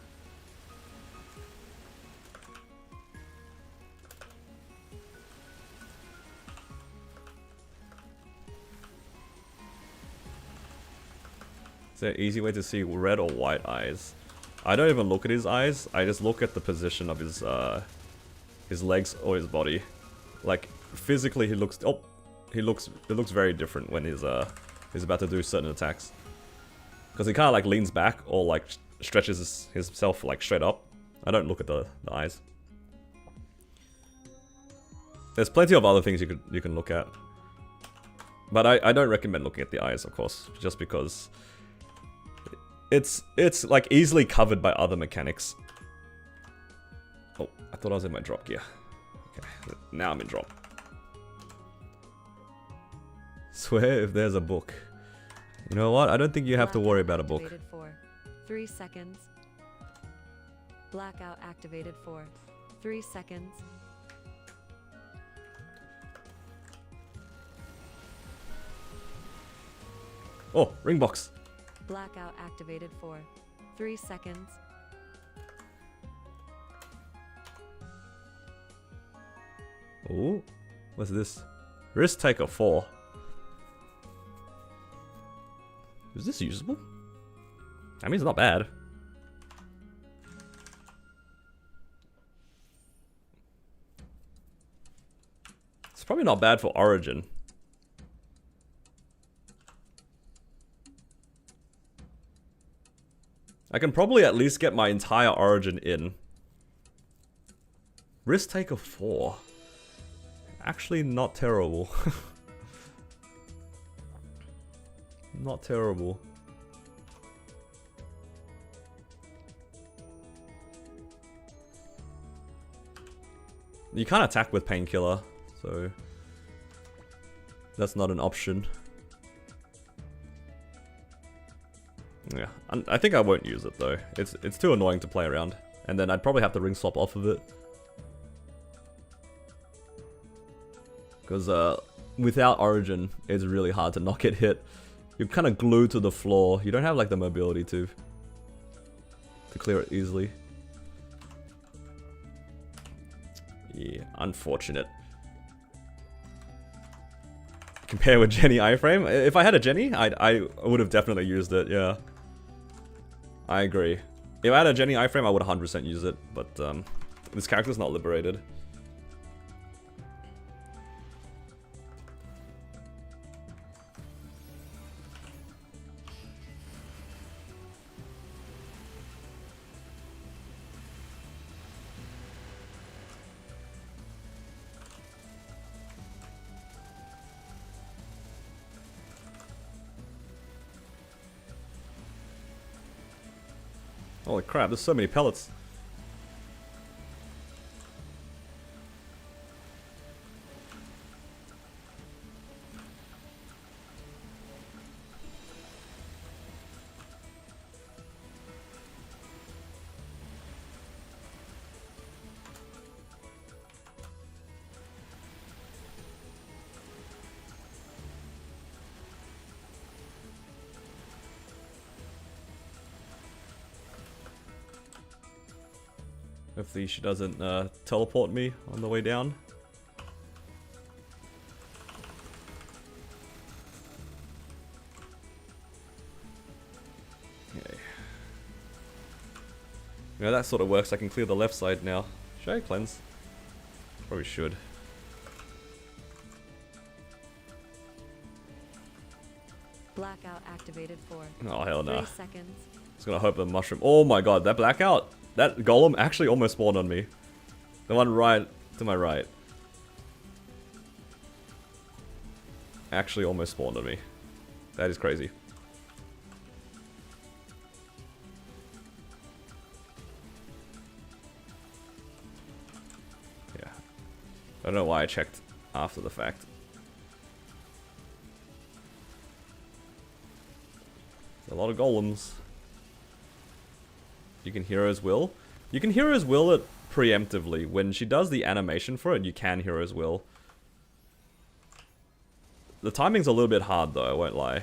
[SPEAKER 1] Is there an easy way to see red or white eyes? I don't even look at his eyes. I just look at the position of his legs or his body. Like physically, he looks. Oh, it looks very different when he's about to do certain attacks. Because he kind of like leans back or like stretches himself like straight up. I don't look at the eyes. There's plenty of other things you can look at. But I don't recommend looking at the eyes, of course, just because it's like easily covered by other mechanics. Oh, I thought I was in my drop gear. Okay, now I'm in drop. Swear if there's a book. You know what? I don't think you have to worry about a book.
[SPEAKER 2] Activated for 3 seconds. Blackout activated for 3 seconds.
[SPEAKER 1] Oh, ring box.
[SPEAKER 2] Blackout activated for 3 seconds.
[SPEAKER 1] Ooh, what's this? Risk taker 4. Is this usable? I mean, it's not bad. It's probably not bad for Origin. I can probably at least get my entire Origin in. Risk taker 4. Actually not terrible. Not terrible. You can't attack with painkiller, so that's not an option. Yeah, I think I won't use it though. It's too annoying to play around, and then I'd probably have to ring swap off of it. Because without Origin, it's really hard to not get hit. You're kind of glued to the floor. You don't have like the mobility to clear it easily. Yeah, unfortunate. Compare with Jenny iframe. If I had a Jenny, I would have definitely used it. Yeah, I agree. If I had a Jenny iframe, I would 100% use it. But this character's not liberated. Holy crap, there's so many pellets. Hopefully she doesn't teleport me on the way down. Okay. You know, that sort of works. I can clear the left side now. Should I cleanse? Probably should.
[SPEAKER 2] Blackout activated for
[SPEAKER 1] Oh, hell no.
[SPEAKER 2] 3 seconds.
[SPEAKER 1] Just gonna hope the mushroom. Oh my god, that blackout! That golem actually almost spawned on me. The one right to my right. Actually almost spawned on me. That is crazy. Yeah. I don't know why I checked after the fact. A lot of golems. You can Hero's Will. You can Hero's Will it preemptively. When she does the animation for it, you can Hero's Will. The timing's a little bit hard though, I won't lie.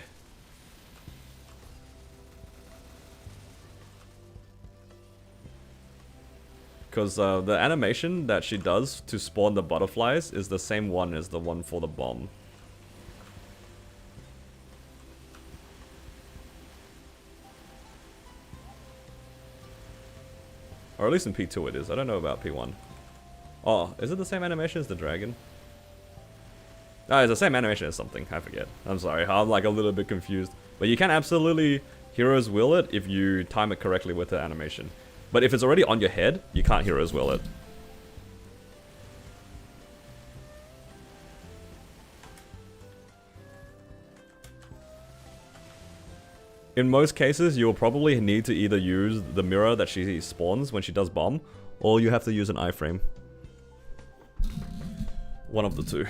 [SPEAKER 1] Because the animation that she does to spawn the butterflies is the same one as the one for the bomb. Or at least in P2 it is. I don't know about P1. Oh, is it the same animation as the dragon? No, it's the same animation as something. I forget. I'm sorry. I'm like a little bit confused. But you can absolutely Heroes Will it if you time it correctly with the animation. But if it's already on your head, you can't Heroes Will it. In most cases, you'll probably need to either use the mirror that she spawns when she does bomb, or you have to use an iframe. One of the two.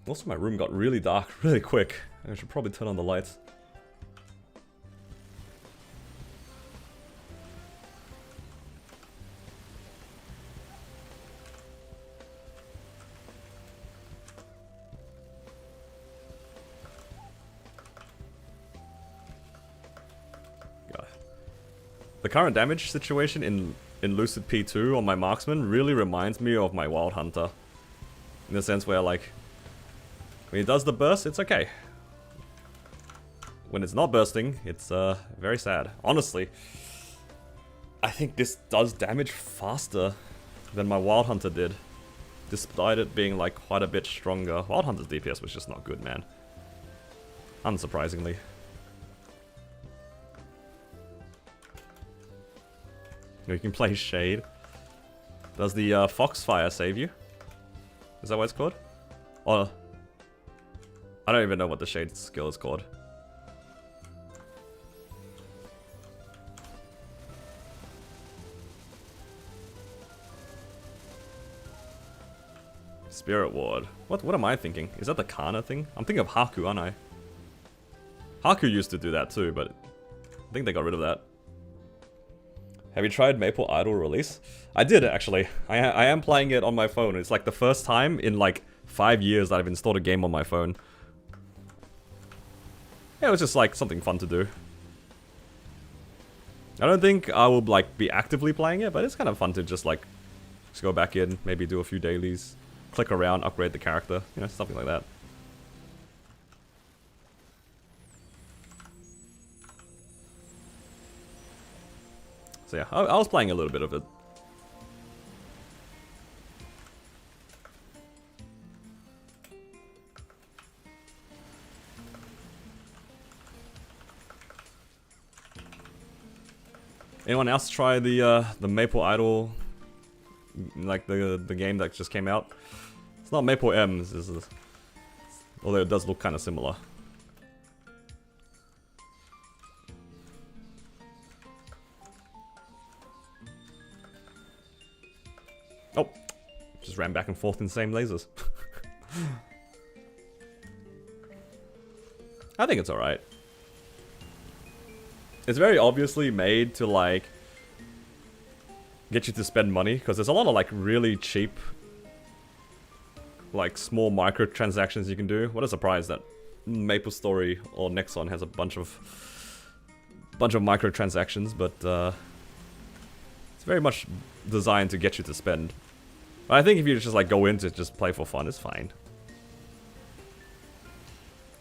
[SPEAKER 1] Also, my room got really dark really quick. I should probably turn on the lights. The current damage situation in Lucid P2 on my Marksman really reminds me of my Wild Hunter. In the sense where, like, when he does the burst, it's okay. When it's not bursting, it's very sad. Honestly, I think this does damage faster than my Wild Hunter did. Despite it being, like, quite a bit stronger. Wild Hunter's DPS was just not good, man. Unsurprisingly. You can play Shade. Does the Foxfire save you? Is that what it's called? Or I don't even know what the Shade skill is called. Spirit Ward. What am I thinking? Is that the Kana thing? I'm thinking of Haku, aren't I? Haku used to do that too, but I think they got rid of that. Have you tried Maple Idol release? I did, actually. I am playing it on my phone. It's like the first time in like 5 years that I've installed a game on my phone. Yeah, it was just like something fun to do. I don't think I will like be actively playing it, but it's kind of fun to just like just go back in, maybe do a few dailies, click around, upgrade the character, you know, something like that. So yeah, I was playing a little bit of it. Anyone else try the Maple Idol, like the game that just came out? It's not Maple M, although it does look kind of similar. Oh, just ran back and forth in the same lasers. I think it's alright. It's very obviously made to like get you to spend money, because there's a lot of like really cheap, like small microtransactions you can do. What a surprise that Maple Story or Nexon has a bunch of microtransactions, but it's very much designed to get you to spend. But I think if you just like go into just play for fun, it's fine.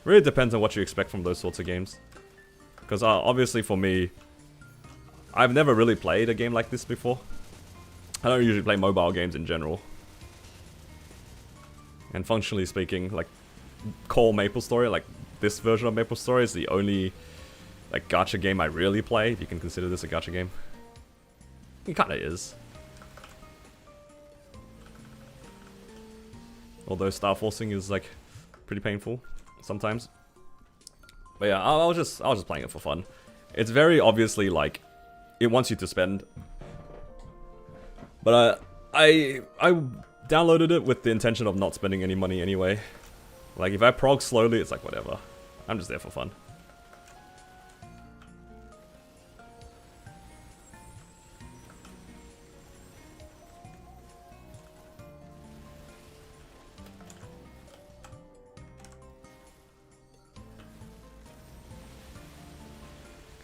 [SPEAKER 1] Really depends on what you expect from those sorts of games. Because obviously for me, I've never really played a game like this before. I don't usually play mobile games in general. And functionally speaking, like core Maple Story, like this version of Maple Story is the only like gacha game I really play, if you can consider this a gacha game. It kinda is. Although Star Forcing is like pretty painful sometimes. But yeah, I was just playing it for fun. It's very obviously like it wants you to spend. But I downloaded it with the intention of not spending any money anyway. Like if I prog slowly, it's like whatever. I'm just there for fun.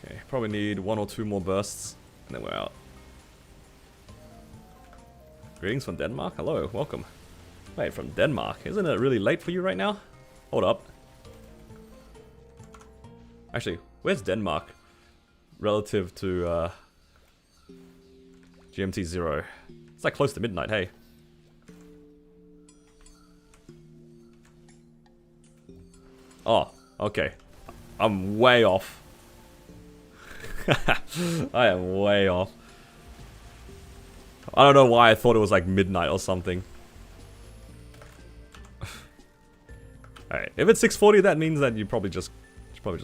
[SPEAKER 1] Okay, probably need 1 or 2 more bursts, and then we're out. Greetings from Denmark. Hello, welcome. Wait, from Denmark? Isn't it really late for you right now? Hold up. Actually, where's Denmark? relative to GMT 0. It's like close to midnight, hey. Oh, okay. I'm way off. I am way off. I don't know why I thought it was like midnight or something. Alright, if it's 6:40, that means that you probably just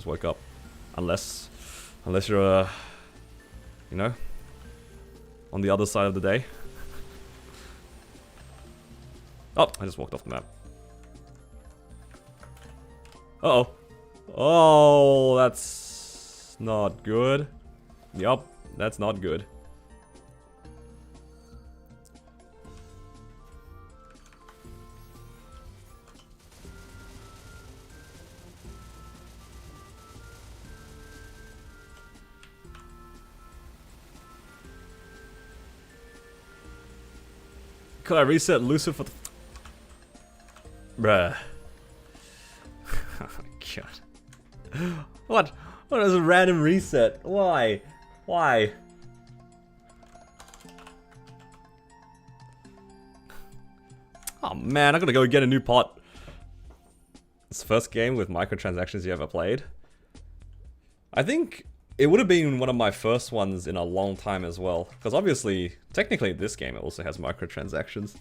[SPEAKER 1] woke up. Unless you're you know, on the other side of the day. Oh, I just walked off the map. Uh-oh. Oh, that's not good. Yup, that's not good. Could I reset Lucid for the... Bruh. Oh my god. What? What is a random reset? Why? Why? Oh man, I gotta go get a new pot. It's the first game with microtransactions you ever played. I think it would have been one of my first ones in a long time as well. Because obviously, technically this game also has microtransactions.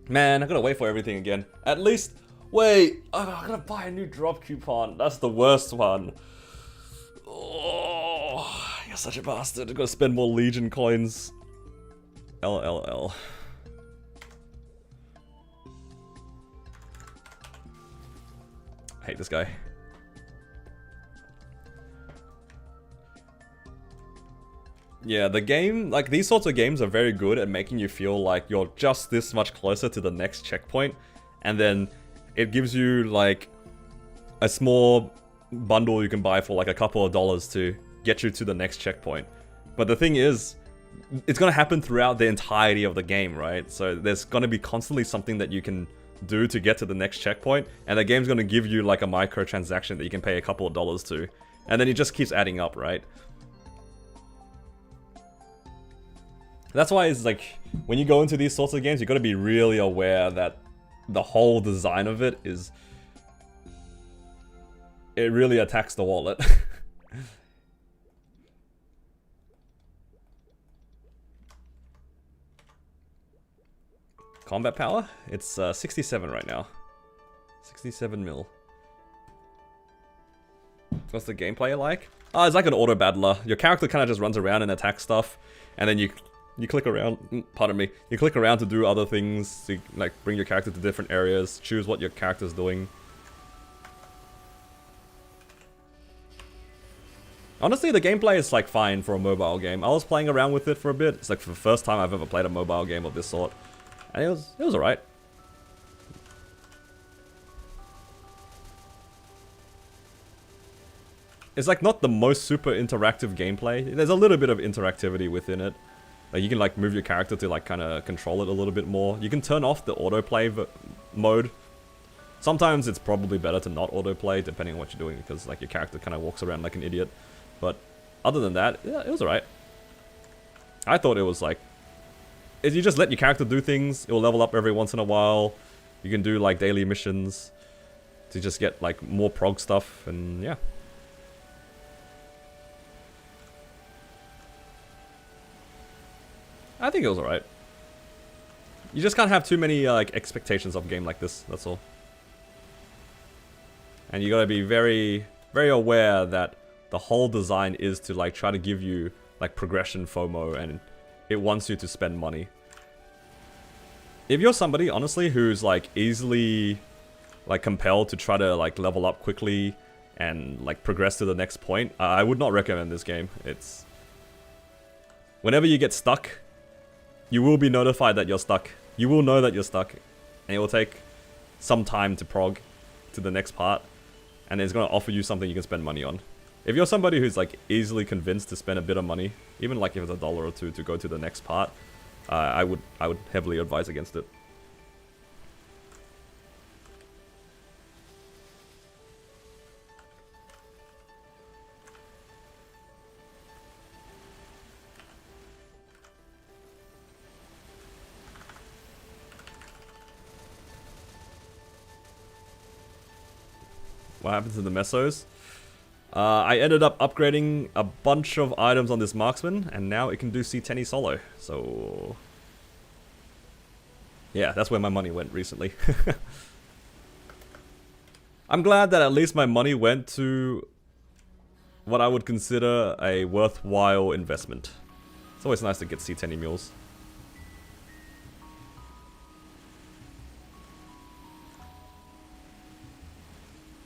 [SPEAKER 1] Man, I gotta wait for everything again. At least, wait, I gotta buy a new drop coupon. That's the worst one. Oh, you're such a bastard. I gotta spend more Legion coins. LLL. I hate this guy. Yeah, the game, like these sorts of games are very good at making you feel like you're just this much closer to the next checkpoint, and then it gives you like a small bundle you can buy for like a couple of dollars to get you to the next checkpoint. But the thing is, it's gonna happen throughout the entirety of the game, right? So there's gonna be constantly something that you can do to get to the next checkpoint, and the game's gonna give you like a microtransaction that you can pay a couple of dollars to, and then it just keeps adding up, right? That's why it's like, when you go into these sorts of games, you gotta be really aware that the whole design of it is... it really attacks the wallet. Combat power? It's 67 right now. 67 mil. What's the gameplay like? Oh, it's like an auto battler. Your character kind of just runs around and attacks stuff, and then you click around, pardon me, you click around to do other things, to like bring your character to different areas, choose what your character's doing. Honestly, the gameplay is like fine for a mobile game. I was playing around with it for a bit. It's like the first time I've ever played a mobile game of this sort. And it was alright. It's like not the most super interactive gameplay. There's a little bit of interactivity within it. Like you can like move your character to like kind of control it a little bit more. You can turn off the autoplay mode. Sometimes it's probably better to not autoplay depending on what you're doing, because like your character kind of walks around like an idiot. But other than that, yeah, it was alright. I thought it was like, if you just let your character do things, it will level up every once in a while. You can do like daily missions to just get like more prog stuff, and yeah. I think it was alright. You just can't have too many like expectations of a game like this, that's all. And you gotta be very, very aware that the whole design is to like try to give you like progression FOMO, and it wants you to spend money. If you're somebody, honestly, who's like easily like compelled to try to like level up quickly and like progress to the next point, I would not recommend this game. It's... whenever you get stuck, you will be notified that you're stuck. You will know that you're stuck, and it will take some time to prog to the next part, and it's going to offer you something you can spend money on. If you're somebody who's like easily convinced to spend a bit of money, even like if it's $1 or $2 to go to the next part, I would heavily advise against it. what happened to the Mesos. I ended up upgrading a bunch of items on this Marksman, and now it can do C10E solo. So yeah, that's where my money went recently. I'm glad that at least my money went to what I would consider a worthwhile investment. It's always nice to get C10E mules.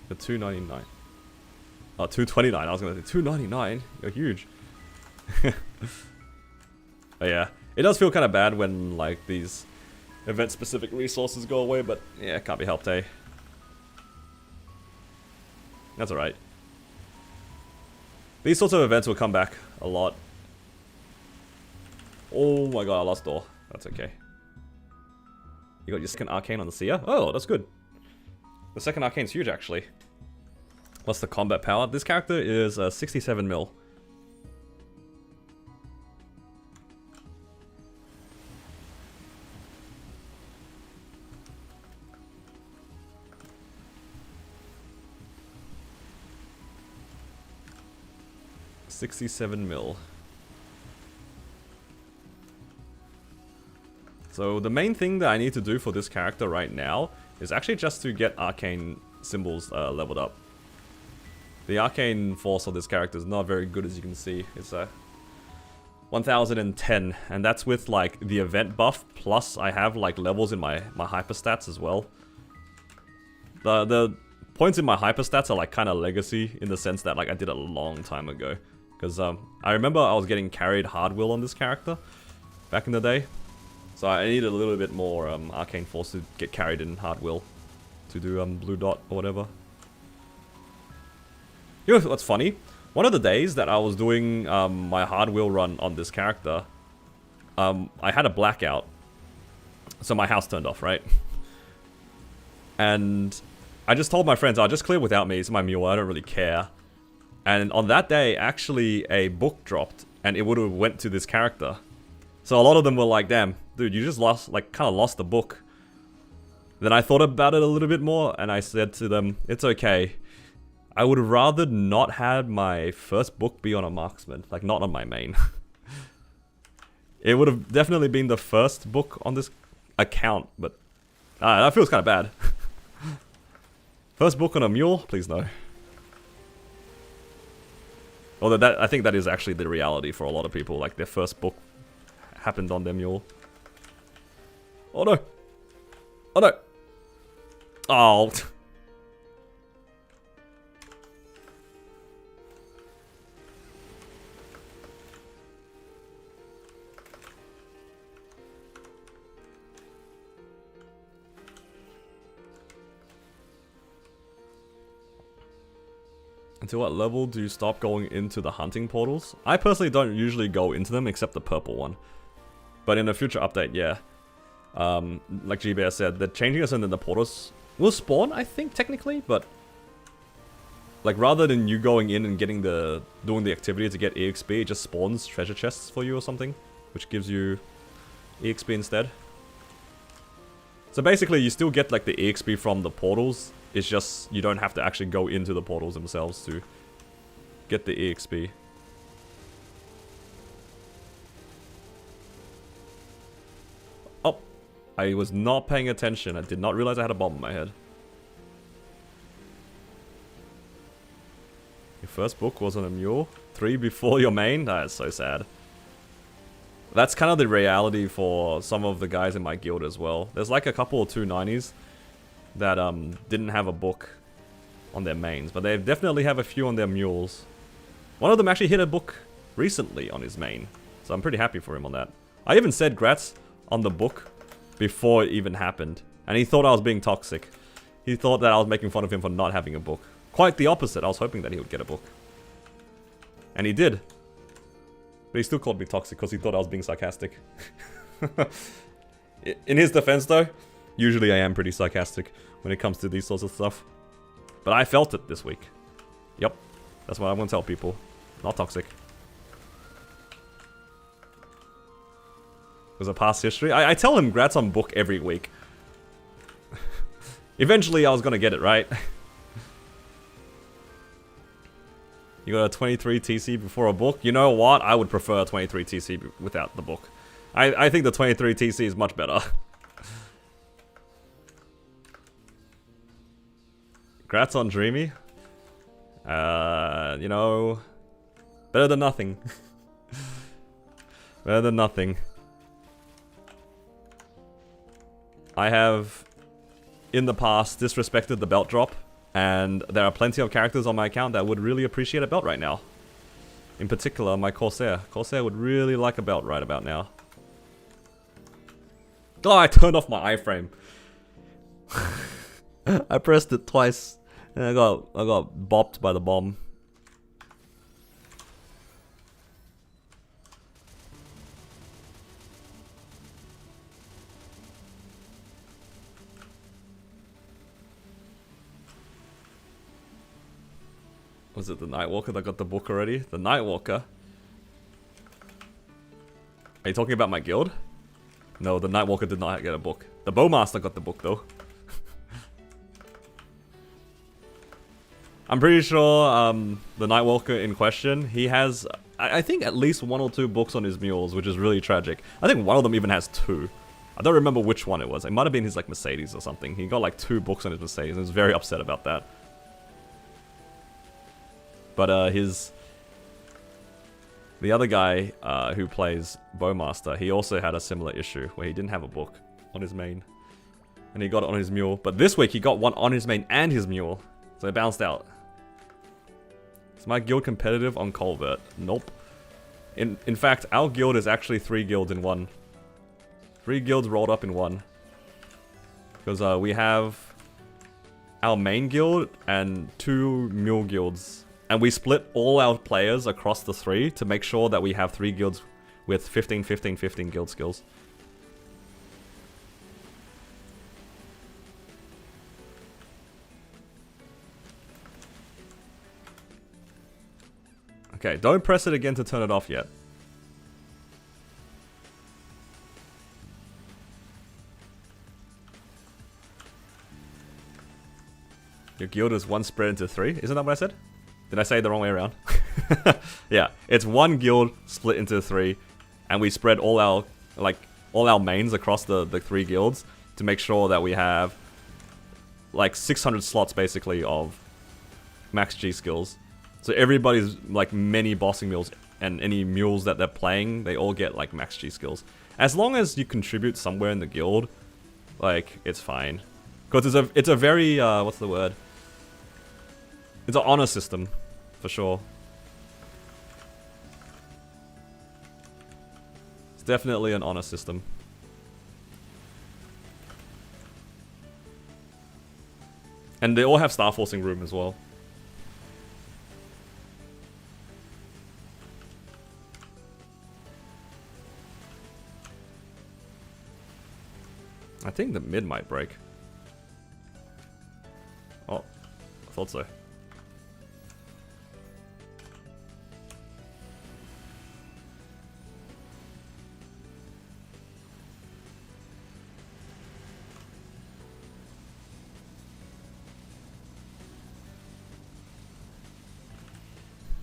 [SPEAKER 1] The 299. Oh, 229. I was gonna say 299. You're huge. But yeah, it does feel kind of bad when like these event-specific resources go away, but yeah, can't be helped, eh? That's alright. These sorts of events will come back a lot. Oh my god, I lost door. That's okay. You got your second arcane on the seer? Oh, that's good. The second arcane's huge, actually. What's the combat power? This character is 67 mil. $67 mil. So the main thing that I need to do for this character right now is actually just to get arcane symbols leveled up. The arcane force of this character is not very good, as you can see. It's 1010, and that's with like the event buff, plus I have like levels in my hyperstats as well. The points in my hyperstats are like kind of legacy in the sense that like I did it a long time ago. Because I remember I was getting carried hard will on this character back in the day. So I needed a little bit more arcane force to get carried in hard will to do blue dot or whatever. You know what's funny? One of the days that I was doing my hard will run on this character, I had a blackout. So my house turned off, right? And I just told my friends, I'll just clear without me, it's my mule, I don't really care. And on that day, actually a book dropped, and it would have went to this character. So a lot of them were like, damn, dude, you just lost, like, kind of lost the book. Then I thought about it a little bit more, and I said to them, it's okay. I would have rather not had my first book be on a Marksman, like, not on my main. It would have definitely been the first book on this account, but that feels kind of bad. First book on a mule? Please no. Although that, I think that is actually the reality for a lot of people, like their first book happened on their mule. Oh no! Oh no! Oh! Until what level do you stop going into the hunting portals? I personally don't usually go into them except the purple one. But in a future update, yeah. Like GBS said, they're changing us into the portals will spawn, I think, technically, but like rather than you going in and getting doing the activity to get EXP, it just spawns treasure chests for you or something, which gives you EXP instead. So basically you still get like the EXP from the portals. It's just, you don't have to actually go into the portals themselves to get the EXP. Oh, I was not paying attention. I did not realize I had a bomb in my head. Your first book was on a mule? 3 before your main? That is so sad. That's kind of the reality for some of the guys in my guild as well. There's like a couple of 290s that didn't have a book on their mains, but they definitely have a few on their mules. One of them actually hit a book recently on his main, so I'm pretty happy for him on that. I even said grats on the book before it even happened, and he thought I was being toxic. He thought that I was making fun of him for not having a book. Quite the opposite, I was hoping that he would get a book. And he did. But he still called me toxic because he thought I was being sarcastic. In his defense though, usually I am pretty sarcastic when it comes to these sorts of stuff. But I felt it this week. Yep, that's what I want to tell people. Not toxic. There's a past history. I tell him grats on book every week. Eventually I was gonna get it right. You got a 23 TC before a book? You know what? I would prefer a 23 TC without the book. I think the 23 TC is much better. Congrats on Dreamy. You know, better than nothing. Better than nothing. I have, in the past, disrespected the belt drop, and there are plenty of characters on my account that would really appreciate a belt right now. In particular, my Corsair. Corsair would really like a belt right about now. Oh, I turned off my iframe. I pressed it twice, and I got bopped by the bomb. Was it the Nightwalker that got the book already? The Nightwalker? Are you talking about my guild? No, the Nightwalker did not get a book. The Bowmaster got the book though. I'm pretty sure the Nightwalker in question, he has, I think, at least 1 or 2 books on his mules, which is really tragic. I think one of them even has 2. I don't remember which one it was. It might have been his like Mercedes or something. He got like 2 books on his Mercedes and was very upset about that. But the other guy who plays Bowmaster, he also had a similar issue where he didn't have a book on his main. And he got it on his mule. But this week he got one on his main and his mule. So it bounced out. Is my guild competitive on Colvert? Nope. In fact, our guild is actually 3 guilds in 1. 3 guilds rolled up in 1. Because we have our main guild and 2 mule guilds. And we split all our players across the 3 to make sure that we have 3 guilds with 15, 15, 15 guild skills. Okay, don't press it again to turn it off yet. Your guild is 1 spread into 3? Isn't that what I said? Did I say it the wrong way around? Yeah, it's 1 guild split into 3, and we spread all our mains across the 3 guilds to make sure that we have like 600 slots basically of max G skills. So everybody's like many bossing mules and any mules that they're playing, they all get like max G skills. As long as you contribute somewhere in the guild, like it's fine. Because it's a very what's the word? It's an honor system, for sure. It's definitely an honor system. And they all have star forcing room as well. I think the mid might break. Oh, I thought so.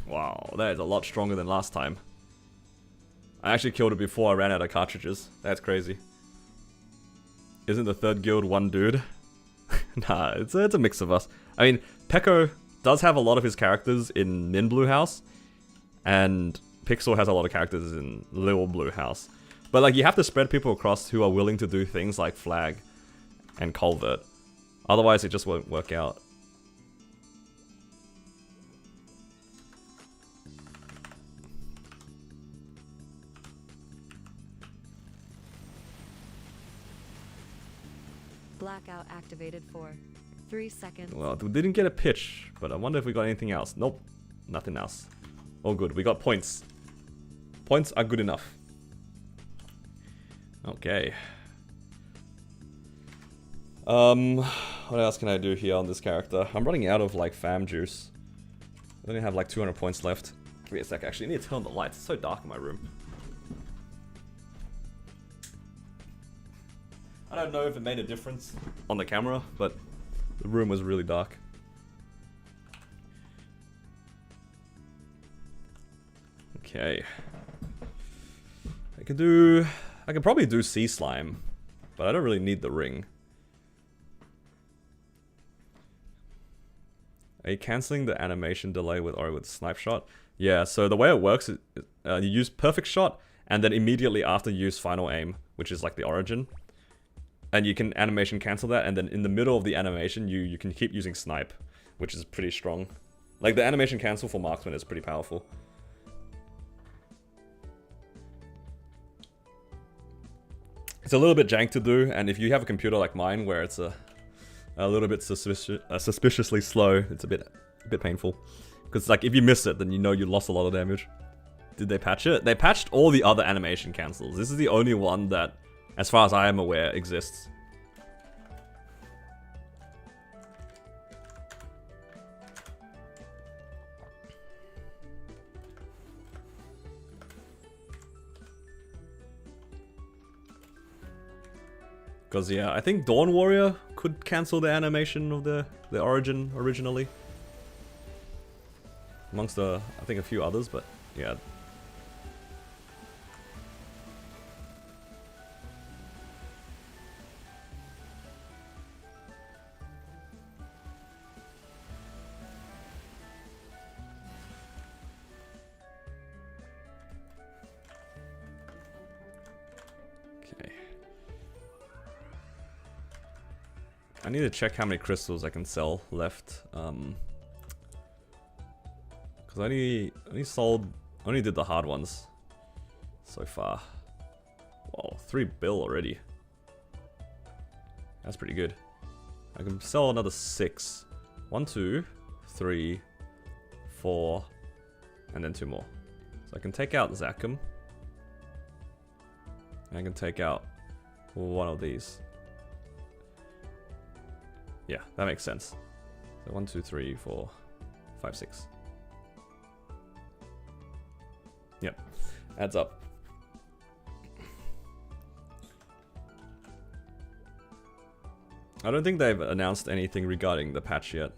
[SPEAKER 1] Wow, that is a lot stronger than last time. I actually killed it before I ran out of cartridges. That's crazy. Isn't the 3rd guild 1 dude? Nah, it's a mix of us. I mean, Pekko does have a lot of his characters in Min Blue House, and Pixel has a lot of characters in Lil Blue House. But like, you have to spread people across who are willing to do things like Flag and Culvert. Otherwise, it just won't work out.
[SPEAKER 2] Blackout activated for 3 seconds.
[SPEAKER 1] Well, we didn't get a pitch, but I wonder if we got anything else. Nope, nothing else. All good, we got points. Points are good enough. Okay. What else can I do here on this character? I'm running out of like fam juice. I only have like 200 points left. Give me a sec, actually. I need to turn on the lights. It's so dark in my room. I don't know if it made a difference on the camera, but the room was really dark. Okay. I could probably do Sea Slime, but I don't really need the ring. Are you cancelling the animation delay with Snipe Shot? Yeah, so the way it works is you use Perfect Shot, and then immediately after you use Final Aim, which is like the origin. And you can animation cancel that, and then in the middle of the animation, you can keep using Snipe, which is pretty strong. Like, the animation cancel for Marksman is pretty powerful. It's a little bit jank to do, and if you have a computer like mine, where it's a little bit suspiciously slow, it's a bit painful. Because, like, if you miss it, then you know you lost a lot of damage. Did they patch it? They patched all the other animation cancels. This is the only one that, as far as I am aware, exists. Because, yeah, I think Dawn Warrior could cancel the animation of the origin originally. Amongst, I think, a few others, but, yeah. I need to check how many crystals I can sell left. Because I only did the hard ones so far. Wow, 3 bill already. That's pretty good. I can sell another 6. 1, 2, 3, 4, and then 2 more. So I can take out Zakum. And I can take out one of these. Yeah, that makes sense. So 1, 2, 3, 4, 5, 6. Yep, adds up. I don't think they've announced anything regarding the patch yet.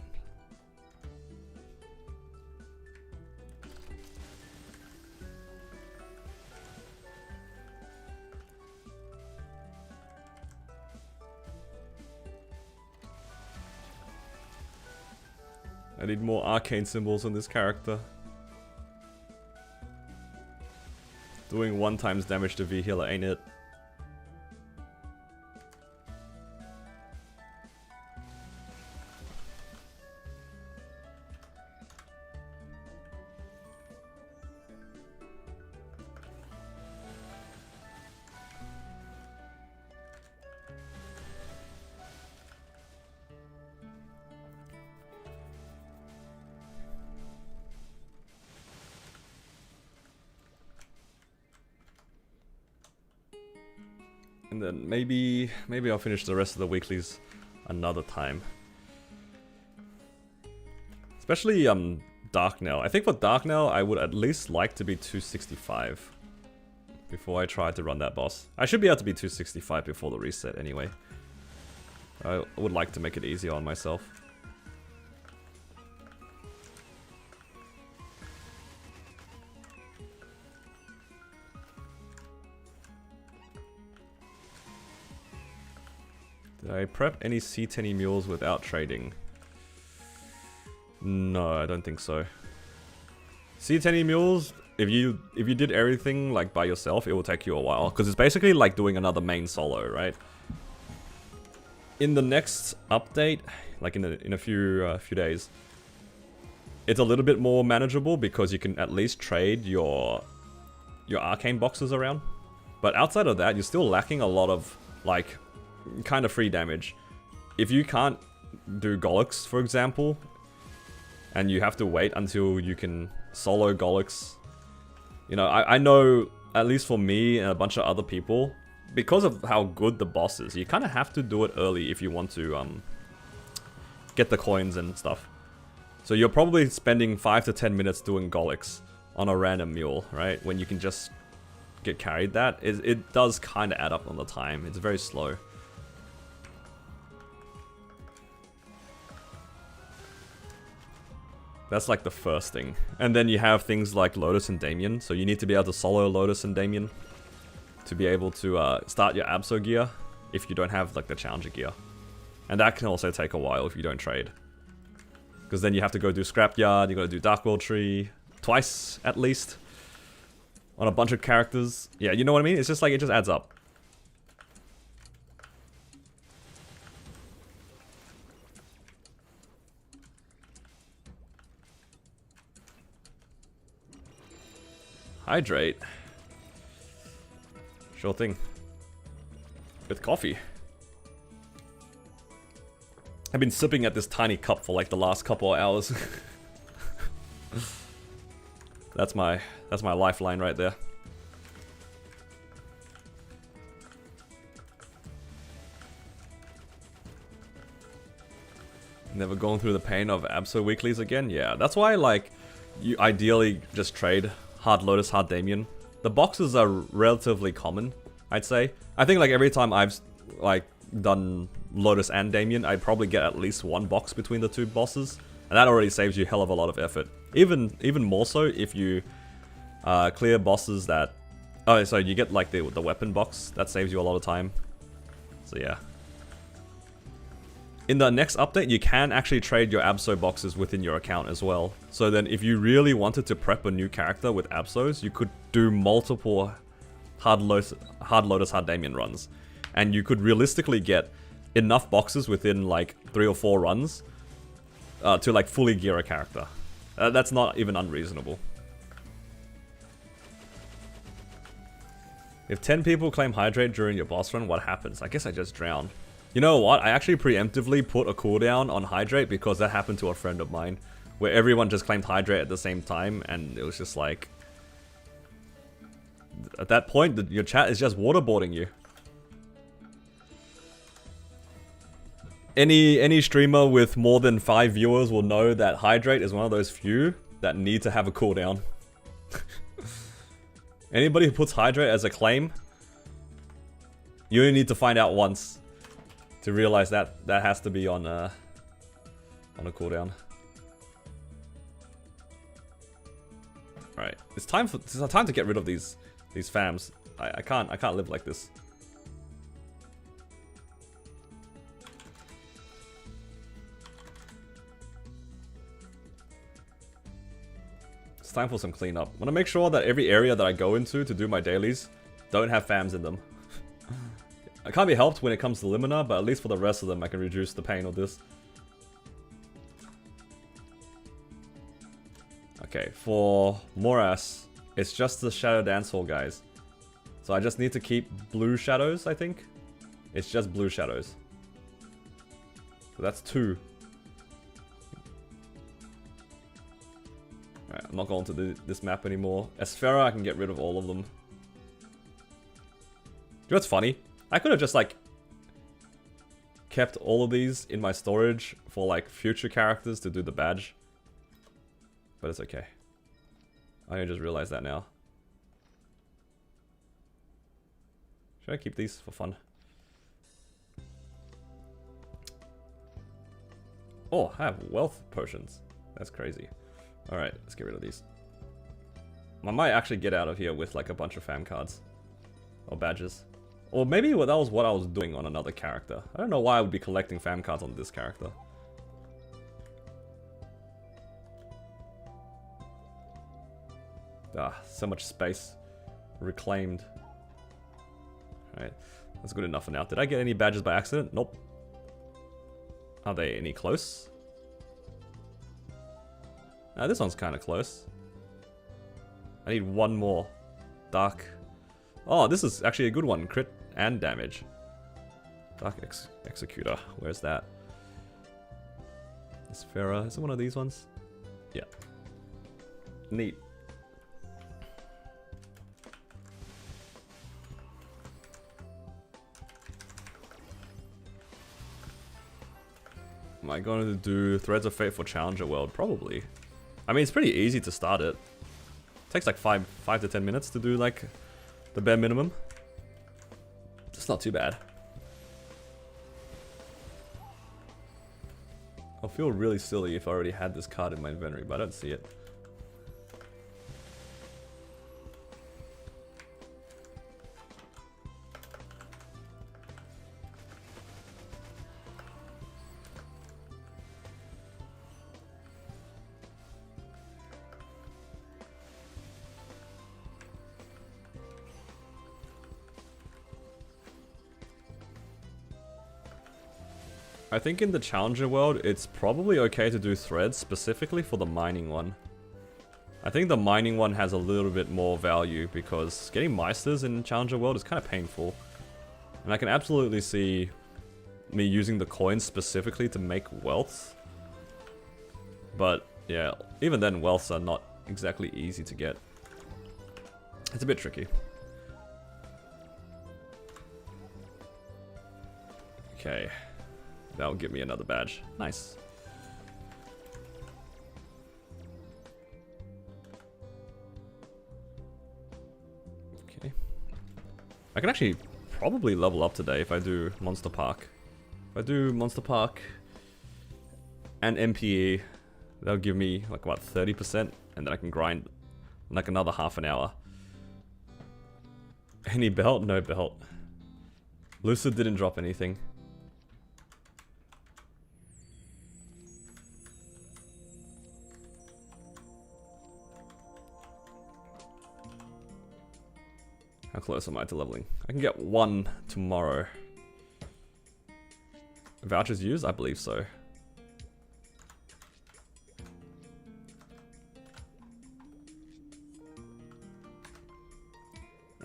[SPEAKER 1] I need more arcane symbols on this character. Doing 1 times damage to V-Healer, ain't it? And then maybe I'll finish the rest of the weeklies another time. Especially Darknell. I think for Darknell I would at least like to be 265 before I try to run that boss. I should be able to be 265 before the reset anyway. I would like to make it easier on myself. Did I prep any C10 mules without trading? No, I don't think so. C10 mules, if you did everything like by yourself, it will take you a while because it's basically like doing another main solo, right? In the next update, like in a few days, it's a little bit more manageable because you can at least trade your arcane boxes around. But outside of that, you're still lacking a lot of like kind of free damage. If you can't do Golix, for example, and you have to wait until you can solo Golix, you know, I know, at least for me and a bunch of other people, because of how good the boss is, you kind of have to do it early if you want to get the coins and stuff. So you're probably spending 5 to 10 minutes doing Golix on a random mule, right? When you can just get carried that. It does kind of add up on the time. It's very slow. That's like the first thing. And then you have things like Lotus and Damien. So you need to be able to solo Lotus and Damien to be able to start your Abso gear if you don't have like the Challenger gear. And that can also take a while if you don't trade. Because then you have to go do Scrapyard, you gotta do Dark World Tree twice at least. On a bunch of characters. Yeah, you know what I mean? It's just like, it just adds up. Hydrate. Sure thing. With coffee. I've been sipping at this tiny cup for like the last couple of hours. That's my lifeline right there. Never going through the pain of Abso weeklies again? Yeah, that's why like you ideally just trade hard Lotus, hard Damien. The boxes are relatively common, I'd say. I think like every time I've like done Lotus and Damien, I'd probably get at least one box between the two bosses. And that already saves you a hell of a lot of effort. Even more so if you clear bosses that... Oh, so you get like the weapon box. That saves you a lot of time. So yeah. In the next update, you can actually trade your Abso boxes within your account as well. So then if you really wanted to prep a new character with Absos, you could do multiple hard Lotus, hard Damien runs. And you could realistically get enough boxes within like 3 or 4 runs to like fully gear a character. That's not even unreasonable. If 10 people claim Hydrate during your boss run, what happens? I guess I just drown. You know what? I actually preemptively put a cooldown on Hydrate because that happened to a friend of mine. Where everyone just claimed Hydrate at the same time and it was just like... At that point, your chat is just waterboarding you. Any streamer with more than 5 viewers will know that Hydrate is one of those few that need to have a cooldown. Anybody who puts Hydrate as a claim, you only need to find out once to realize that that has to be on a cooldown. Right, it's time to get rid of these fams. I can't live like this. It's time for some cleanup. I want to make sure that every area that I go into to do my dailies don't have fams in them. I can't be helped when it comes to Limina, but at least for the rest of them I can reduce the pain of this. Okay, for Moras, it's just the Shadow Dance Hall guys. So I just need to keep blue shadows, I think. It's just blue shadows. So that's 2. Alright, I'm not going to this map anymore. Esfera, I can get rid of all of them. You know what's funny? I could have just like kept all of these in my storage for like future characters to do the badge. But it's okay. I just realized that now. Should I keep these for fun? Oh, I have wealth potions. That's crazy. Alright, let's get rid of these. I might actually get out of here with like a bunch of fam cards. Or badges. Or maybe that was what I was doing on another character. I don't know why I would be collecting fam cards on this character. Ah, so much space reclaimed. Alright, that's good enough for now. Did I get any badges by accident? Nope. Are they any close? This one's kind of close. I need one more. Dark. Oh, this is actually a good one. Crit and damage. Dark Executor. Where's that? Esfera. Is it one of these ones? Yeah. Neat. Am I going to do Threads of Fate for Challenger World? Probably. I mean, it's pretty easy to start it. Takes like 5 to 10 minutes to do like the bare minimum. It's not too bad. I'll feel really silly if I already had this card in my inventory, but I don't see it. I think in the Challenger world, it's probably okay to do threads specifically for the mining one. I think the mining one has a little bit more value because getting Meisters in Challenger world is kind of painful. And I can absolutely see me using the coins specifically to make wealth. But yeah, even then wealths are not exactly easy to get. It's a bit tricky. Okay. That'll give me another badge. Nice. Okay. I can actually probably level up today if I do Monster Park. If I do Monster Park and MPE, that'll give me like about 30%, and then I can grind like another half an hour. Any belt? No belt. Lucid didn't drop anything. How close am I to leveling? I can get 1 tomorrow. Vouchers used? I believe so.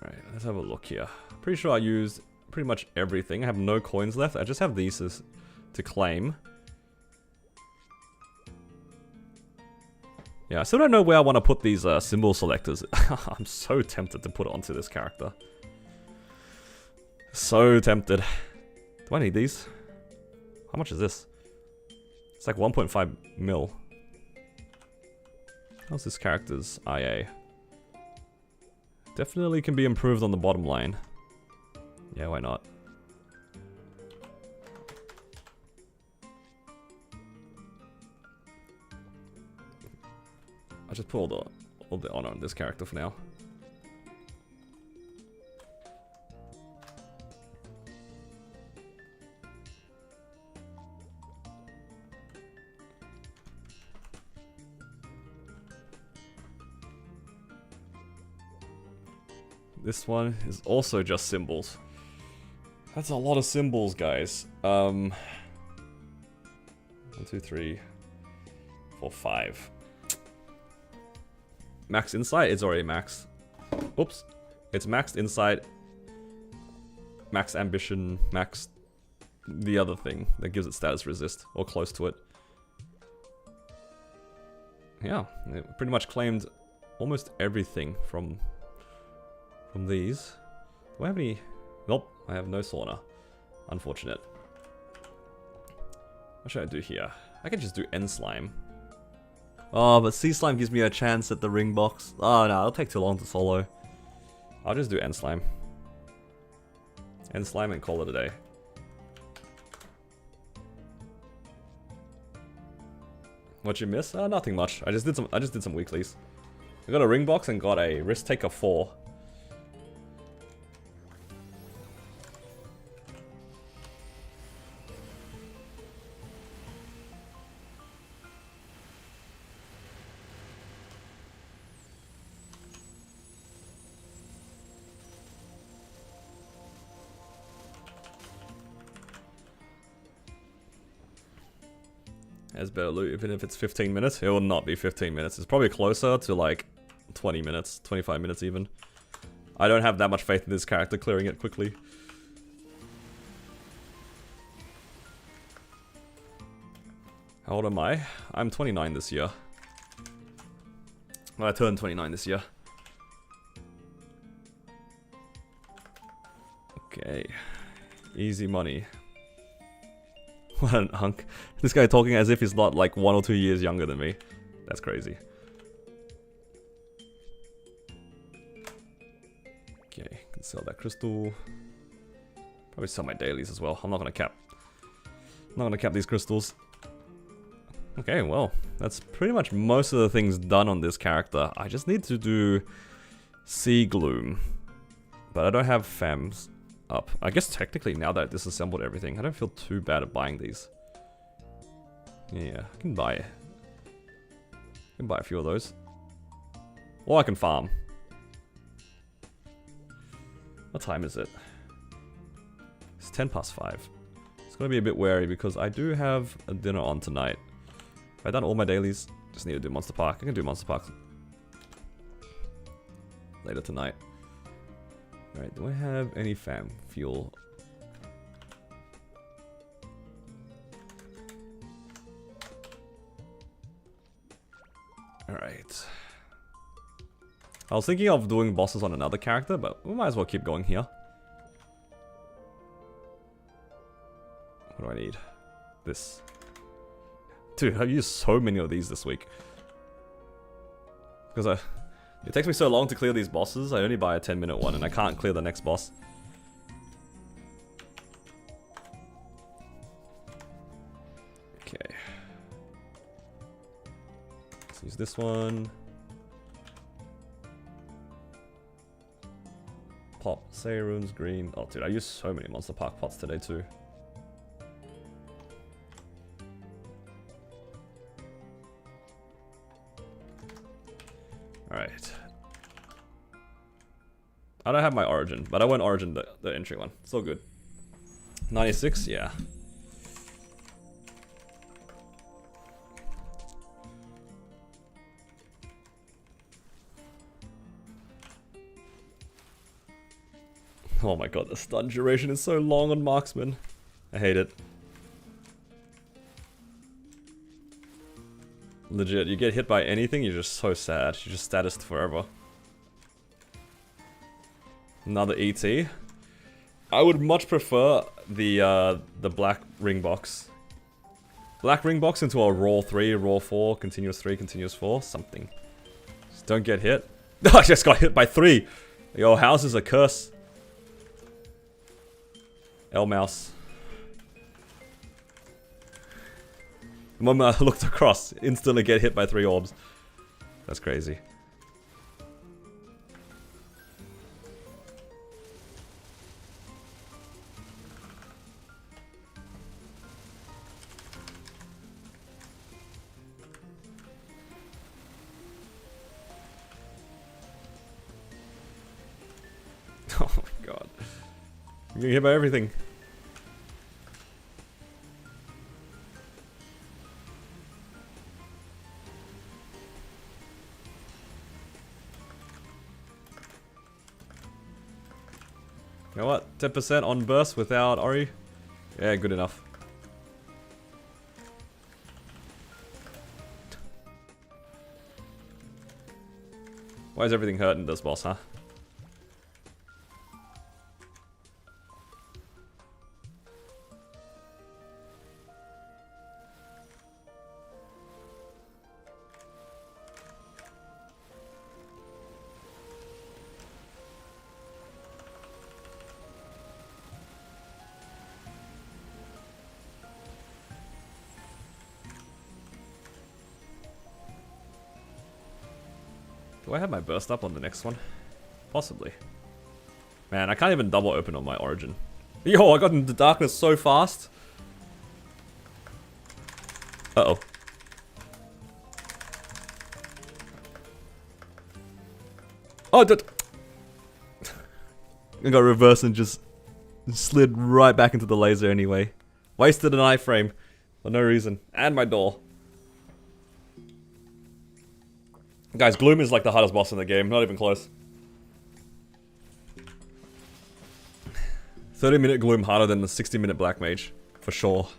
[SPEAKER 1] Alright, let's have a look here. Pretty sure I used pretty much everything. I have no coins left. I just have these to claim. Yeah, I still don't know where I want to put these symbol selectors. I'm so tempted to put it onto this character. So tempted. Do I need these? How much is this? It's like 1.5 mil. How's this character's IA? Definitely can be improved on the bottom line. Yeah, why not? I'll just put all the honor on this character for now. This one is also just symbols. That's a lot of symbols, guys. 1, 2, 3, 4, 5. Max Insight is already max. Oops. It's maxed Insight, max Ambition, max the other thing that gives it status resist, or close to it. Yeah, it pretty much claimed almost everything from these. Do I have any? Nope, I have no sauna. Unfortunate. What should I do here? I can just do End Slime. Oh, but Sea Slime gives me a chance at the ring box. Oh no, it'll take too long to solo. I'll just do End Slime. End Slime and call it a day. What'd you miss? Nothing much. I just did some weeklies. I got a ring box and got a Risk Taker 4. Has better loot, even if it's 15 minutes. It will not be 15 minutes. It's probably closer to like 20 minutes, 25 minutes even. I don't have that much faith in this character clearing it quickly. How old am I? I'm 29 this year. Well, I turned 29 this year. Okay. Easy money. What an hunk. This guy talking as if he's not like 1 or 2 years younger than me. That's crazy. Okay, can sell that crystal. Probably sell my dailies as well. I'm not gonna cap these crystals. Okay, well, that's pretty much most of the things done on this character. I just need to do Sea Gloom. But I don't have FAMs up. I guess technically now that I disassembled everything, I don't feel too bad at buying these. Yeah, I can buy a few of those. Or I can farm. What time is it? It's 10 past 5. It's gonna be a bit wary because I do have a dinner on tonight. Have I done all my dailies? Just need to do Monster Park. I can do Monster Park later tonight. Alright, do I have any fam fuel? Alright. I was thinking of doing bosses on another character, but we might as well keep going here. What do I need? This. Dude, I've used so many of these this week. Because it takes me so long to clear these bosses, I only buy a 10-minute one and I can't clear the next boss. Okay. Let's use this one. Pop, serums, green. Oh dude, I used so many Monster Park pots today too. Alright. I don't have my origin, but I went origin the entry one. It's all good. 96, yeah. Oh my god, the stun duration is so long on Marksman. I hate it. Legit, you get hit by anything, you're just so sad. You're just statused forever. Another ET. I would much prefer the black ring box. Black ring box into a raw 3, raw 4, continuous 3, continuous 4, something. Just don't get hit. I just got hit by 3! Your house is a curse. L-mouse. The moment I looked across, instantly get hit by 3 orbs. That's crazy. Oh my god. I'm getting hit by everything. You know what? 10% on burst without Ori? Yeah, good enough. Why is everything hurting this boss, huh? Do I have my burst up on the next one? Possibly. Man, I can't even double open on my origin. Yo, I got into darkness so fast. Uh-oh. Oh, I got reversed and just slid right back into the laser anyway. Wasted an iframe for no reason. And my door. Guys, Gloom is like the hardest boss in the game, not even close. 30-minute Gloom harder than the 60-minute Black Mage, for sure.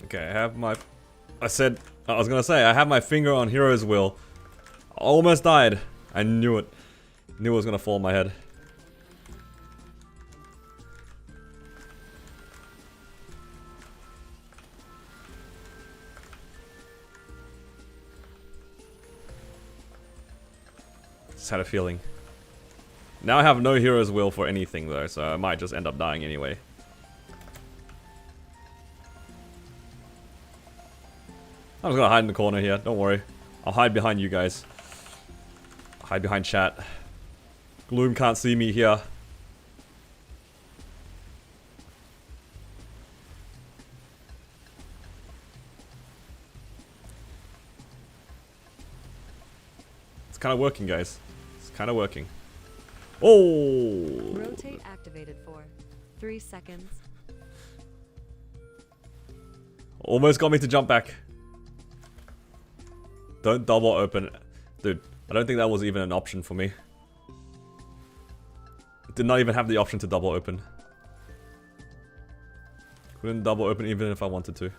[SPEAKER 1] Okay, I have my I was gonna say, I have my finger on Hero's Wheel. Almost died. I knew it. Knew it was gonna fall on my head. Just had a feeling. Now I have no Hero's Wheel for anything though, so I might just end up dying anyway. I'm just gonna hide in the corner here, don't worry. I'll hide behind you guys. Hide behind chat. Gloom can't see me here. It's kind of working, guys. It's kind of working. Oh!
[SPEAKER 2] Rotate activated for 3 seconds.
[SPEAKER 1] Almost got me to jump back. Don't double open. Dude, I don't think that was even an option for me. It did not even have the option to double open. Couldn't double open even if I wanted to.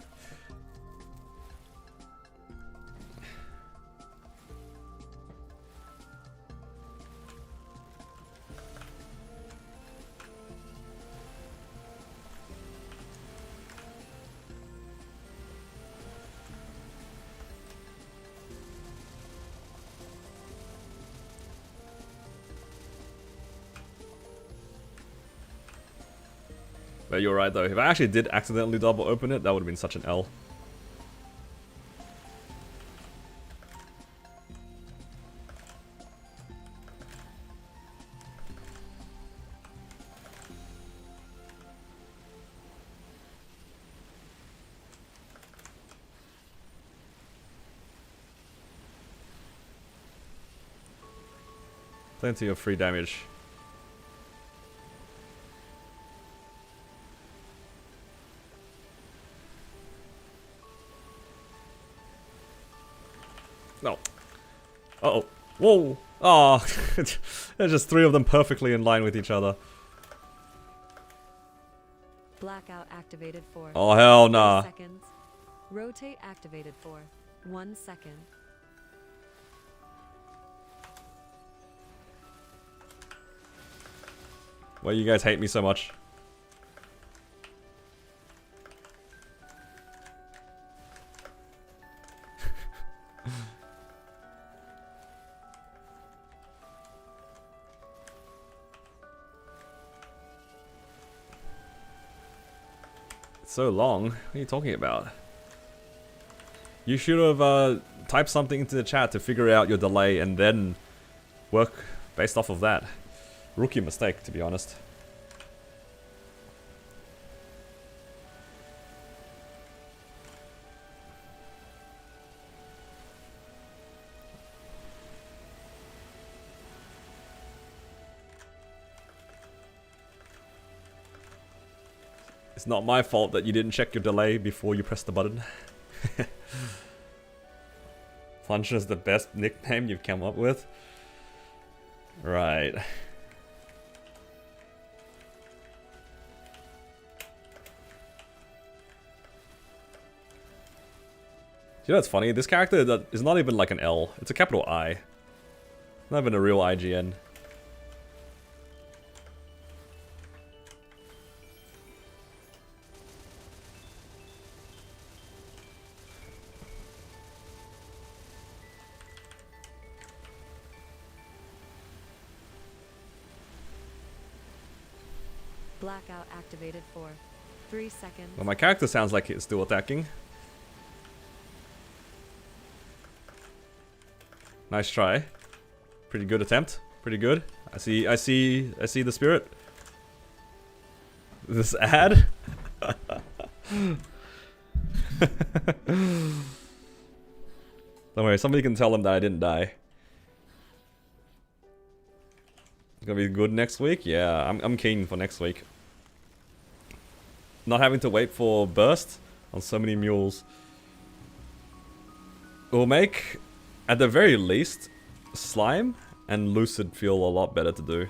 [SPEAKER 1] But you're right though, if I actually did accidentally double open it, that would have been such an L. Plenty of free damage. No. Uh-oh. Whoa! Oh, there's just 3 of them perfectly in line with each other.
[SPEAKER 2] Blackout activated for
[SPEAKER 1] Oh, hell
[SPEAKER 2] 4
[SPEAKER 1] nah.
[SPEAKER 2] seconds. Rotate activated for 1 second.
[SPEAKER 1] Why you guys hate me so much? So long. What are you talking about? You should have typed something into the chat to figure out your delay and then work based off of that. Rookie mistake, to be honest. It's not my fault that you didn't check your delay before you pressed the button. Puncher is the best nickname you've come up with? Right. You know what's funny? This character is not even like an L. It's a capital I. Not even a real IGN.
[SPEAKER 2] Blackout activated for 3 seconds.
[SPEAKER 1] Well, my character sounds like it's still attacking. Nice try. Pretty good attempt. Pretty good. I see the spirit. This ad? Don't worry, somebody can tell them that I didn't die. It's gonna be good next week? Yeah, I'm keen for next week. Not having to wait for burst on so many mules. It will make, at the very least, slime and lucid feel a lot better to do.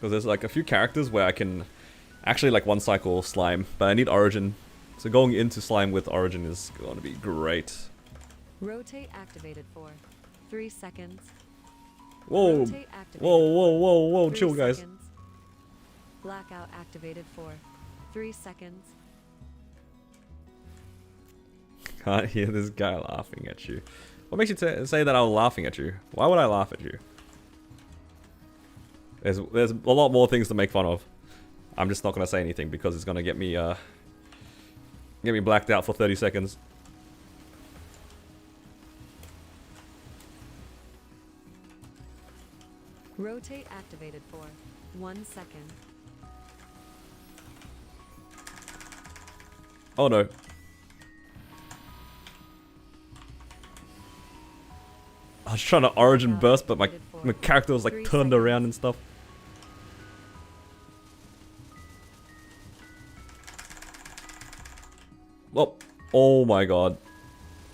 [SPEAKER 1] Because there's like a few characters where I can actually like one cycle slime, but I need Origin. So going into slime with Origin is going to be great.
[SPEAKER 2] Rotate activated for 3 seconds.
[SPEAKER 1] Whoa!
[SPEAKER 2] Rotate activated
[SPEAKER 1] Whoa!
[SPEAKER 2] 3
[SPEAKER 1] Chill, guys.
[SPEAKER 2] seconds. Blackout activated for 3 seconds.
[SPEAKER 1] Can't hear this guy laughing at you. What makes you say that I was laughing at you? Why would I laugh at you? There's a lot more things to make fun of. I'm just not gonna say anything because it's gonna get me blacked out for 30 seconds.
[SPEAKER 2] Rotate activated for 1 second.
[SPEAKER 1] Oh no. I was trying to Origin burst, but my character was like turned around and stuff. Well, oh my god.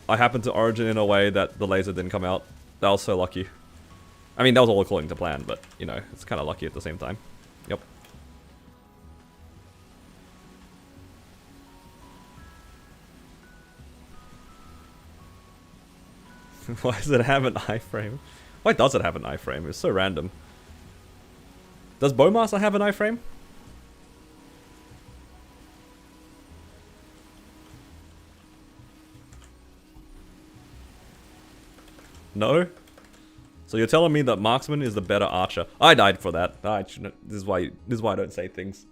[SPEAKER 1] I happened to Origin in a way that the laser didn't come out. That was so lucky. I mean, that was all according to plan, but, you know, it's kind of lucky at the same time. Yep. Why does it have an iframe? Why does it have an iframe? It's so random. Does Bowmaster have an iframe? No? So you're telling me that Marksman is the better archer? I died for that. I shouldn't. This is why I don't say things.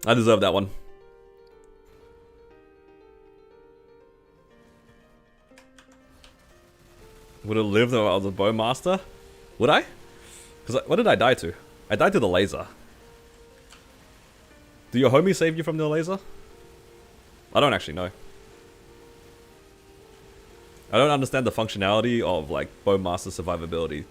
[SPEAKER 1] I deserve that one. Would it live though I was a Bowmaster? Would I? Because what did I die to? I died to the laser. Do your homies save you from the laser? I don't actually know. I don't understand the functionality of like Bowmaster survivability.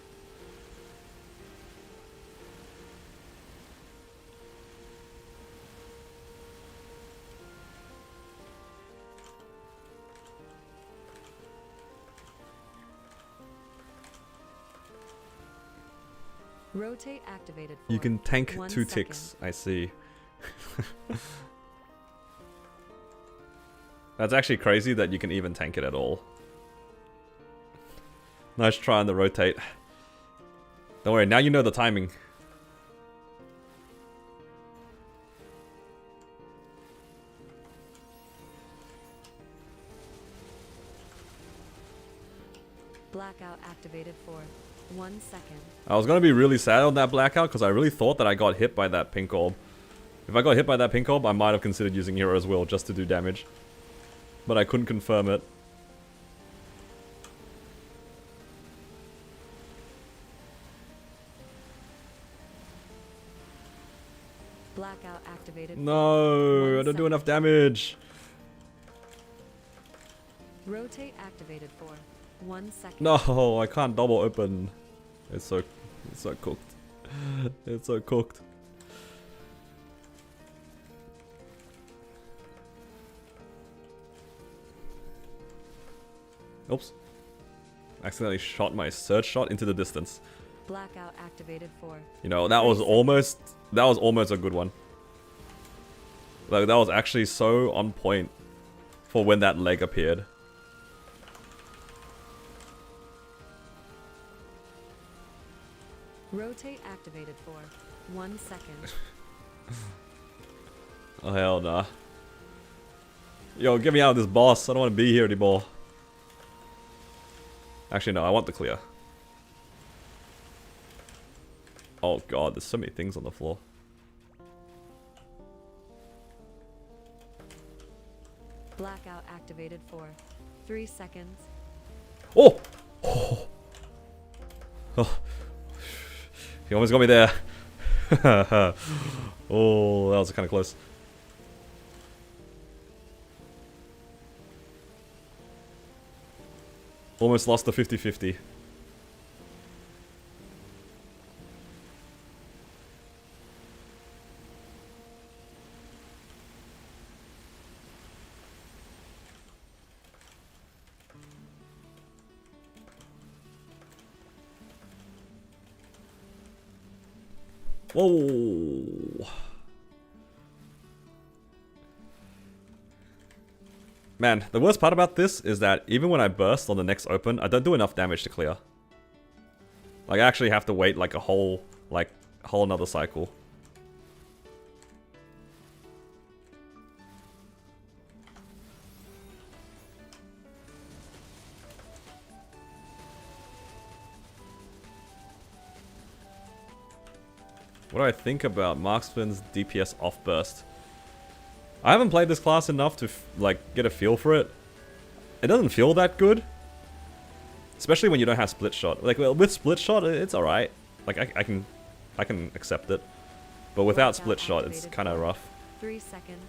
[SPEAKER 2] Rotate activated for
[SPEAKER 1] You can tank
[SPEAKER 2] 1
[SPEAKER 1] 2
[SPEAKER 2] second.
[SPEAKER 1] ticks, I see. That's actually crazy that you can even tank it at all. Nice try on the rotate. Don't worry, now you know the timing.
[SPEAKER 2] Blackout activated for 1 second.
[SPEAKER 1] I was gonna be really sad on that blackout because I really thought that I got hit by that pink orb. If I got hit by that pink orb, I might have considered using Hero's Will just to do damage. But I couldn't confirm it.
[SPEAKER 2] Blackout activated.
[SPEAKER 1] No, I don't do enough damage.
[SPEAKER 2] Rotate activated for 1 second.
[SPEAKER 1] No, I can't double open. It's so cooked. It's so cooked. Oops. Accidentally shot my surge shot into the distance.
[SPEAKER 2] Blackout activated for.
[SPEAKER 1] You know, that was almost a good one. Like that was actually so on point for when that leg appeared.
[SPEAKER 2] Rotate activated for 1 second.
[SPEAKER 1] Oh hell nah. Yo, get me out of this boss. I don't want to be here anymore. Actually no, I want the clear. Oh god, there's so many things on the floor.
[SPEAKER 2] Blackout activated for 3 seconds.
[SPEAKER 1] Oh! Oh! Oh. He almost got me there. Oh, that was kind of close. Almost lost the 50-50. Whoa. Man, the worst part about this is that even when I burst on the next open, I don't do enough damage to clear. Like, I actually have to wait like a whole another cycle. What do I think about Marksman's DPS off burst? I haven't played this class enough to like get a feel for it. It doesn't feel that good, especially when you don't have split shot. Like, well, with split shot, it's all right. Like I can accept it, but without split shot, it's kind of rough.
[SPEAKER 2] 3 seconds.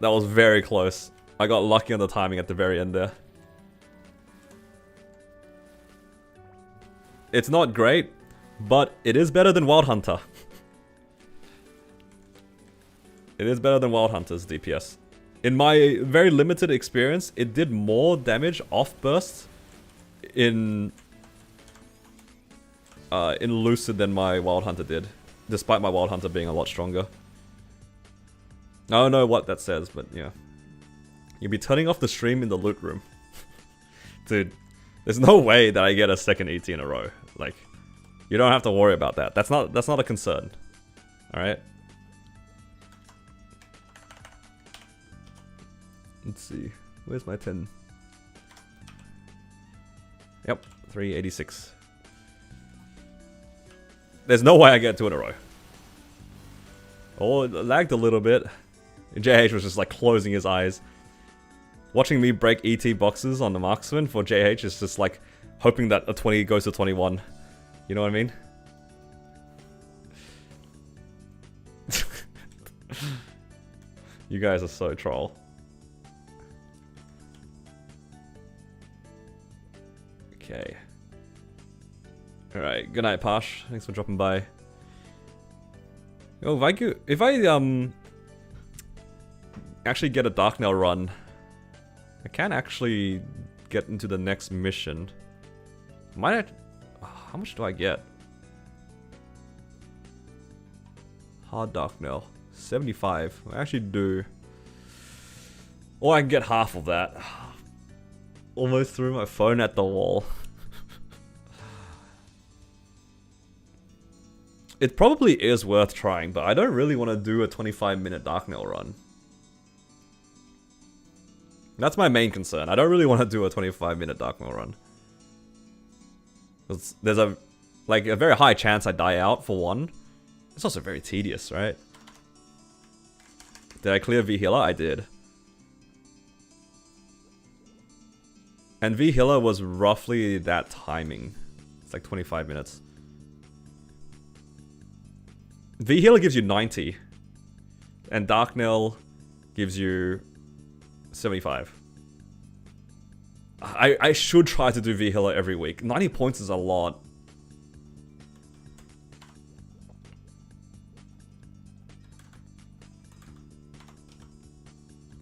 [SPEAKER 1] That was very close. I got lucky on the timing at the very end there. It's not great, but it is better than Wild Hunter. It is better than Wild Hunter's DPS. In my very limited experience, it did more damage off burst in Lucid than my Wild Hunter did, despite my Wild Hunter being a lot stronger. I don't know what that says, but yeah. You'll be turning off the stream in the loot room. Dude, there's no way that I get a second ET in a row. Like, you don't have to worry about that. That's not a concern. Alright? Let's see. Where's my 10? Yep, 386. There's no way I get 2 in a row. Oh, it lagged a little bit. JH was just like closing his eyes. Watching me break ET boxes on the Marksman for JH is just like hoping that a 20 goes to 21. You know what I mean? You guys are so troll. Okay. Alright, good night, Posh. Thanks for dropping by. Oh, if I actually get a Darknail run, I can actually get into the next mission. Might I... How much do I get? Hard Darknail. 75. I actually do. Or I can get half of that. Almost threw my phone at the wall. It probably is worth trying, but I don't really want to do a 25-minute Darknail run. That's my main concern. I don't really want to do a 25-minute Darknail run. There's a very high chance I die out for one. It's also very tedious, right? Did I clear V Healer? I did. And V Healer was roughly that timing. It's like 25 minutes. V Healer gives you 90. And Darknail gives you 75. I should try to do V Healer every week. 90 points is a lot.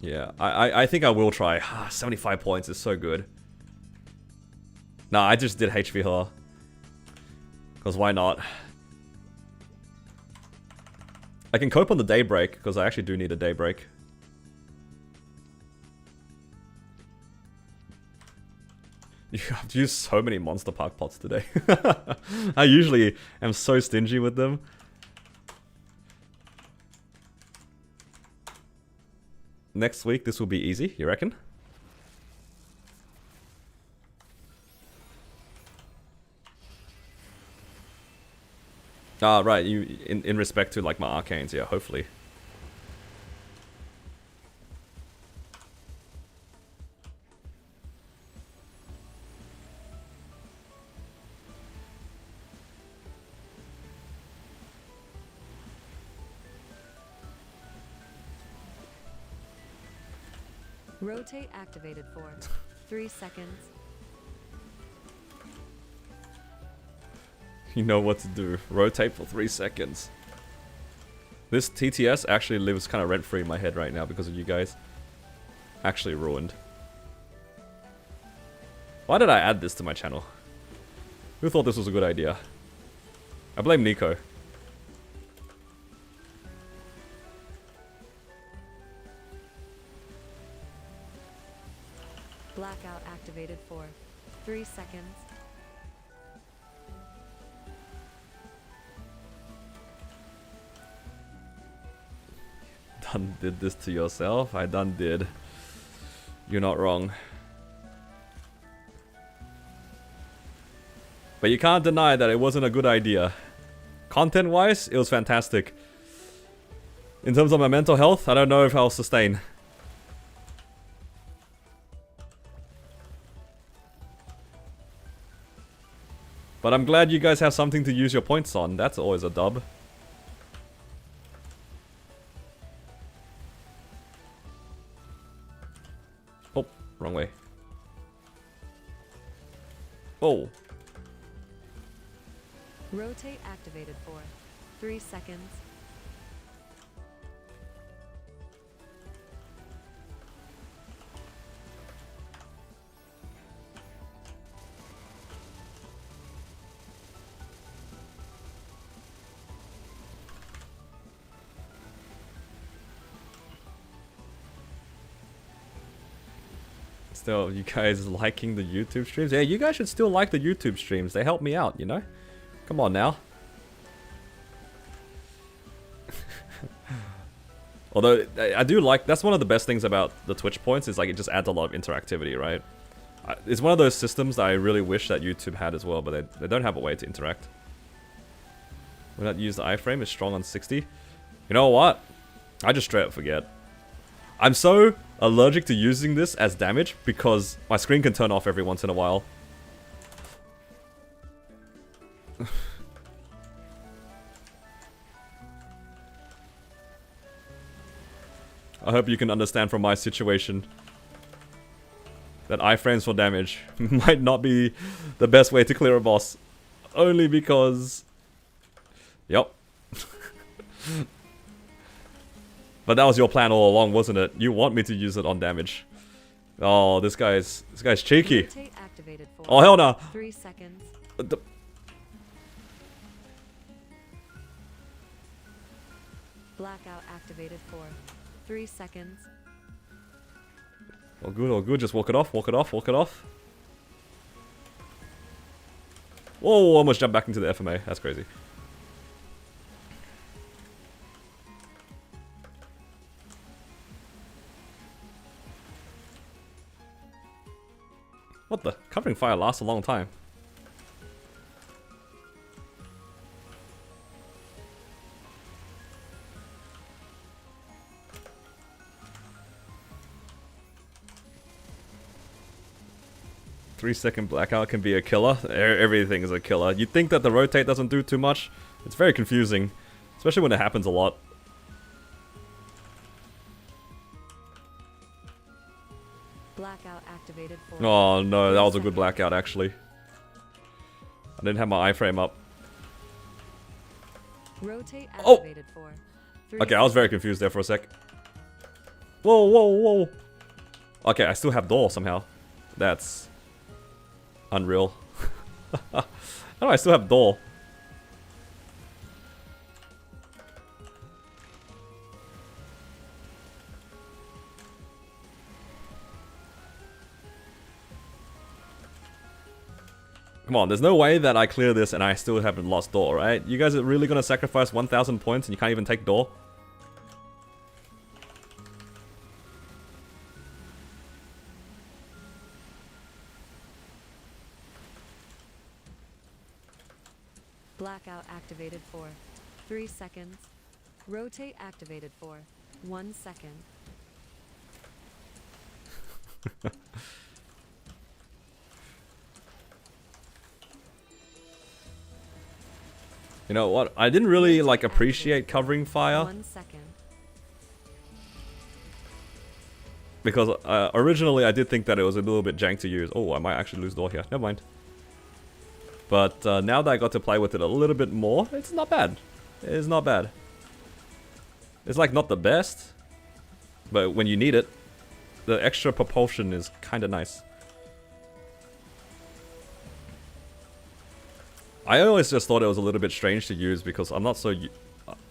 [SPEAKER 1] Yeah, I think I will try. 75 points is so good. Nah, I just did HV Healer. Because why not? I can cope on the Daybreak, because I actually do need a Daybreak. I've used so many Monster Park pots today. I usually am so stingy with them. Next week, this will be easy, you reckon? Ah, right, you in respect to like my arcanes, yeah, hopefully.
[SPEAKER 2] Rotate activated for 3 seconds.
[SPEAKER 1] You know what to do. Rotate for 3 seconds. This TTS actually lives kind of rent-free in my head right now because of you guys. actually ruined. Why did I add this to my channel? Who thought this was a good idea? I blame Nico.
[SPEAKER 2] Blackout activated for 3 seconds.
[SPEAKER 1] Done did this to yourself? I done did. You're not wrong. But you can't deny that it wasn't a good idea. Content-wise, it was fantastic. In terms of my mental health, I don't know if I'll sustain. But I'm glad you guys have something to use your points on. That's always a dub. Oh, wrong way. Oh.
[SPEAKER 2] Rotate activated for 3 seconds.
[SPEAKER 1] Still, you guys liking the YouTube streams? Yeah, you guys should still like the YouTube streams. They help me out, you know? Come on now. Although, I do like... That's one of the best things about the Twitch points, is like it just adds a lot of interactivity, right? It's one of those systems that I really wish that YouTube had as well, but they don't have a way to interact. Will not use the iframe, is strong on 60. You know what? I just straight up forget. I'm so allergic to using this as damage because my screen can turn off every once in a while. I hope you can understand from my situation that iframes for damage might not be the best way to clear a boss. Only because... Yup. But that was your plan all along, wasn't it? You want me to use it on damage. Oh, this guy's cheeky. Oh, hell no.
[SPEAKER 2] 3 seconds. Blackout activated for 3 seconds.
[SPEAKER 1] All good, all good. Just walk it off, walk it off, walk it off. Whoa, almost jumped back into the FMA. That's crazy. What the? Covering fire lasts a long time. Three-second blackout can be a killer. Everything is a killer. You'd think that the rotate doesn't do too much. It's very confusing, especially when it happens a lot.
[SPEAKER 2] Blackout activated for...
[SPEAKER 1] Oh no, that was a good blackout actually. I didn't have my iframe up.
[SPEAKER 2] Rotate
[SPEAKER 1] Oh!
[SPEAKER 2] activated for 3
[SPEAKER 1] Okay, I was very confused there for a sec. Whoa, whoa, whoa. Okay, I still have door somehow. That's unreal. How do I still have door? Come on, there's no way that I clear this and I still haven't lost door, right? You guys are really gonna sacrifice 1,000 points and you can't even take door?
[SPEAKER 2] Blackout activated for 3 seconds. Rotate activated for 1 second.
[SPEAKER 1] You know what? I didn't really like appreciate covering fire
[SPEAKER 2] 1 second.
[SPEAKER 1] because originally I did think that it was a little bit jank to use. Oh, I might actually lose door here. Never mind. But now that I got to play with it a little bit more, it's not bad. It's not bad. It's like not the best, but when you need it, the extra propulsion is kind of nice. I always just thought it was a little bit strange to use because I'm not so...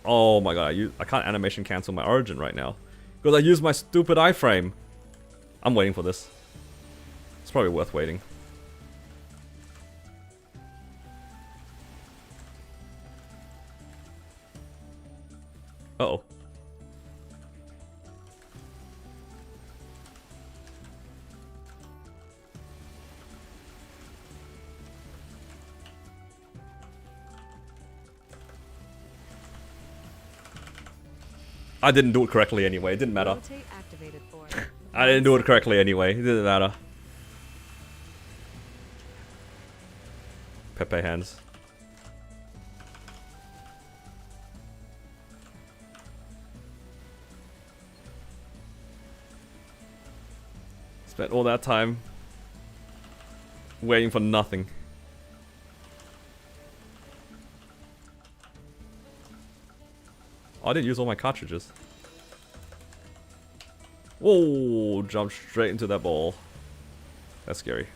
[SPEAKER 1] Oh my god, I can't animation cancel my origin right now. Because I use my stupid iframe. I'm waiting for this. It's probably worth waiting. Uh-oh. I didn't do it correctly anyway, it didn't matter.
[SPEAKER 2] Rotate activated for.
[SPEAKER 1] I didn't do it correctly anyway, it didn't matter. Pepe hands. Spent all that time waiting for nothing. Oh, I didn't use all my cartridges. Whoa, jumped straight into that ball. That's scary.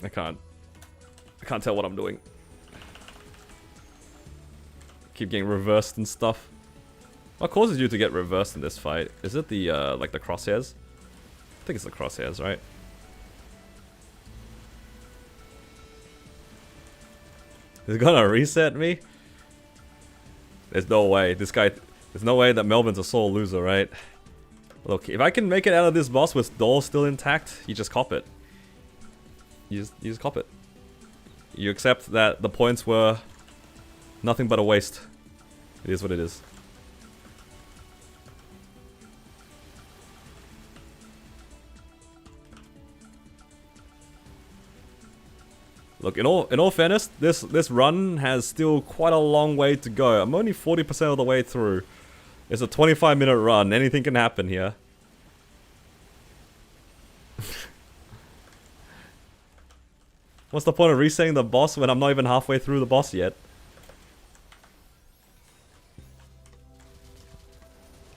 [SPEAKER 1] I can't tell what I'm doing. Keep getting reversed and stuff. What causes you to get reversed in this fight? Is it the, like the crosshairs? I think it's the crosshairs, right? Is it gonna reset me? There's no way. This guy... There's no way that Melvin's a sore loser, right? Look, if I can make it out of this boss with door still intact, you just cop it. You just cop it. You accept that the points were nothing but a waste. It is what it is. Look, in all fairness, this run has still quite a long way to go. I'm only 40% of the way through. It's a 25-minute run. Anything can happen here. What's the point of resetting the boss when I'm not even halfway through the boss yet?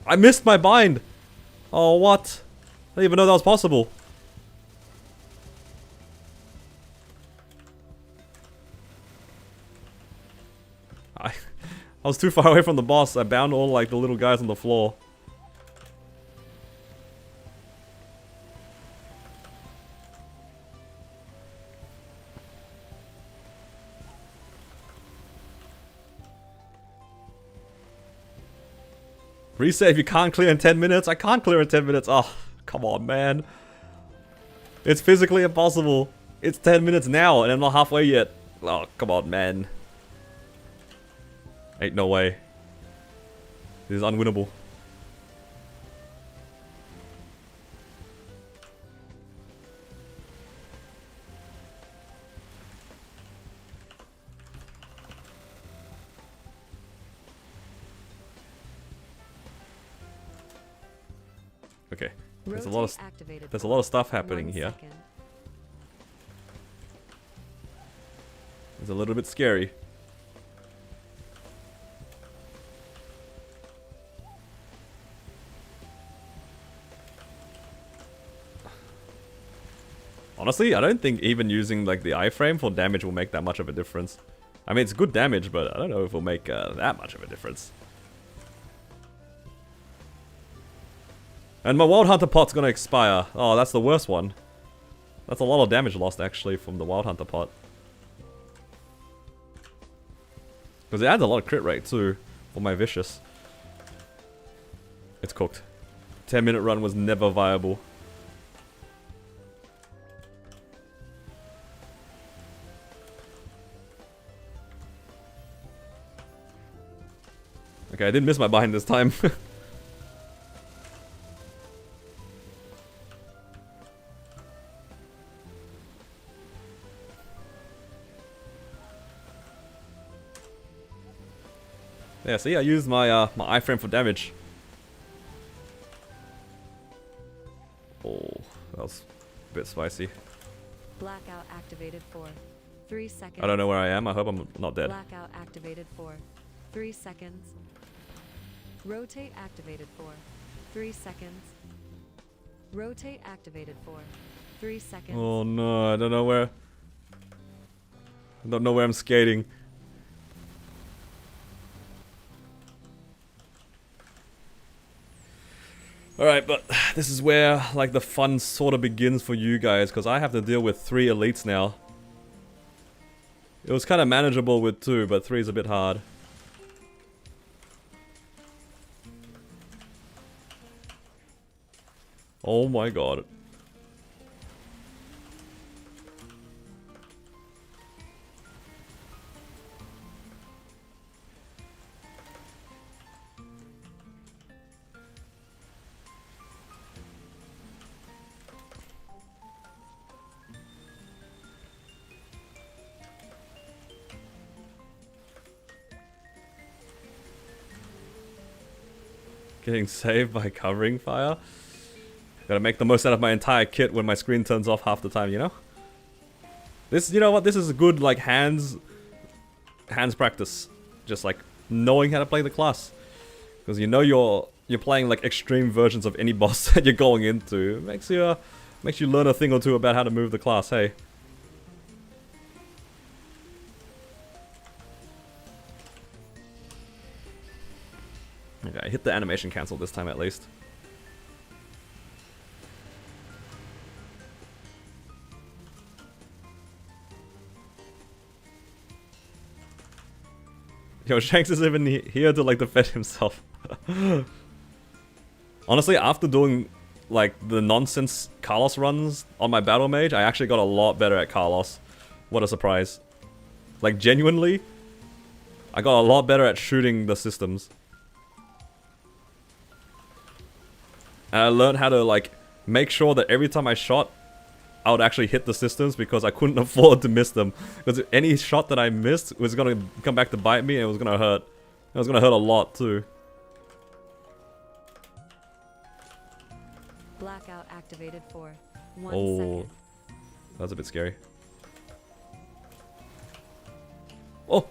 [SPEAKER 1] I missed my bind! Oh, what? I didn't even know that was possible. I was too far away from the boss. I bound all like the little guys on the floor. Reset if you can't clear in 10 minutes. I can't clear in 10 minutes. Oh, come on, man. It's physically impossible. It's 10 minutes now and I'm not halfway yet. Oh, come on, man. Ain't no way. This is unwinnable. Okay. There's a lot of stuff happening here. It's a little bit scary. Honestly, I don't think even using like the iframe for damage will make that much of a difference. I mean, it's good damage, but I don't know if it'll make that much of a difference. And my Wild Hunter pot's gonna expire. Oh, that's the worst one. That's a lot of damage lost actually from the Wild Hunter pot. Because it adds a lot of crit rate too for my Vicious. It's cooked. 10-minute run was never viable. Okay, I didn't miss my bind this time. Yeah, see, I used my my iframe for damage. bit spicy.
[SPEAKER 2] Blackout activated for 3 seconds.
[SPEAKER 1] I don't know where I am. I hope I'm not dead.
[SPEAKER 2] Blackout activated for 3 seconds. Rotate activated for 3 seconds. Rotate activated for 3 seconds.
[SPEAKER 1] Oh no, I don't know where. I don't know where I'm skating. Alright, but this is where like the fun sort of begins for you guys, because I have to deal with 3 elites now. It was kind of manageable with 2, but 3 is a bit hard. Oh my god. Getting saved by covering fire. Gotta make the most out of my entire kit when my screen turns off half the time, you know? This, you know what, this is a good, like, hands practice. Just, like, knowing how to play the class. Because you know you're playing, like, extreme versions of any boss that you're going into. It makes you learn a thing or two about how to move the class, hey? Okay, hit the animation cancel this time at least. Yo, Shanks is even here to like defend himself. Honestly, after doing like the nonsense Carlos runs on my battle mage, I actually got a lot better at Carlos. What a surprise. Like genuinely, I got a lot better at shooting the systems. And I learned how to like make sure that every time I shot, I would actually hit the systems because I couldn't afford to miss them. Because any shot that I missed was gonna come back to bite me and it was gonna hurt. It was gonna hurt a lot too.
[SPEAKER 2] Blackout activated for 1
[SPEAKER 1] Oh,
[SPEAKER 2] second.
[SPEAKER 1] that's a bit scary. Oh!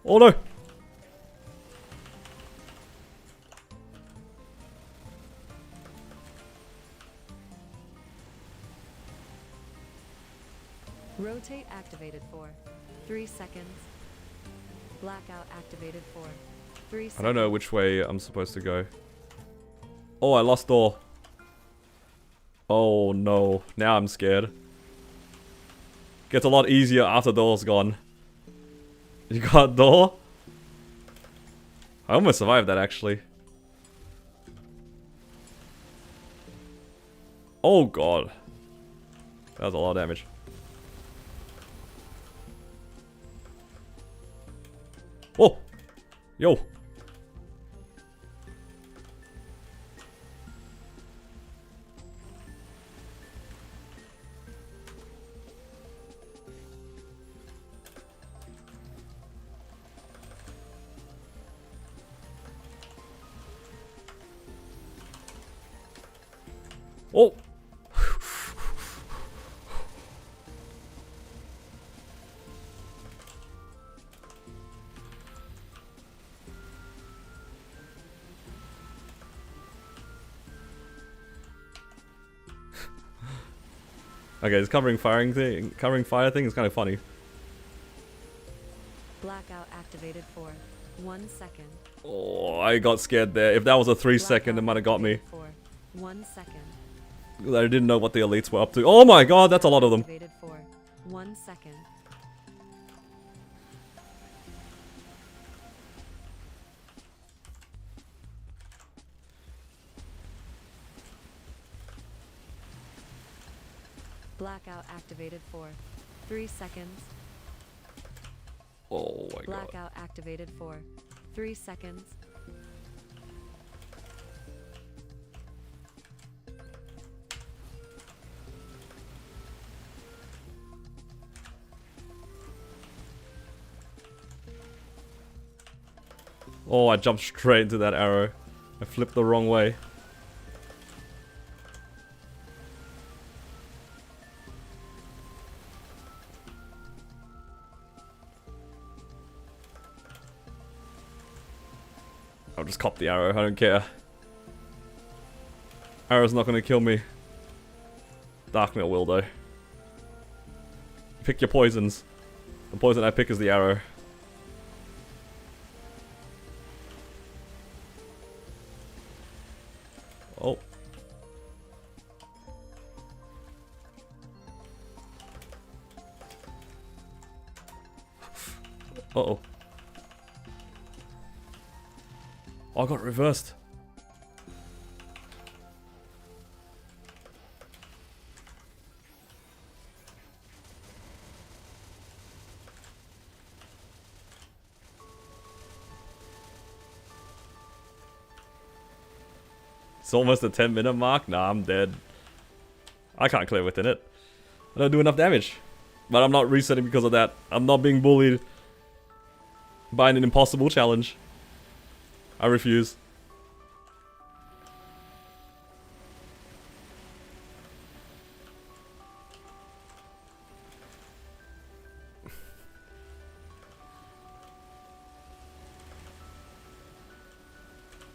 [SPEAKER 1] Oh no!
[SPEAKER 2] Rotate activated for 3 seconds. Blackout activated for 3 seconds.
[SPEAKER 1] I don't know which way I'm supposed to go. Oh, I lost door. Oh no, now I'm scared. Gets a lot easier after door's gone. You got door? I almost survived that actually. Oh god. That was a lot of damage. Oh! Yo! Oh! Okay, this covering fire thing is kind of funny.
[SPEAKER 2] Blackout activated for 1 second.
[SPEAKER 1] Oh, I got scared there. If that was a 3-second, it might have got me.
[SPEAKER 2] For 1 second.
[SPEAKER 1] I didn't know what the elites were up to. Oh my god, that's a lot of them.
[SPEAKER 2] Activated for 1 second. Blackout activated for 3 seconds.
[SPEAKER 1] Oh my god.
[SPEAKER 2] Blackout activated for 3 seconds.
[SPEAKER 1] Oh, I jumped straight into that arrow. I flipped the wrong way. I'll just cop the arrow, I don't care. Arrow's not gonna kill me. Darkmail will though. Pick your poisons. The poison I pick is the arrow. Oh. Uh-oh. Oh, I got reversed. It's almost the 10-minute mark. Nah, I'm dead. I can't clear within it. I don't do enough damage. But I'm not resetting because of that. I'm not being bullied by an impossible challenge. I refuse.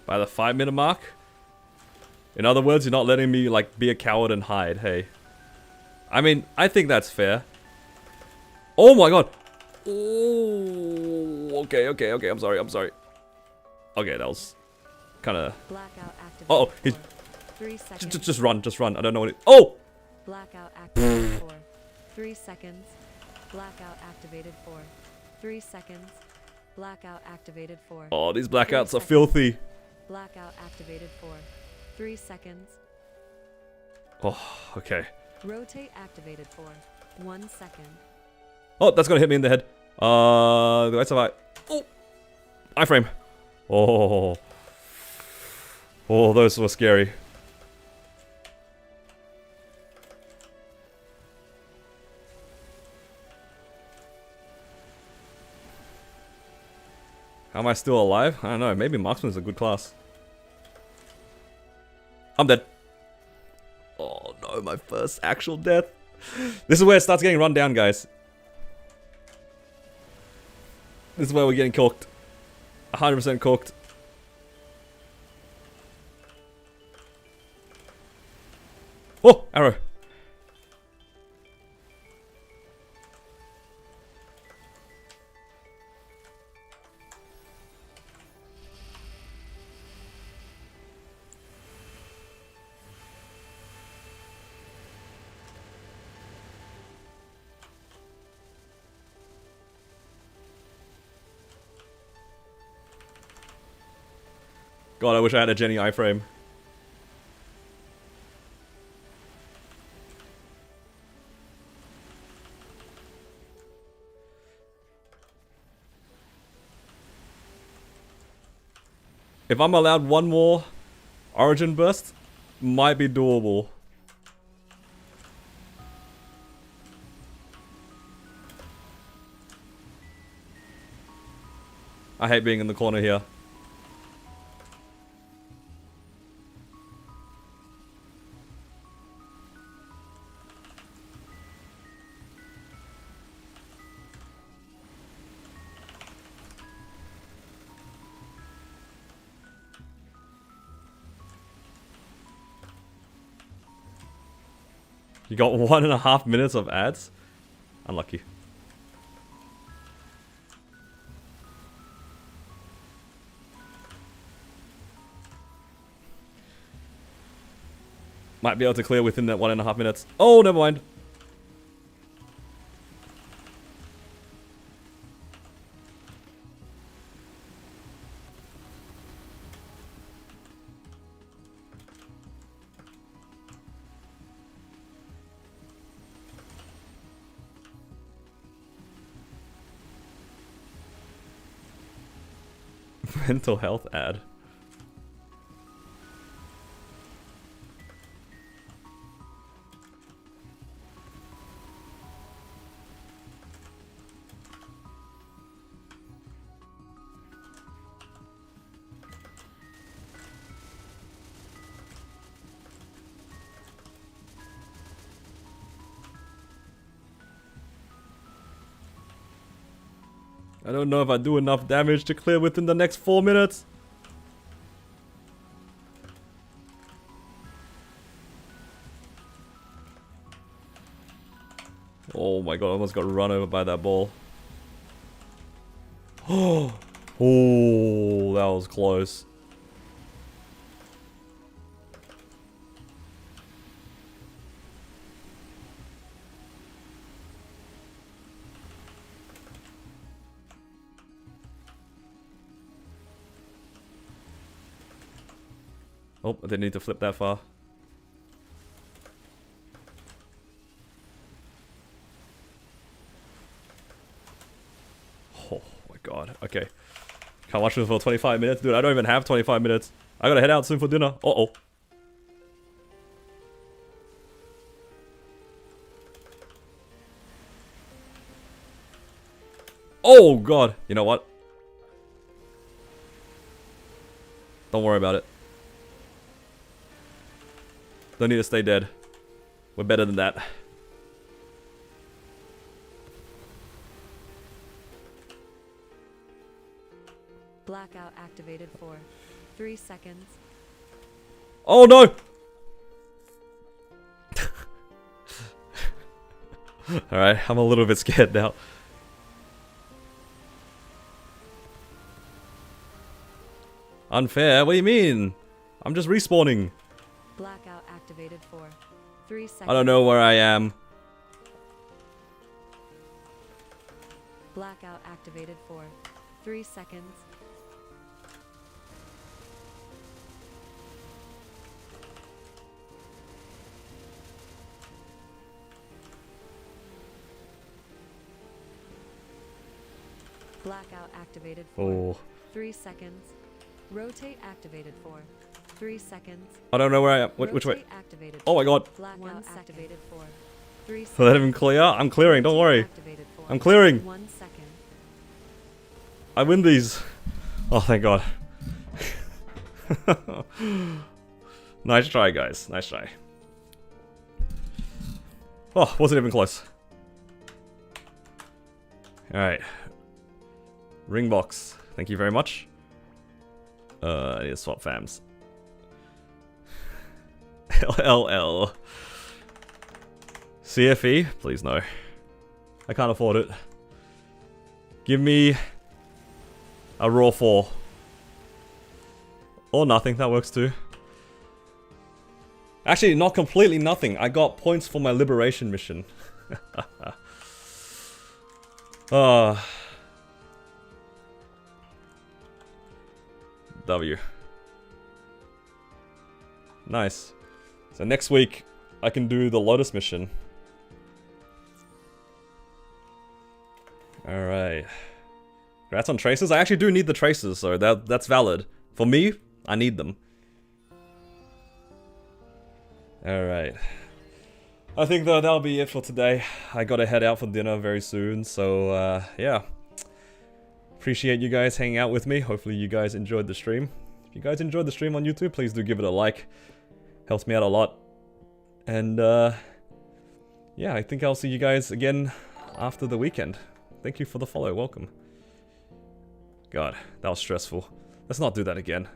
[SPEAKER 1] By the 5-minute mark? In other words, you're not letting me, like, be a coward and hide, hey. I mean, I think that's fair. Oh my god! Oh, okay, I'm sorry. Okay, that was kinda...
[SPEAKER 2] Blackout activated.
[SPEAKER 1] Uh-oh, he's...
[SPEAKER 2] 3 seconds.
[SPEAKER 1] Just run, I don't know what it... Oh!
[SPEAKER 2] Blackout activated for 3 seconds. Blackout activated for 3 seconds. Blackout activated for.
[SPEAKER 1] Oh, these blackouts are
[SPEAKER 2] 3 seconds.
[SPEAKER 1] filthy.
[SPEAKER 2] Blackout activated for 3 seconds.
[SPEAKER 1] Oh, okay.
[SPEAKER 2] Rotate activated for 1 second.
[SPEAKER 1] Oh, that's gonna hit me in the head. The right side. Oh! Iframe. Oh. Oh, those were scary. How am I still alive? I don't know. Maybe Marksman is a good class. I'm dead. Oh no, my first actual death. This is where it starts getting run down, guys. This is where we're getting cooked. 100% cooked. Oh, arrow. God, I wish I had a Jenny iframe. If I'm allowed one more origin burst, might be doable. I hate being in the corner here. You got 1.5 minutes of ads? Unlucky. Might be able to clear within that 1.5 minutes. Oh, never mind. Mental health ad. I don't know if I do enough damage to clear within the next 4 minutes. my god, I almost got run over by that ball. Oh, that was close. Oh, I didn't need to flip that far. Oh my god, okay. Can't watch this for 25 minutes. Dude, I don't even have 25 minutes. I gotta head out soon for dinner. Uh-oh. Oh god. You know what? Don't worry about it. Don't need to stay dead. We're better than that.
[SPEAKER 2] Blackout activated for 3 seconds.
[SPEAKER 1] Oh no! Alright, I'm a little bit scared now. Unfair? What do you mean? I'm just respawning.
[SPEAKER 2] Blackout activated for 3 seconds.
[SPEAKER 1] I don't know where I am.
[SPEAKER 2] Blackout activated for 3 seconds. Blackout activated for 3 seconds. Rotate activated for 3 seconds.
[SPEAKER 1] I don't know where I am. Which way?
[SPEAKER 2] Activated
[SPEAKER 1] Oh my god.
[SPEAKER 2] Blackout activated for 3 seconds.
[SPEAKER 1] Let him clear. I'm clearing, don't worry. I'm clearing.
[SPEAKER 2] 1 second.
[SPEAKER 1] I win these. Oh, thank god. Nice try, guys. Nice try. Oh, wasn't even close. Alright. Ring box. Thank you very much. I need to swap fams. LLL. CFE? Please no. I can't afford it. Give me a raw 4. Or nothing, that works too. Actually, not completely nothing. I got points for my liberation mission. W. Nice. So next week, I can do the Lotus mission. Alright. Congrats on traces. I actually do need the traces, so that's valid. For me, I need them. Alright. I think that'll be it for today. I gotta head out for dinner very soon, so yeah. Appreciate you guys hanging out with me. Hopefully you guys enjoyed the stream. If you guys enjoyed the stream on YouTube, please do give it a like. Helps me out a lot. And yeah, I think I'll see you guys again after the weekend. Thank you for the follow. Welcome. God, that was stressful. Let's not do that again.